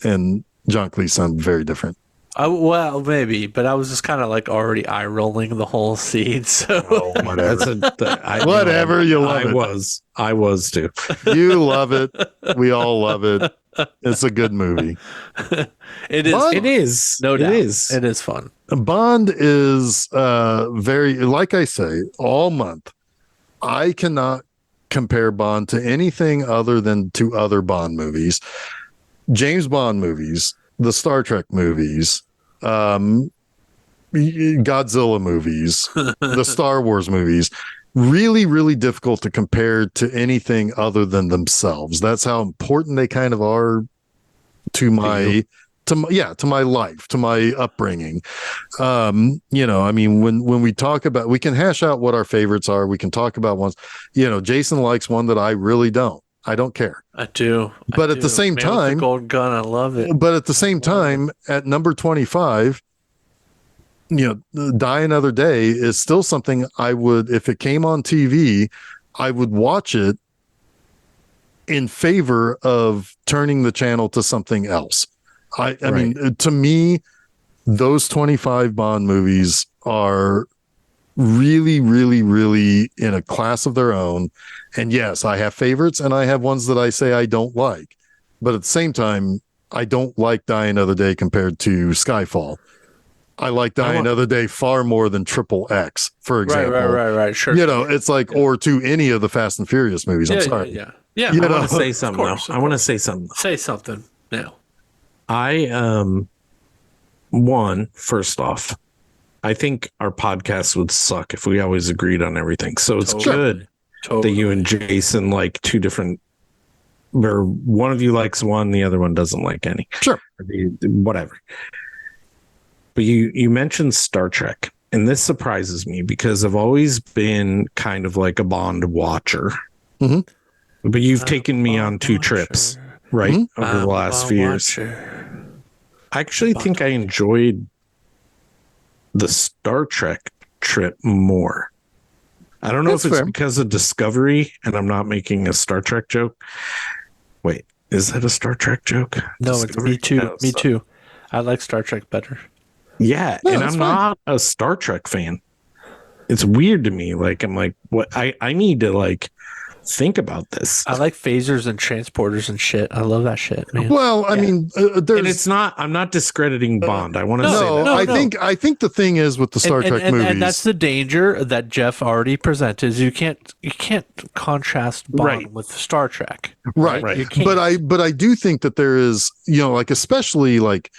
and John Cleese sound very different. Well, maybe, but I was just kind of like already eye rolling the whole scene. So Whatever. I Whatever, you love it. I was too. You love it. We all love it. It's a good movie. it is. But- fun. It is. No doubt. It is. It is fun. Bond is very, like I say, all month. I cannot compare Bond to anything other than to other Bond movies, James Bond movies, the Star Trek movies, Godzilla movies, the Star Wars movies. Really, really difficult to compare to anything other than themselves. That's how important they kind of are to my to my life, to my upbringing. I mean, when we talk about, we can hash out what our favorites are. We can talk about ones. Jason likes one that I really don't. I don't care. I do. But at the same Man with time- the gold gun, I love it. But at the same time, at number 25, Die Another Day is still something I would, if it came on TV, I would watch it in favor of turning the channel to something else. I mean, to me, those 25 Bond movies are really, really, really in a class of their own. And yes, I have favorites and I have ones that I say I don't like. but at the same time, I don't like Die Another Day compared to Skyfall. I like Die Another Day far more than Triple X, for example. Right. Sure. It's like, or to any of the Fast and Furious movies. I'm sorry. Yeah. I want to say something though. I want to say something. Say something now. First off, I think our podcast would suck if we always agreed on everything. So it's good that you and Jason like two different, where one of you likes one, the other one doesn't like any. Sure. Whatever. But you mentioned Star Trek, and this surprises me because I've always been kind of like a Bond watcher. Mm-hmm. But you've taken me on 2 trips, right, over the last few years. I actually think I enjoyed the Star Trek trip more. I don't know if it's because of Discovery, and I'm not making a Star Trek joke. Wait, is that a Star Trek joke? No, Discovery? It's me too. No, me too. I like Star Trek better. Yeah, and I'm not a Star Trek fan. It's weird to me. Like, I'm like, what? I need to like think about this. I like phasers and transporters and shit. I love that shit, man. Well, I mean, and it's not. I'm not discrediting Bond. I want to say that. I think the thing is with the Star Trek movies, and that's the danger that Jeff already presented. Is you can't contrast Bond with Star Trek, right? You can't. But I do think that there is, like especially like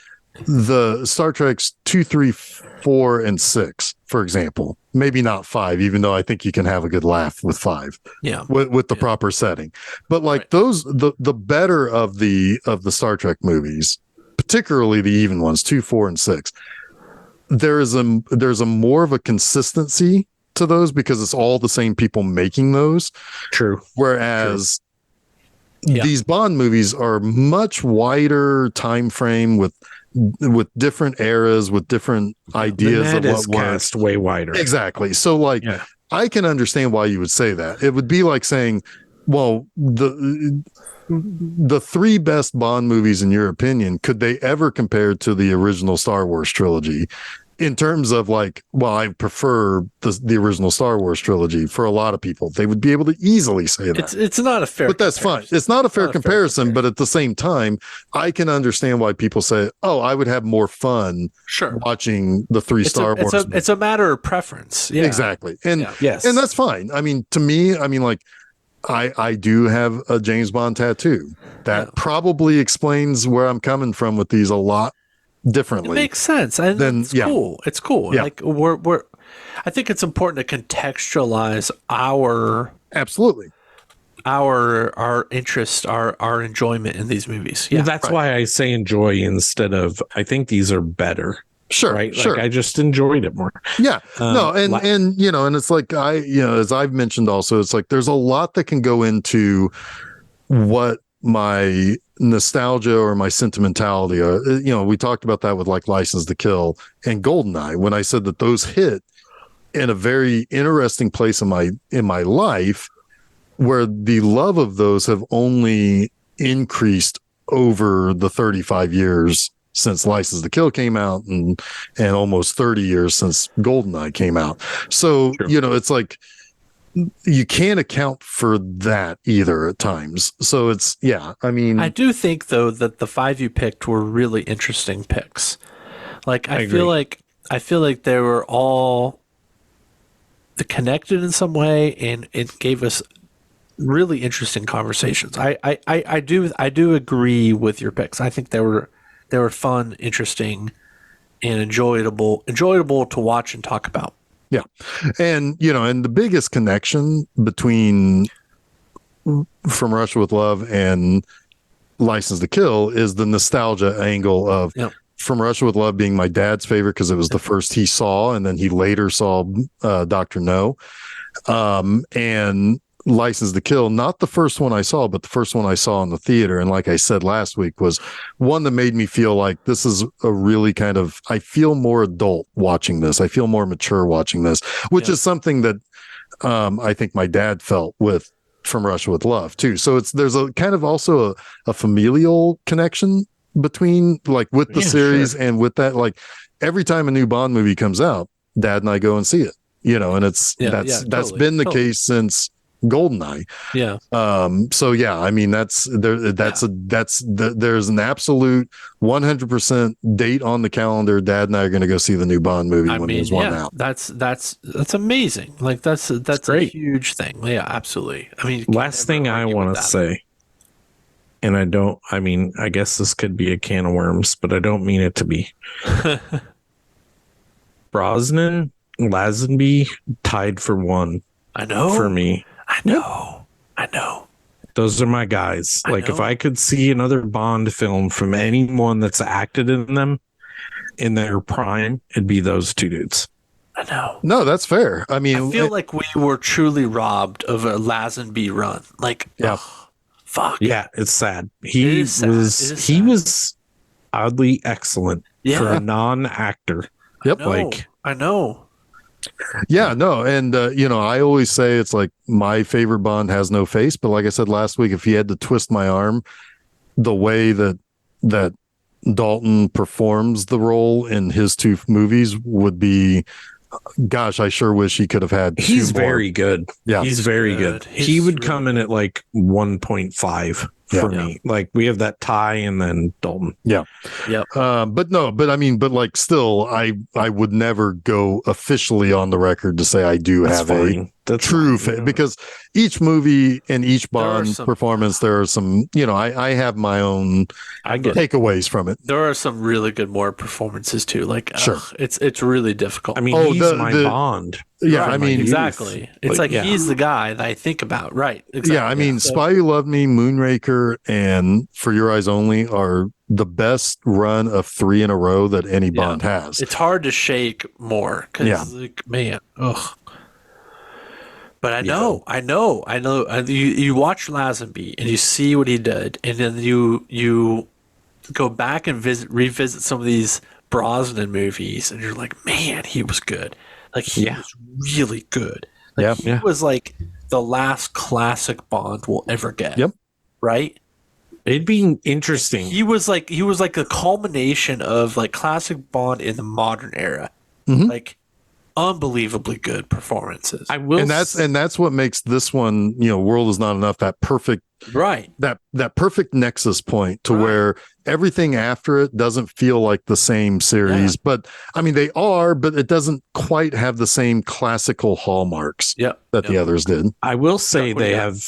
the Star Treks 2, 3, 4, and 6, for example. Maybe not 5, even though I think you can have a good laugh with 5. Yeah, with the proper setting. But like those, the better of the Star Trek movies, particularly the even ones, 2, 4, and 6, there's a more of a consistency to those because it's all the same people making those. True. Whereas these Bond movies are much wider time frame with different eras, with different ideas of what cast way wider. Exactly. So like, I can understand why you would say that. It would be like saying, well, the 3 best Bond movies, in your opinion, could they ever compare to the original Star Wars trilogy? In terms of like, well, I prefer the original Star Wars trilogy. For a lot of people, they would be able to easily say that. It's not a fair, but that's fine. It's not a fair comparison. But at the same time, I can understand why people say, "Oh, I would have more fun watching the 3 Star Wars." It's a matter of preference. Yeah, exactly. And and that's fine. I mean, to me, like, I do have a James Bond tattoo. That probably explains where I'm coming from with these a lot differently. It makes sense. And it's cool. It's cool. Yeah. Like I think it's important to contextualize our interest, our enjoyment in these movies. Yeah. Well, that's why I say enjoy instead of I think these are better. Sure. Right. Sure. Like I just enjoyed it more. Yeah. No, and it's like as I've mentioned also, it's like there's a lot that can go into what my nostalgia or my sentimentality are. We talked about that with like License to Kill and Goldeneye when I said that those hit in a very interesting place in my life where the love of those have only increased over the 35 years since License to Kill came out and almost 30 years since Goldeneye came out. So, it's like you can't account for that either at times. So it's, I do think though that the 5 you picked were really interesting picks. Like, I feel like they were all connected in some way and it gave us really interesting conversations. I do agree with your picks. I think they were fun, interesting, and enjoyable to watch and talk about. Yeah. And, and the biggest connection between From Russia with Love and License to Kill is the nostalgia angle of From Russia with Love being my dad's favorite because it was the first he saw, and then he later saw Dr. No. And License to Kill, not the first one I saw, but the first one I saw in the theater. And like I said last week, was one that made me feel like this is a really kind of, I feel more adult watching this. I feel more mature watching this, which is something that I think my dad felt with From Russia with Love too. So there's a kind of also a familial connection between like with the series and with that. Like every time a new Bond movie comes out, Dad and I go and see it, and it's that's been the case since Goldeneye. Yeah. So yeah, I mean there's an absolute 100% date on the calendar. Dad and I are going to go see the new Bond movie when there's one out. That's amazing. Like that's a great. huge thing. Yeah, absolutely. I mean, Last thing I want to say, and I guess this could be a can of worms, but I don't mean it to be. Brosnan, Lazenby tied for one. I know. For me. I know. Those are my guys. Like, if I could see another Bond film from anyone that's acted in them in their prime, it'd be those two dudes. I know. No, that's fair. I mean, I feel like we were truly robbed of a Lazenby run. Like, fuck. Yeah, it's sad. He was oddly excellent for a non-actor. Yep. I know. Yeah, no. And, I always say it's like my favorite Bond has no face. But like I said last week, if he had to twist my arm, the way that Dalton performs the role in his two movies would be, gosh, I sure wish he could have had. He's very good. Yeah, he's very good. He would come in at like 1.5 for me. Like, we have that tie and then Dalton. Yep. But like still, I would never go officially on the record to say I do have a true fit, because each movie and each Bond performance, there are some, I have my own takeaways from it. There are some really good more performances too. Like, it's really difficult. I mean, he's my Bond. Yeah, right, I mean, exactly. It's like he's the guy that I think about. Right. Exactly. Yeah, I mean, Spy Who Loved Me, Moonraker, and For Your Eyes Only are the best run of 3 in a row that any Bond has. It's hard to shake more because, like, man, ugh. But I know. You watch Lazenby and you see what he did, and then you go back and revisit some of these Brosnan movies, and you're like, man, he was good. Like, he was really good. Like, he was like the last classic Bond we'll ever get. Yep. Right? It'd be interesting. He was like the culmination of like classic Bond in the modern era. Mm-hmm. Like, unbelievably good performances. And that's what makes this one, World Is Not Enough, that perfect that perfect nexus point to where everything after it doesn't feel like the same series. But I mean, they are, but it doesn't quite have the same classical hallmarks that the others did. I will say they have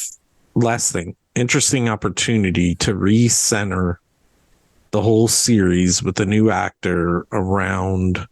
interesting opportunity to recenter the whole series with a new actor around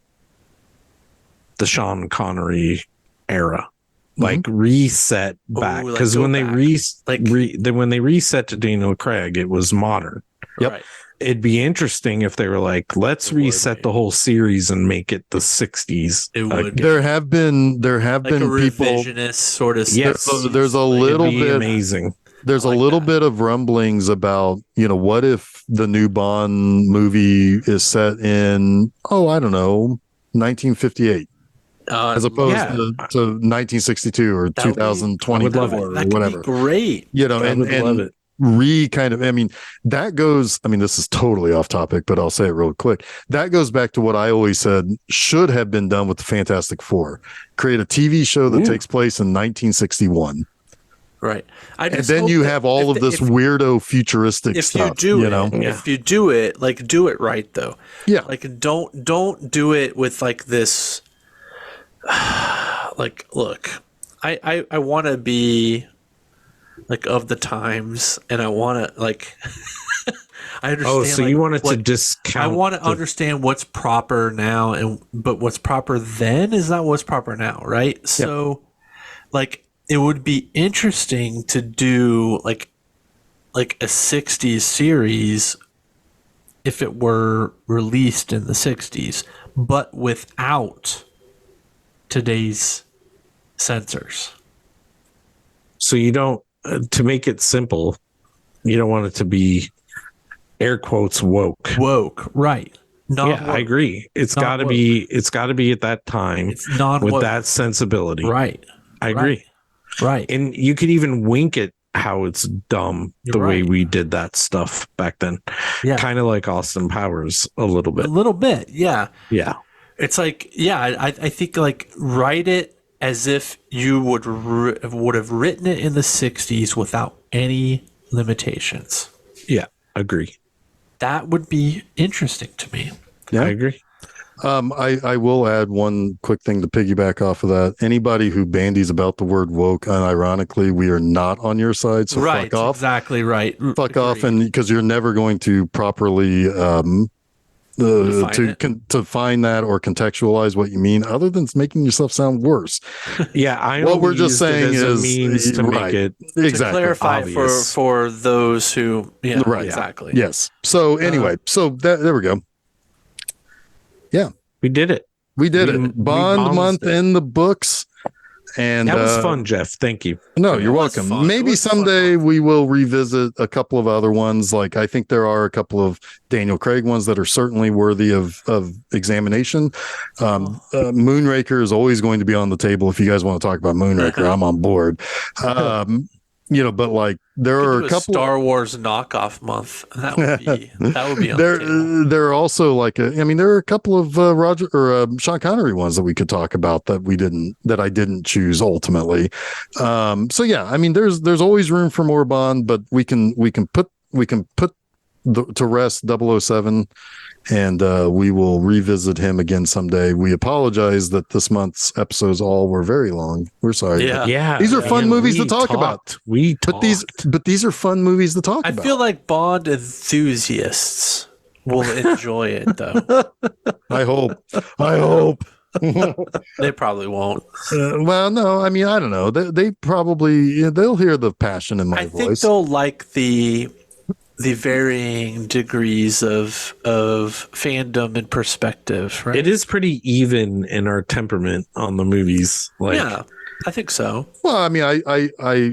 the Sean Connery era, like reset back, because when they when they reset to Daniel Craig, it was modern. Yep. Right. It'd be interesting if they were like, let's reset the whole series and make it the 60s. It would. There have been like people, a revisionist sort of. Yes, there's a little bit amazing. There's a little bit of rumblings about, what if the new Bond movie is set in, 1958. As opposed to 1962 or 2024 or whatever. Be great. And love it. That goes, this is totally off topic, but I'll say it real quick. That goes back to what I always said should have been done with the Fantastic Four. Create a TV show that takes place in 1961. Right. And then you have all of this weirdo futuristic stuff. If you do it, like, do it right though. Yeah. Like, don't do it with like this. Like, look, I want to be like of the times, and I want to like. I understand. Oh, so you wanted to discount? I want to understand what's proper now, but what's proper then is not what's proper now, right? So, like, it would be interesting to do like a 60s series if it were released in the 60s, but without today's censors. So you don't, to make it simple, you don't want it to be air quotes woke. Right. I agree. It's got to be at that time. It's not with that sensibility. Right. I agree. Right. And you could even wink at how it's dumb way we did that stuff back then. Yeah. Kind of like Austin Powers a little bit. Yeah. Yeah. It's like, I think like write it as if you would have written it in the 60s without any limitations. Yeah, agree. That would be interesting to me. Yeah. I agree. I will add one quick thing to piggyback off of that. Anybody who bandies about the word woke, unironically, we are not on your side. So Right, fuck off. exactly right. Fuck off, and because you're never going to properly to find that or contextualize what you mean, other than making yourself sound worse. Yeah, I What only we're just used it saying as a is means to right. make it To clarify obvious. for those who, yeah, right. exactly. Yes. So anyway, there we go. Yeah, we did it. we did We it. Bond month in the books. And that was fun, Jeff. Thank you. No, It you're was welcome. fun. It Maybe was a fun someday month. we will revisit a couple of other ones. Like I think there are a couple of Daniel Craig ones that are certainly worthy of examination. Moonraker is always going to be on the table. If you guys want to talk about Moonraker, I'm on board. But like there Could are do a couple Star Wars knockoff month. That would be on the table. there are also there are a couple of Sean Connery ones that we could talk about that I didn't choose ultimately. So yeah, I mean there's always room for more Bond, but we can put to rest 007, and we will revisit him again someday. We apologize that this month's episodes all were very long. We're sorry. Yeah. These are fun movies to talk about. But these are fun movies to talk I about. feel like Bond enthusiasts will enjoy it, though. I hope. They probably won't. Well, no, I mean, I don't know. They probably they'll hear the passion in my I think voice. they'll like the varying degrees of fandom and perspective, right? It is pretty even in our temperament on the movies. Yeah, I think so. Well, I mean, I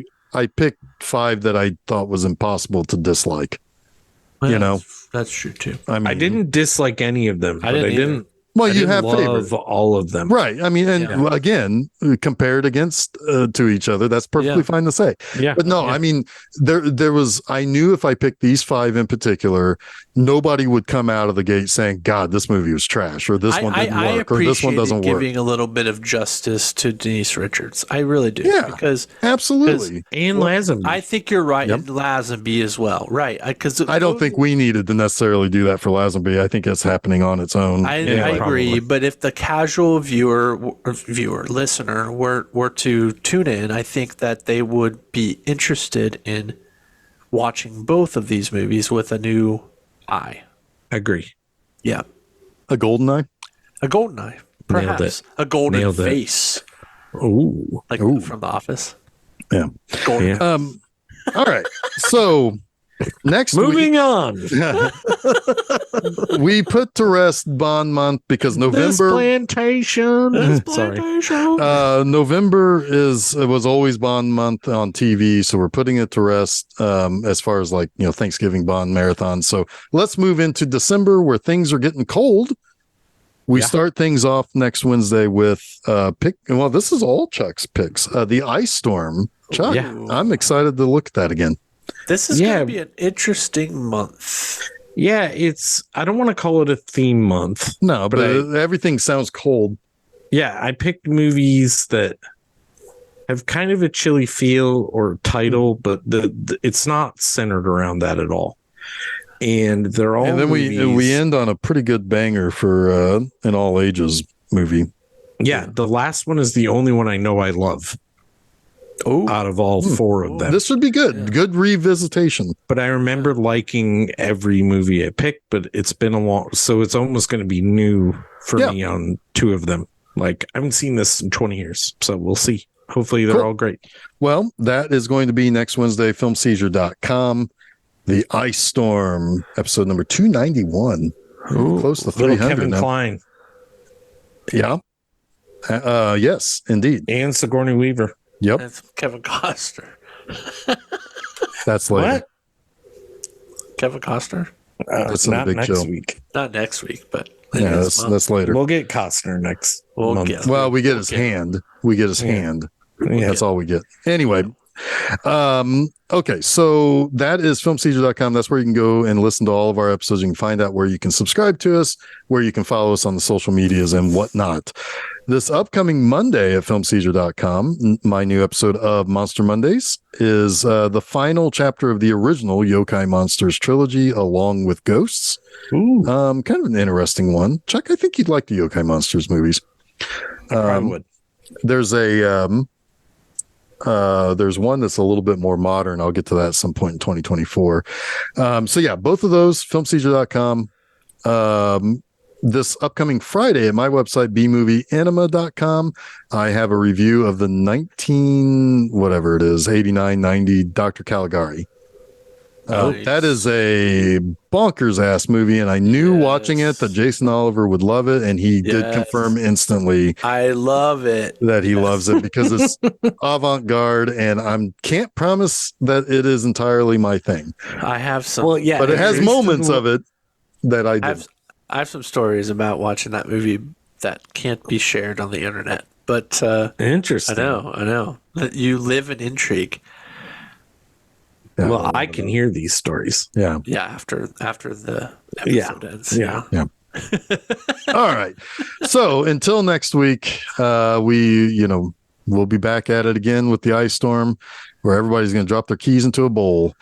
picked 5 that I thought was impossible to dislike. Well, that's true too. I mean, I didn't dislike any of them. I didn't either. Well, I you didn't have love favorites, all of them, right? I mean, and again, compared against to each other, that's perfectly fine to say. Yeah, but no, I mean, there was. I knew if I picked these 5 in particular, nobody would come out of the gate saying, "God, this movie was trash," or "This one didn't work," or "This one doesn't work." Giving a little bit of justice to Denise Richards, I really do. Yeah, because absolutely, and Lazenby. I think you're right, and Lazenby as well, right? Because I don't think we needed to necessarily do that for Lazenby. I think it's happening on its own. I agree, but if the casual listener were to tune in, I think that they would be interested in watching both of these movies with a new eye. Agree. Yeah. A golden eye? A golden eye, perhaps. A golden face. Ooh. Like from The Office. Yeah. Golden. Yeah. All right. So next moving on. We put to rest Bond month because November November was always Bond month on TV, so we're putting it to rest as far as Thanksgiving Bond marathon. So let's move into December where things are getting cold. We start things off next Wednesday with this is all Chuck's picks. The Ice Storm. Chuck, I'm excited to look at that again. This is going to be an interesting month. Yeah, I don't want to call it a theme month. No, but everything sounds cold. Yeah, I picked movies that have kind of a chilly feel or title, but it's not centered around that at all. And they're all. And then we end on a pretty good banger for an all ages movie. Yeah, the last one is the only one I know I love. Out of all 4 of them. This would be good. Yeah. Good revisitation. But I remember liking every movie I picked, but it's been so it's almost going to be new for me on 2 of them. Like, I haven't seen this in 20 years, so we'll see. Hopefully they're all great. Well, that is going to be next Wednesday, filmseizure.com. The Ice Storm, episode number 291. Ooh, close to 300 Kevin now. Kline. Yeah. Yes, indeed. And Sigourney Weaver. Yep. That's Kevin Costner. That's later. What? Kevin Costner? That's in not the big next show. week. Not next week, but that's later. We'll get Costner next month. We get his hand. We get his hand. Yeah. That's all we get. Anyway, Okay, so that is filmseizure.com. That's where you can go and listen to all of our episodes. You can find out where you can subscribe to us, where you can follow us on the social medias and whatnot. This upcoming Monday at filmseizure.com, my new episode of Monster Mondays is the final chapter of the original Yokai Monsters trilogy, Along with Ghosts. Ooh, Kind of an interesting one. Chuck, I think you'd like the Yokai Monsters movies. I probably would. There's one that's a little bit more modern. I'll get to that at some point in 2024. So yeah, both of those, filmseizure.com. This upcoming Friday at my website, bmovieanima.com, I have a review of the 89, 90 Dr. Caligari. Nice. That is a bonkers ass movie, and I knew watching it that Jason Oliver would love it, and he did confirm instantly. I love it. That he loves it because it's avant-garde, and I can't promise that it is entirely my thing. I have some. Well, yeah, But it has moments of it that I do. I have some stories about watching that movie that can't be shared on the internet. But interesting. I know. You live in intrigue. Yeah. Well, I can hear these stories. Yeah. Yeah, after the episode ends. Yeah. All right. So until next week, we'll be back at it again with the ice storm, where everybody's going to drop their keys into a bowl.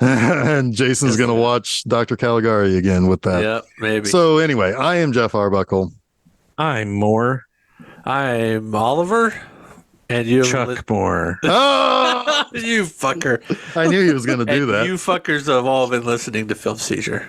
And Jason's going to watch Dr. Caligari again with that. Yep, maybe. So anyway, I am Jeff Arbuckle. I'm Moore. I'm Oliver. And you Chuck Moore. Oh, you fucker. I knew he was going to do that. You fuckers have all been listening to Film Seizure.